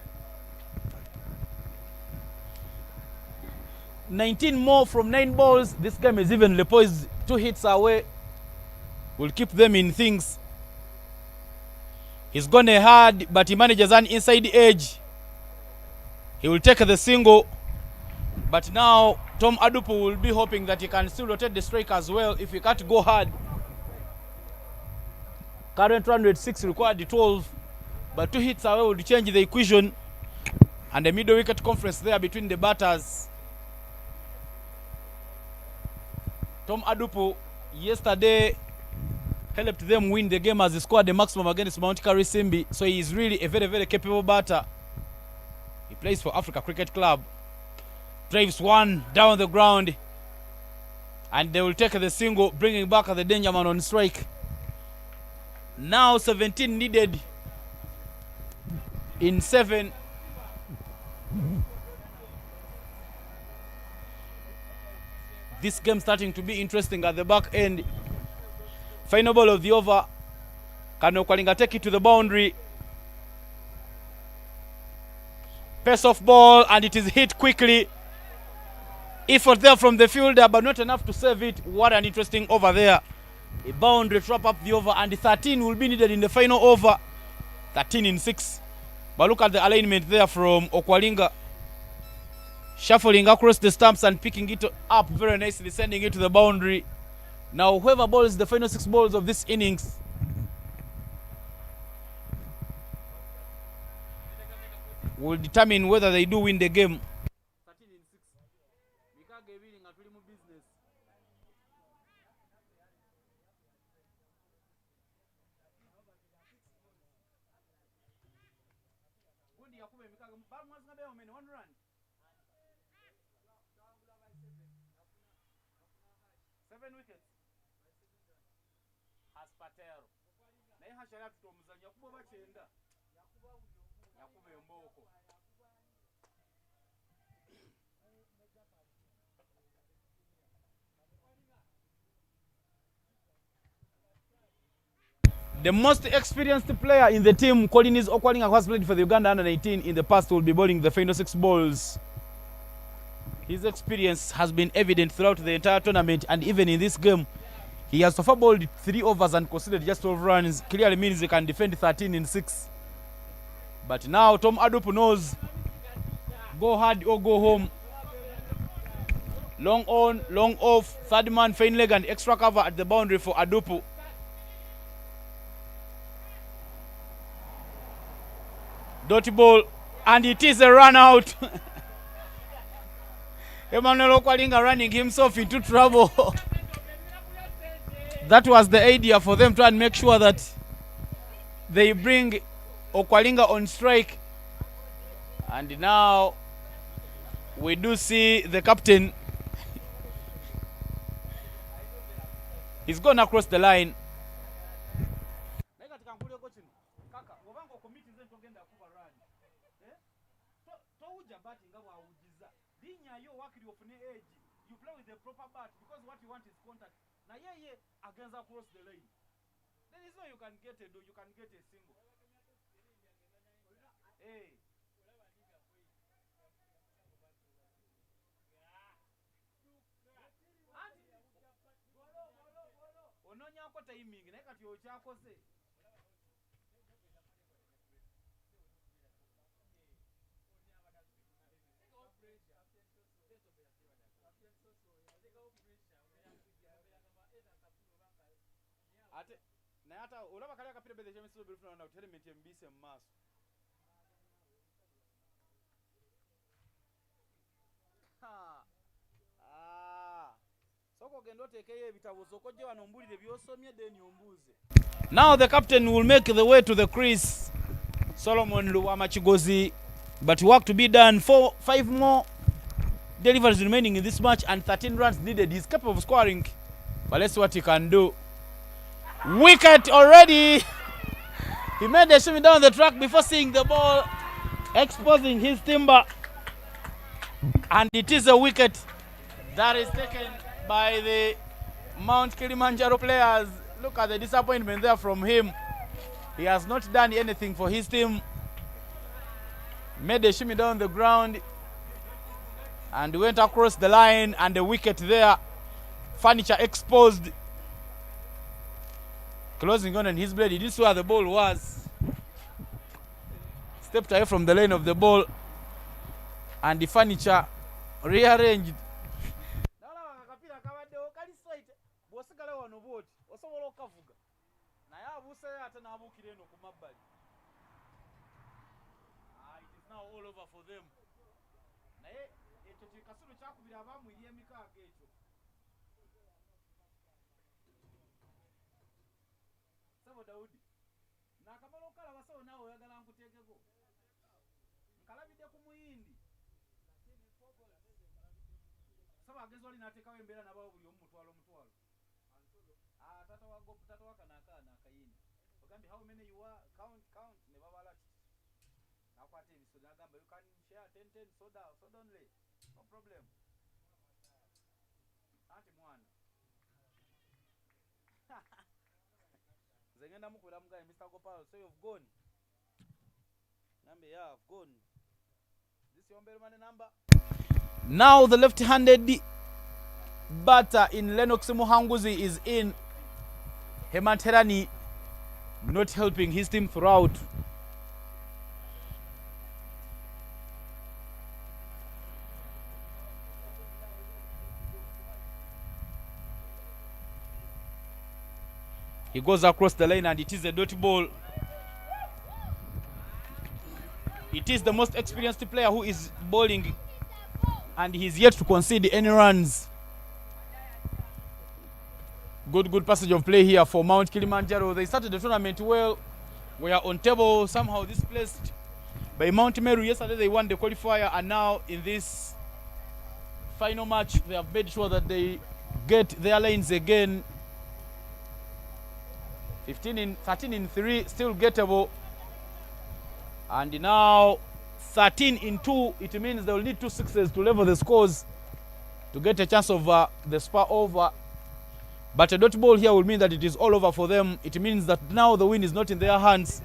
19 more from 9 balls. This game is evenly poised. 2 hits away will keep them in things. He's gone hard, but he manages an inside edge. He will take the single, but now Tom Adupu will be hoping that he can still rotate the strike as well if he can't go hard. Current run rate 6, required 12, but 2 hits away will change the equation, and the middle wicket conference there between the batters. Tom Adupu yesterday helped them win the game as he scored the maximum against Mt.Kilimanjaro. So he is really a very, very capable batter. He plays for Africa Cricket Club. Drives one down the ground, and they will take the single, bringing back the danger man on strike. Now 17 needed in 7. This game starting to be interesting at the back end. Final ball of the over. Can Okwalinga take it to the boundary? Pace off ball, and it is hit quickly. Effort there from the fielder, but not enough to save it. What an interesting over there. A boundary trap up the over, and 13 will be needed in the final over. 13 in 6. But look at the alignment there from Okwalinga. Shuffling across the stumps and picking it up very nicely, sending it to the boundary. Now whoever bowls the final 6 balls of this innings will determine whether they do win the game. 13-6. Mikage ebiri nga tuli mu business. Gundi yakube Mikage ball mwanzi ngabe omene 1 run. 7 wickets. Aspatero. Naye hashara tutomuzanya kubo bachenda. Yakube mboko. The most experienced player in the team, Collins Okwalinga, who has played for the Uganda under-19 in the past, will be bowling the final 6 balls. His experience has been evident throughout the entire tournament, and even in this game, he has so far bowled 3 overs and conceded just 12 runs. Clearly means he can defend 13-6. But now Tom Adupu knows, go hard or go home. Long on, long off, third man, fine leg and extra cover at the boundary for Adupu. Dot ball, and it is a run out. Emmanuel Okwalinga running himself into trouble. That was the idea for them, to make sure that they bring Okwalinga on strike. And now we do see the captain. He's gone across the line. You play with the proper bat because what you want is contact. Now against across the line. There is no you can get a single. Hey. Ononya ko timing naye kati okyakose. Ate naye ata olaba kali akapira bede kyemisizo birufuna na element embise mu maaso. Now the captain will make the way to the crease, Solomon Luwamachigozi, but work to be done. 5 more deliveries remaining in this match and 13 runs needed. He's capable of scoring, but let's see what he can do. Wicket already. He made a shimmy down the track before seeing the ball, exposing his timber, and it is a wicket that is taken by the Mt.Kilimanjaro players. Look at the disappointment there from him. He has not done anything for his team. Made a shimmy down the ground and went across the line, and the wicket there. Furniture exposed. Closing on his blade. He didn't see where the ball was. Stepped away from the lane of the ball, and the furniture rearranged. It is now all over for them. Daudi nakamala okala basawo nawe oyagala nkuteekeko nkalabidde ku muyindi saba agenzi oli n'ateekawo embeera n'abawo buli omu mutwalo tata wakanakaana akayini ogambye how many you are count ne babala nakwata ebiso n'agamba you can share 10 soda only no problem anti mwana Mr. Gopal, so you've gone. Number, yeah, I've gone. This your number? Now the left-handed batter in Lennox Muhanguzi is in. Hemanterani not helping his team throughout. He goes across the line and it is a dot ball. It It is the most experienced player who is bowling, and he's yet to concede any runs. Good passage of play here for Mount Kilimanjaro. They started the tournament well. We are on table, somehow displaced by Mount Meru. Yesterday they won the qualifier, and now in this final match they have made sure that they get their lanes again. 13 in 3, still gettable. And now 13 in 2, it means they will need 2 sixes to level the scores to get a chance of the spur over. But a dot ball here will mean that it is all over for them. It means that now the win is not in their hands,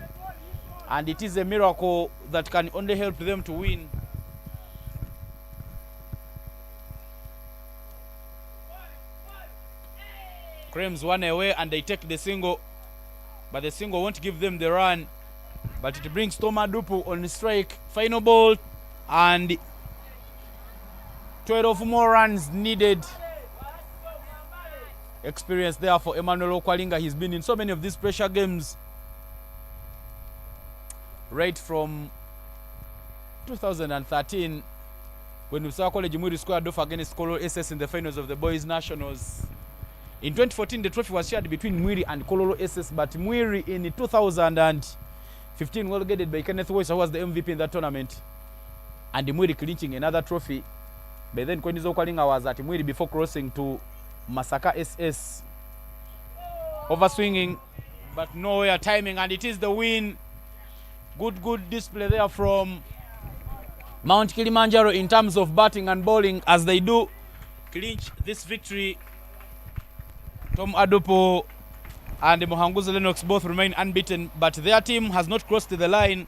and it is a miracle that can only help them to win. Creams one away and they take the single, but the single won't give them the run. But it brings Toma Dupu on strike. Final ball, and 12 more runs needed. Experience there for Emmanuel Okwalinga. He's been in so many of these pressure games right from 2013 when Usawa College Mwiri squared off against Kololo SS in the finals of the Boys Nationals. In 2014 the trophy was shared between Mwiri and Kololo SS, but Mwiri in 2015 well guided by Kenneth Weiss, who was the MVP in that tournament, and Mwiri clinching another trophy. By then Konizo Okwalinga was at Mwiri before crossing to Masaka SS. Overswinging, but nowhere timing, and it is the win. Good display there from Mount Kilimanjaro in terms of batting and bowling as they do clinch this victory. Tom Adopo and Mohanguza Lennox both remain unbeaten, but their team has not crossed the line.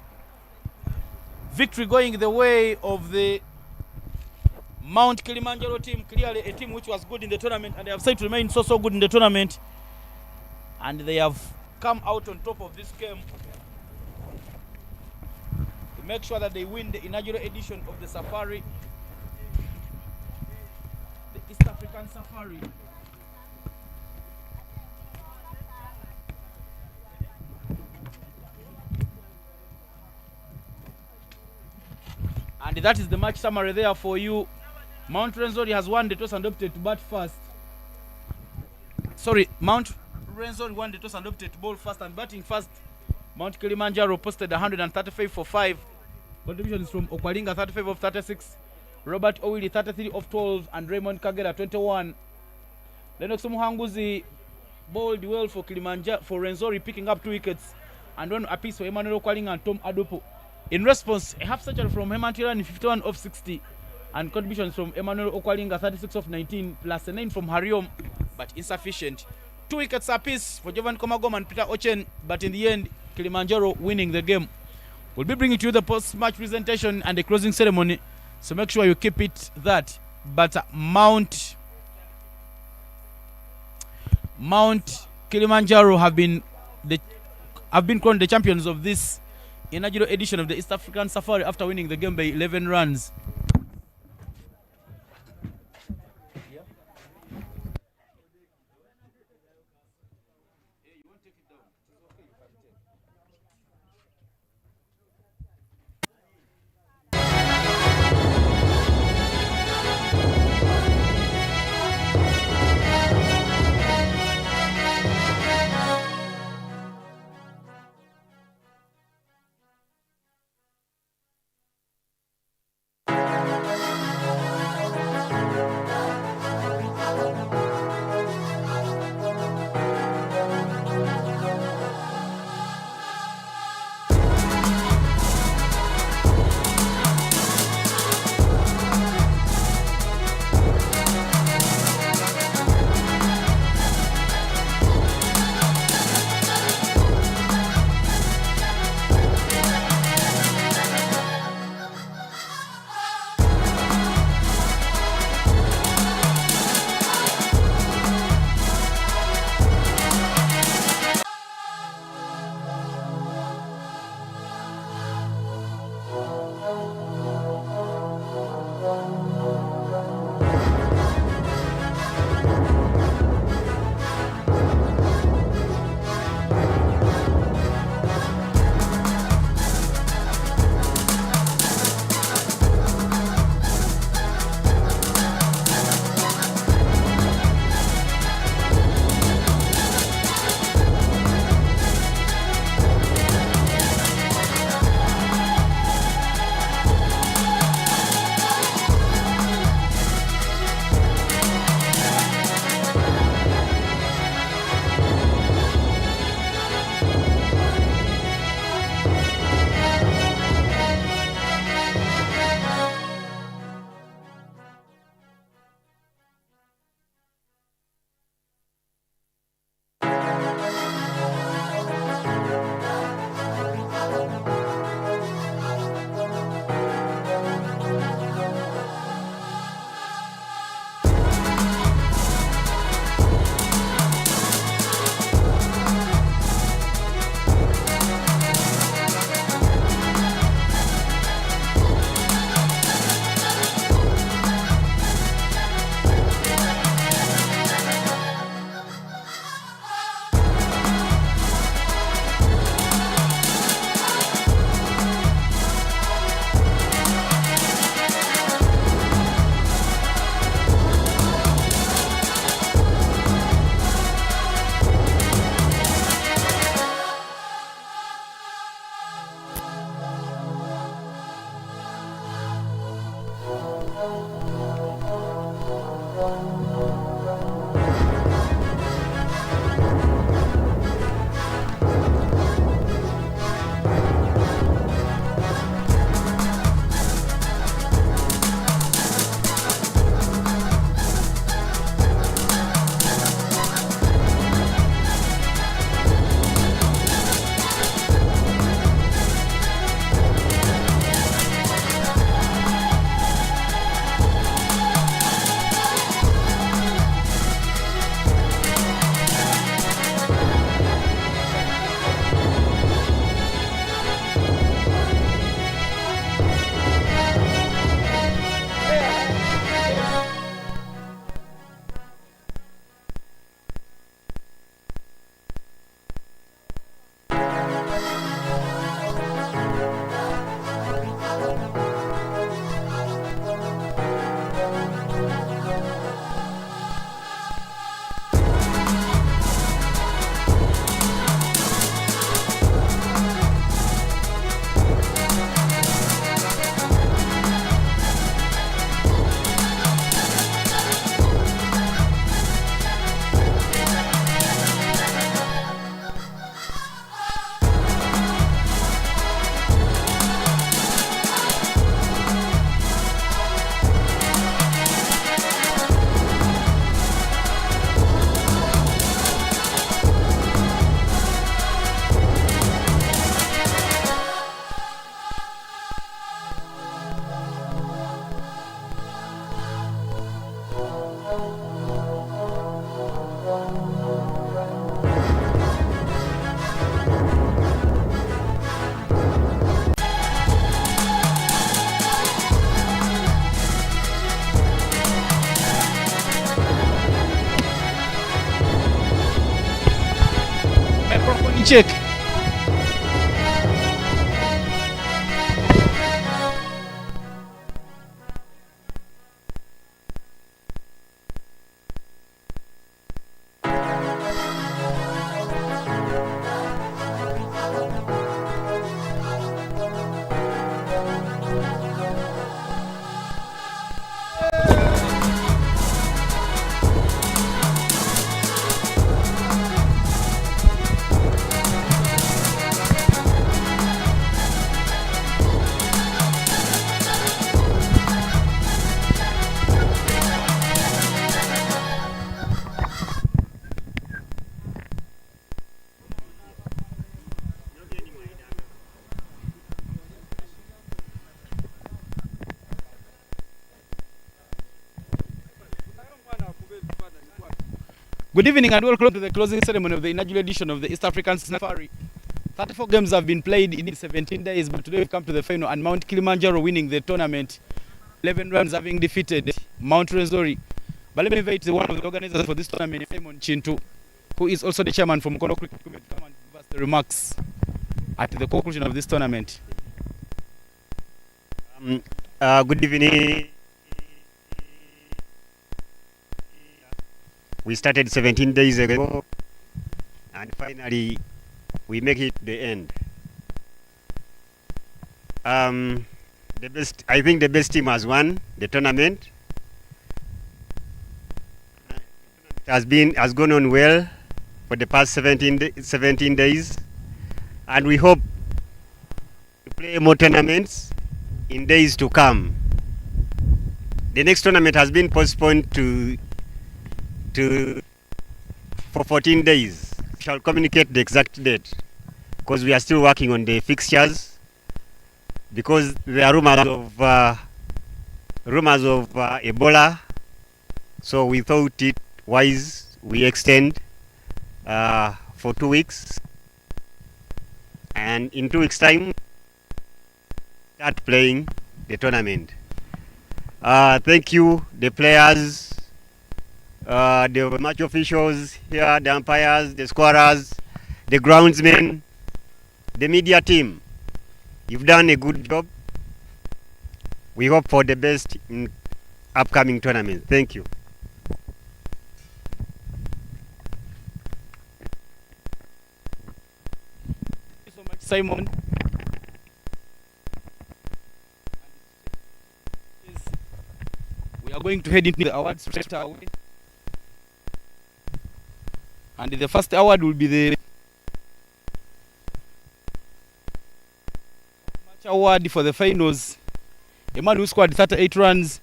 Victory going the way of the Mount Kilimanjaro team, clearly a team which was good in the tournament, and they have said to remain so good in the tournament, and they have come out on top of this game to make sure that they win the inaugural edition of the Safari, the East African Safari. And that is the match summary there for you. Mt.Rwenzori has won the toss and opted to bat first. Sorry, Mt.Rwenzori won the toss and opted to bowl first, and batting first, Mount Kilimanjaro posted 135 for 5. Contributions from Okwalinga 35 of 36, Robert Owili 33 of 12, and Raymond Kagera 21. Lennox Muhanguzi bowled well for Kilimanjaro, for Rwenzori, picking up 2 wickets, and 1 apiece for Emmanuel Okwalinga and Tom Adopo. In response, a half century from Hemantila 51 of 60, and contributions from Emmanuel Okwalinga 36 of 19, plus a 9 from Hariom, but insufficient. 2 wickets apiece for Jovan Komagom and Peter Ochen, but in the end, Kilimanjaro winning the game. We'll be bringing to you the post-match presentation and the closing ceremony, so make sure you keep it that. But Mount Kilimanjaro have been crowned the champions of this inaugural edition of the East African Safari after winning the game by 11 runs. check. Good evening and welcome to the closing ceremony of the inaugural edition of the East African Safari. 34 games have been played in 17 days, but today we've come to the final and Mt.Kilimanjaro winning the tournament. 11 runs having defeated Mt.Rwenzori. But let me invite one of the organizers for this tournament, Simon Chintu, who is also the chairman from Kono Cricket, to come and give us the remarks at the conclusion of this tournament. Good evening. We started 17 days ago, and finally we make it the end. I think the best team has won the tournament. It has gone on well for the past 17 days, and we hope to play more tournaments in days to come. The next tournament has been postponed for 14 days. We shall communicate the exact date because we are still working on the fixtures, because there are rumors of Ebola. So we thought it wise we extend for 2 weeks, and in 2 weeks time start playing the tournament. Thank you, the players, the match officials here, the umpires, the scorers, the groundsmen, the media team. You've done a good job. We hope for the best in upcoming tournaments. Thank you. Thank you so much, Simon. We are going to head into the awards straight away. And the first award will be the match award for the finals. A man who scored 38 runs,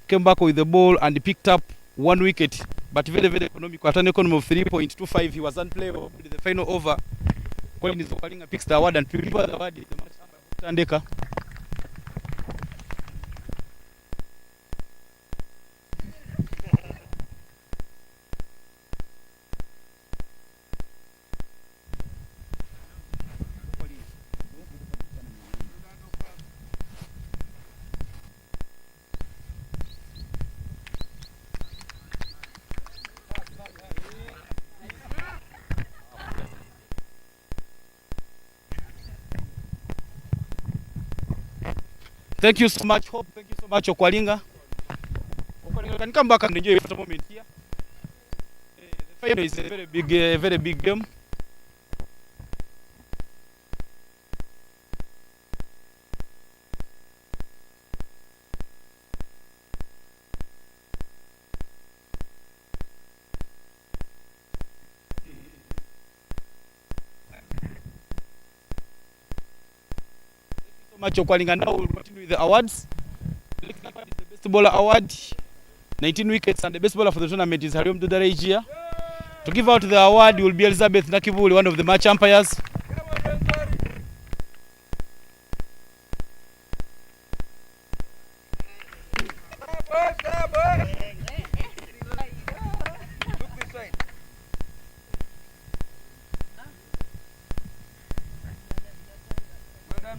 came back with the ball and picked up 1 wicket, but very, very economical. At an economy of 3.25, he was unplayable in the final over. Collins Okalinga picks the award, and people the award is the match Tandeka. Thank you so much, Hope. Thank you so much, Okwalinga. Okwalinga can come back and enjoy for a moment here. The final is a very big game. Much Okwalinga. Now we'll continue with the awards. The next award is the best bowler award, 19 wickets, and the best bowler for the tournament is Hariom Dudarejia. To give out the award will be Elizabeth Nakibuli, one of the match umpires.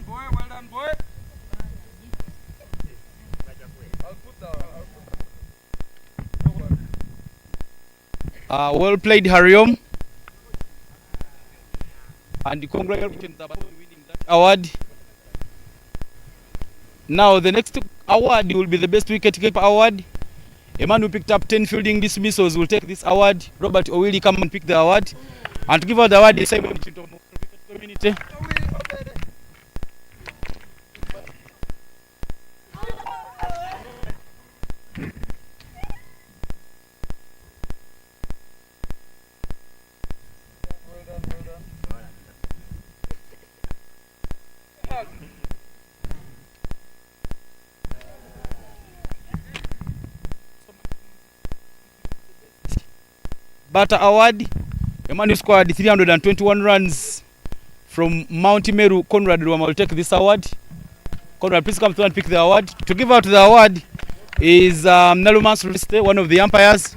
Well done, boy. Well played, Hariom. and congratulations about winning that award. Now the next award will be the best wicketkeeper award. A man who picked up 10 fielding dismissals will take this award. Robert Owili, come and pick the award. And to give out the award is Simon Chitomo community. Batter award, a man who scored 321 runs from Mount Meru, Conrad Rwama will take this award. Conrad, please come through and pick the award. To give out the award is Nalumas Riste, one of the umpires.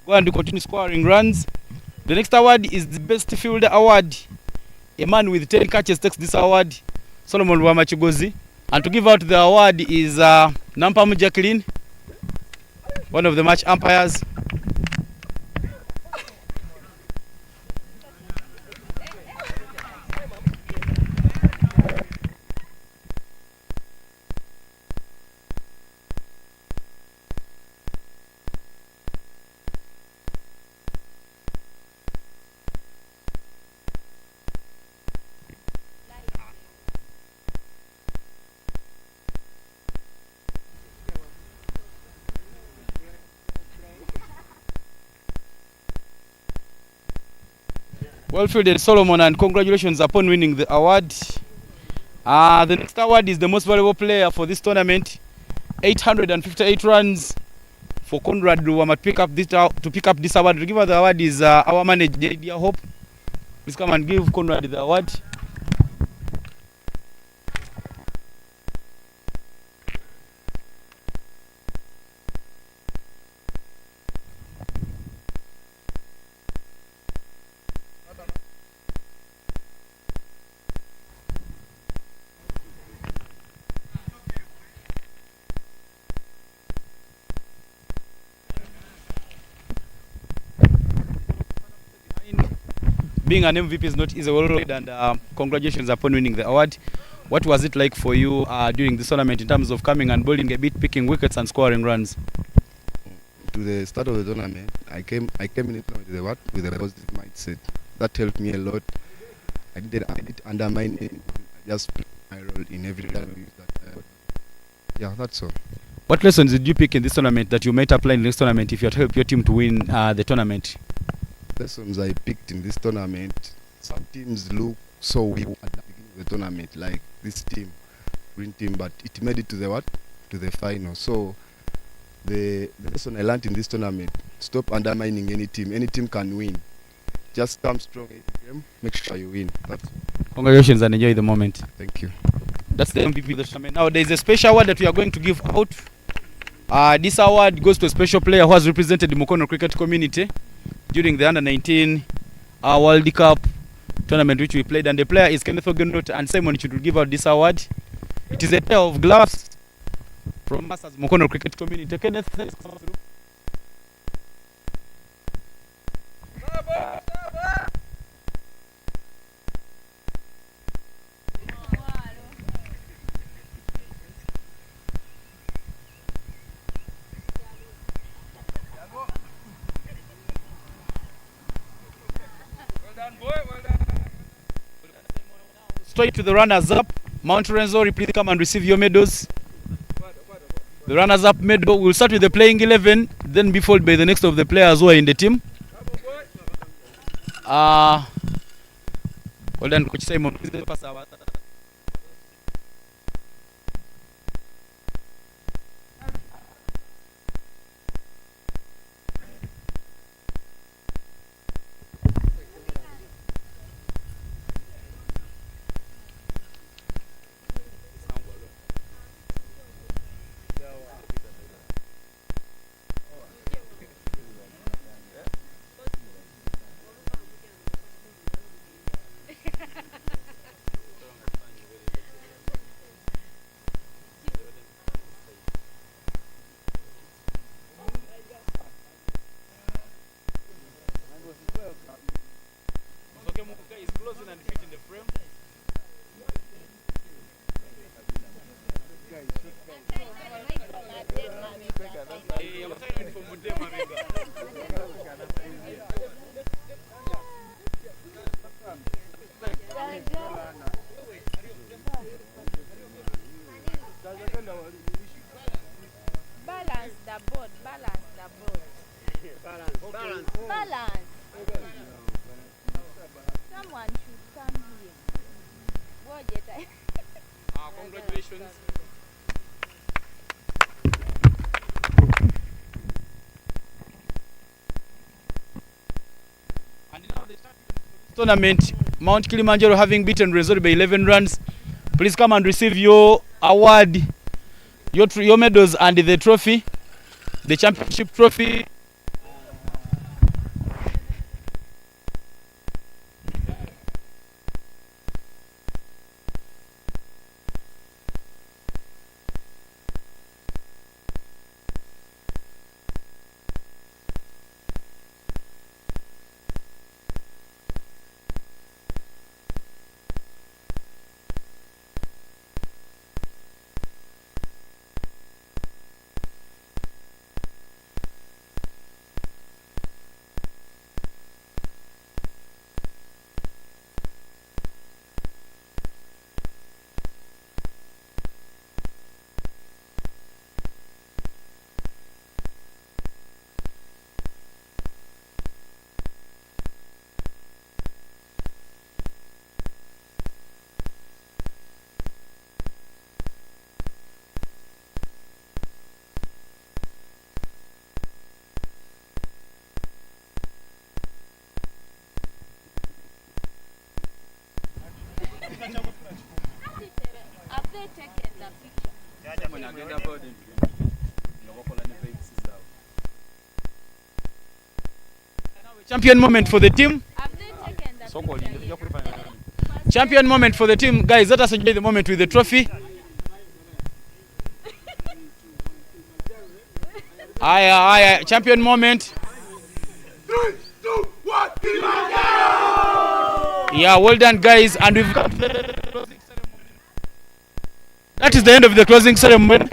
Go and continue scoring runs. The next award is the best fielder award. A man with 10 catches takes this award, Solomon Wamachigozi. And to give out the award is Nampamu Jacqueline, one of the match umpires. Well fielded, Solomon, and congratulations upon winning the award. The next award is the most valuable player for this tournament. 858 runs for Conrad Rwama to pick up this award. To give her the award is our manager, Dear Hope. Please come and give Conrad the award. Being an MVP is not easy, and congratulations upon winning the award. What was it like for you during this tournament in terms of coming and bowling a bit, picking wickets and scoring runs? To the start of the tournament, I came in it with a positive mindset. That helped me a lot. I didn't undermine it. I just played my role in every time. Yeah, that's all. What lessons did you pick in this tournament that you might apply in this tournament if you had helped your team to win the tournament? Lessons I picked in this tournament. Some teams look so weak at the beginning of the tournament, like this team, green team, but it made it to the final. So the lesson I learned in this tournament: stop undermining any team. Any team can win. Just come strong in the game. Make sure you win. Congratulations and enjoy the moment. Thank you. That's the MVP of the tournament. Now there is a special award that we are going to give out. This award goes to a special player who has represented the Mukono cricket community during the Under-19 World Cup tournament which we played, and the player is Kenneth Ogenrot, and Simon should give out this award. It is a pair of gloves from us as Mukono cricket community. Kenneth, please come through. Straight to the runners-up. Mt.Rwenzori, please come and receive your medals. The runners-up medal will start with the playing 11, then be followed by the next of the players who are in the team. Well done, Coach Simon. Please pass our the board. Balance the board. Balance. Someone should come here. Watch it. Congratulations. And now the tournament, Mount Kilimanjaro having beaten Rwenzori by 11 runs. Please come and receive your award, your medals and the trophy, the championship trophy. Have they taken the picture? Champion moment for the team. Have they taken the picture? Champion moment for the team. Guys, let us enjoy the moment with the trophy. Aye, champion moment. 3, 2, 1, Yeah, well done, guys. And we've got the closing ceremony. That is the end of the closing ceremony.